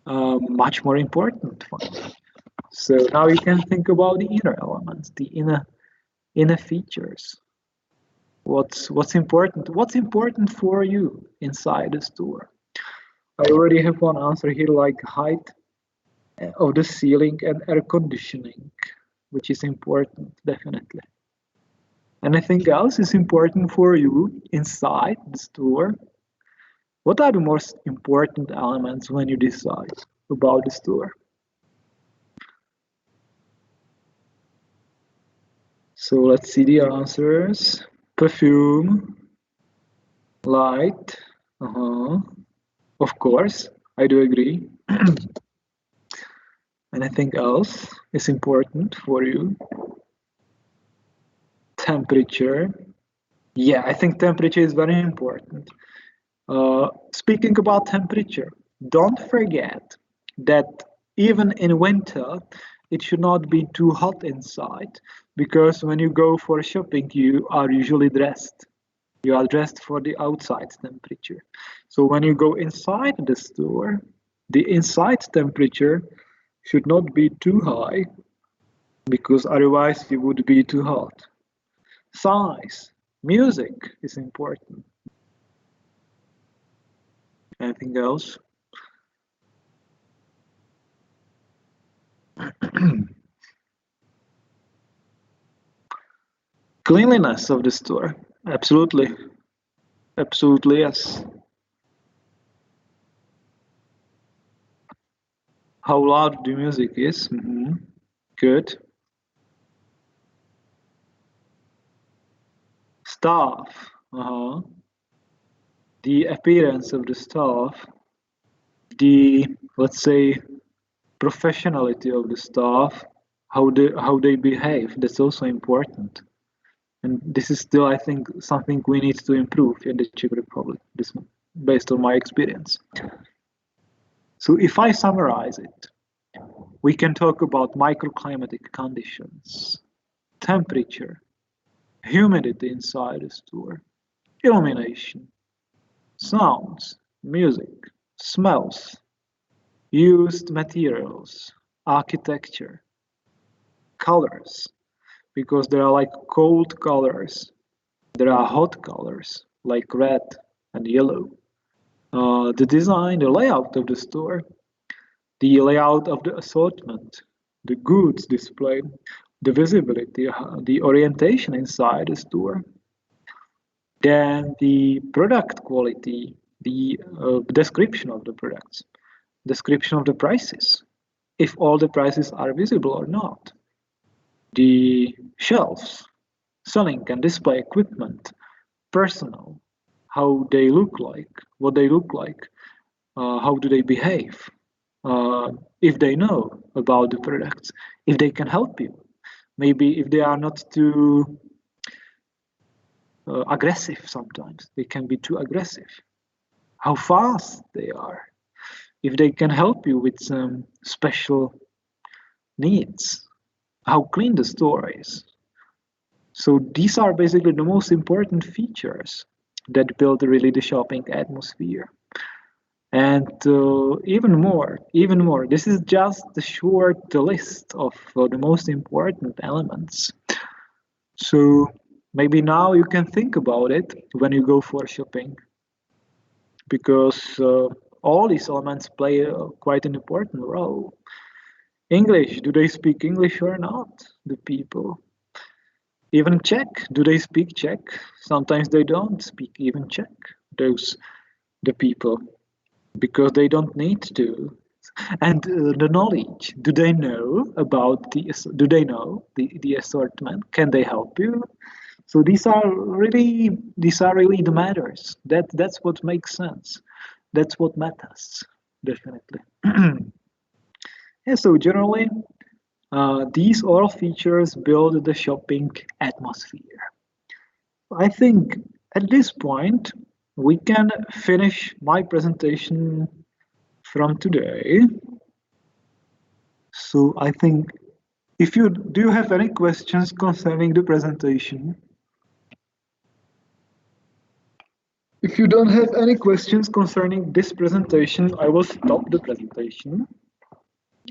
much more important for me. So now you can think about the inner elements, the inner features. What's important? What's important for you inside the store? I already have one answer here, like height of the ceiling and air conditioning, which is important, definitely. Anything else is important for you inside the store? What are the most important elements when you decide about the store? So let's see the answers. Perfume, light, of course, I do agree. Anything else is important for you? Temperature. Yeah, I think temperature is very important. Speaking about temperature, don't forget that even in winter, it should not be too hot inside, because when you go for shopping, you are usually dressed. You are dressed for the outside temperature. So when you go inside the store, the inside temperature should not be too high, because otherwise you would be too hot. Size, music is important. Anything else? Cleanliness of the store, absolutely. Absolutely, yes. How loud the music is, Good. staff, the appearance of the staff, the, let's say, professionality of the staff, how they behave. That's also important. And this is still, I think, something we need to improve in the Czech Republic, this based on my experience. So if I summarize it, we can talk about microclimatic conditions, temperature, humidity inside the store, illumination, sounds, music, smells, used materials, architecture, colors, because there are like cold colors, there are hot colors like red and yellow, the design, the layout of the store, the layout of the assortment, the goods displayed, the visibility, the orientation inside the store, then the product quality, the description of the products, description of the prices, if all the prices are visible or not, the shelves, selling and display equipment, personnel, how they look like, what they look like, how do they behave, if they know about the products, if they can help you, maybe if they are not too aggressive sometimes, they can be too aggressive, how fast they are, if they can help you with some special needs, how clean the store is. So these are basically the most important features that build really the shopping atmosphere. And even more, this is just the short list of the most important elements. So maybe now you can think about it when you go for shopping, because all these elements play quite an important role. English, do they speak English or not, the people? Even Czech, do they speak Czech? Sometimes they don't speak even Czech, the people, because they don't need to. And the knowledge, do they know about the assortment? Can they help you? So these are really the matters. That's what makes sense. That's what matters, definitely. Yeah, so generally, these all features build the shopping atmosphere. I think at this point, we can finish my presentation from today. So I think, do you have any questions concerning the presentation? If you don't have any questions concerning this presentation, I will stop the presentation.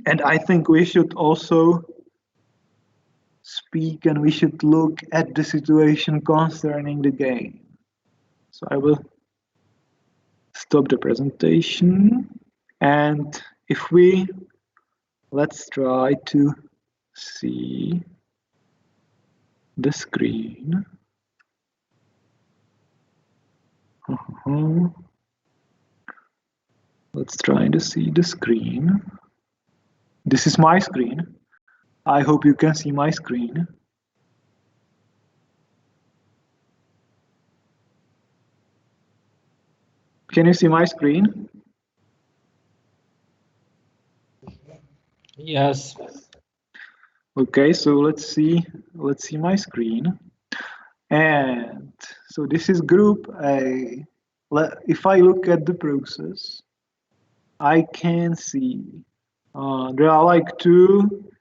And I think we should also speak and we should look at the situation concerning the game. So I will stop the presentation. And let's try to see the screen. Let's try to see the screen. This is my screen. I hope you can see my screen. Can you see my screen? Yes. Okay, so let's see my screen. And so this is group A. If I look at the process, I can see there are like two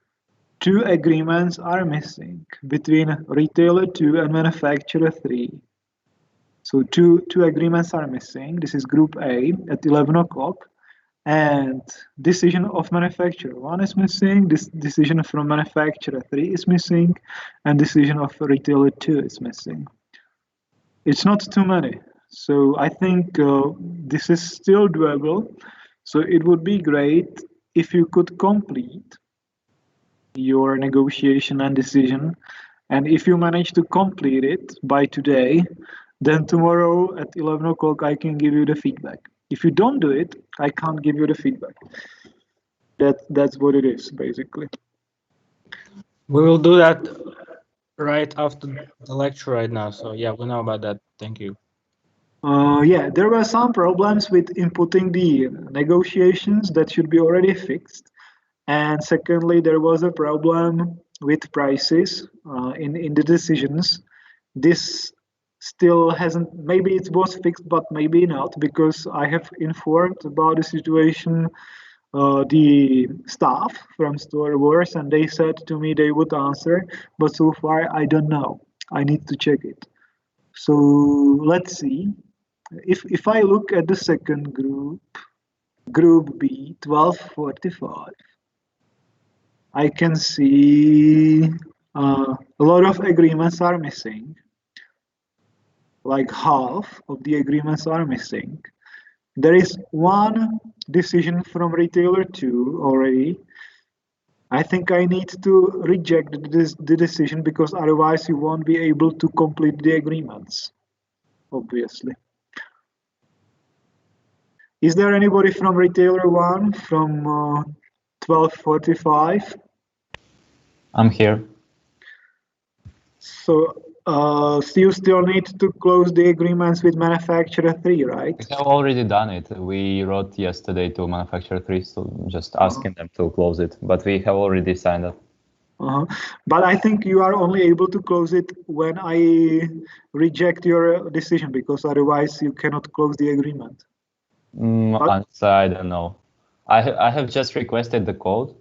agreements are missing between retailer 2 and manufacturer 3. So two agreements are missing. This is group A at 11 o'clock. And decision of manufacturer 1 is missing, this decision from manufacturer 3 is missing, and decision of retailer 2 is missing. It's not too many. So I think this is still doable. So it would be great if you could complete your negotiation and decision. And if you manage to complete it by today, then tomorrow at 11 o'clock, I can give you the feedback. If you don't do it, I can't give you the feedback. That's what it is, basically. We will do that right after the lecture right now. So yeah, we know about that. Thank you. Yeah, there were some problems with inputting the negotiations that should be already fixed. And secondly, there was a problem with prices in the decisions. This still hasn't, maybe it was fixed, but maybe not, because I have informed about the situation the staff from Store Wars, and they said to me they would answer, but so far I don't know. I need to check it. So let's see. If I look at the second group, Group B, 1245, I can see a lot of agreements are missing. Like half of the agreements are missing. There is one decision from retailer 2 already. I think I need to reject the decision because otherwise you won't be able to complete the agreements, obviously. Is there anybody from retailer 1 from 1245? I'm here. So you still need to close the agreements with manufacturer 3, right? We have already done it. We wrote yesterday to manufacturer 3, so just asking them to close it. But we have already signed up. But I think you are only able to close it when I reject your decision, because otherwise you cannot close the agreement. Honestly, I don't know. I have just requested the code,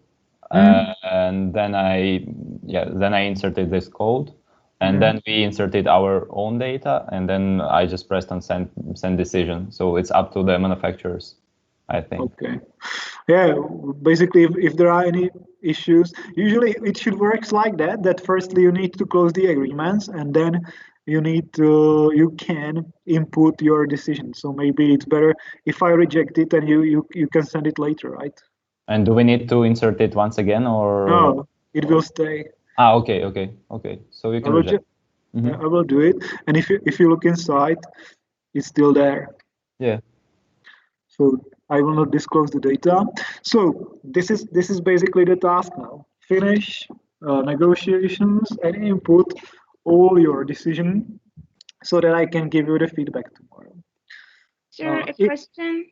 and then I inserted this code, and then we inserted our own data, and then I just pressed on send decision. So it's up to the manufacturers, I think. Okay. Yeah, basically, if there are any issues, usually it should work like that. That firstly you need to close the agreements, and then you can input your decision. So maybe it's better if I reject it and you can send it later, right? And do we need to insert it once again, or no? It will stay. Okay. So you can reject. I will do it, and if you look inside, it's still there. Yeah. So I will not disclose the data. So this is basically the task now. Finish negotiations and input all your decision so that I can give you the feedback tomorrow. Sir, a question.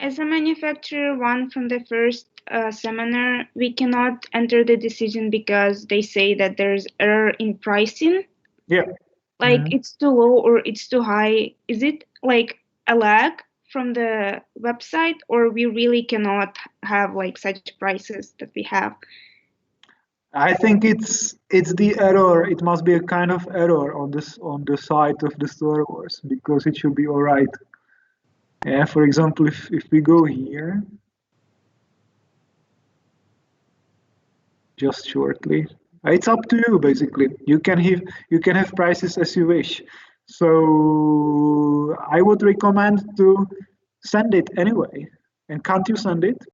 As a manufacturer 1 from the first seminar, we cannot enter the decision because they say that there's error in pricing. Yeah. Like it's too low or it's too high. Is it like a lag from the website, or we really cannot have like such prices that we have? I think it's the error. It must be a kind of error on the site of the Store Wars, because it should be all right. Yeah, for example, if we go here, just shortly, it's up to you basically. You can have prices as you wish. So I would recommend to send it anyway. And can't you send it?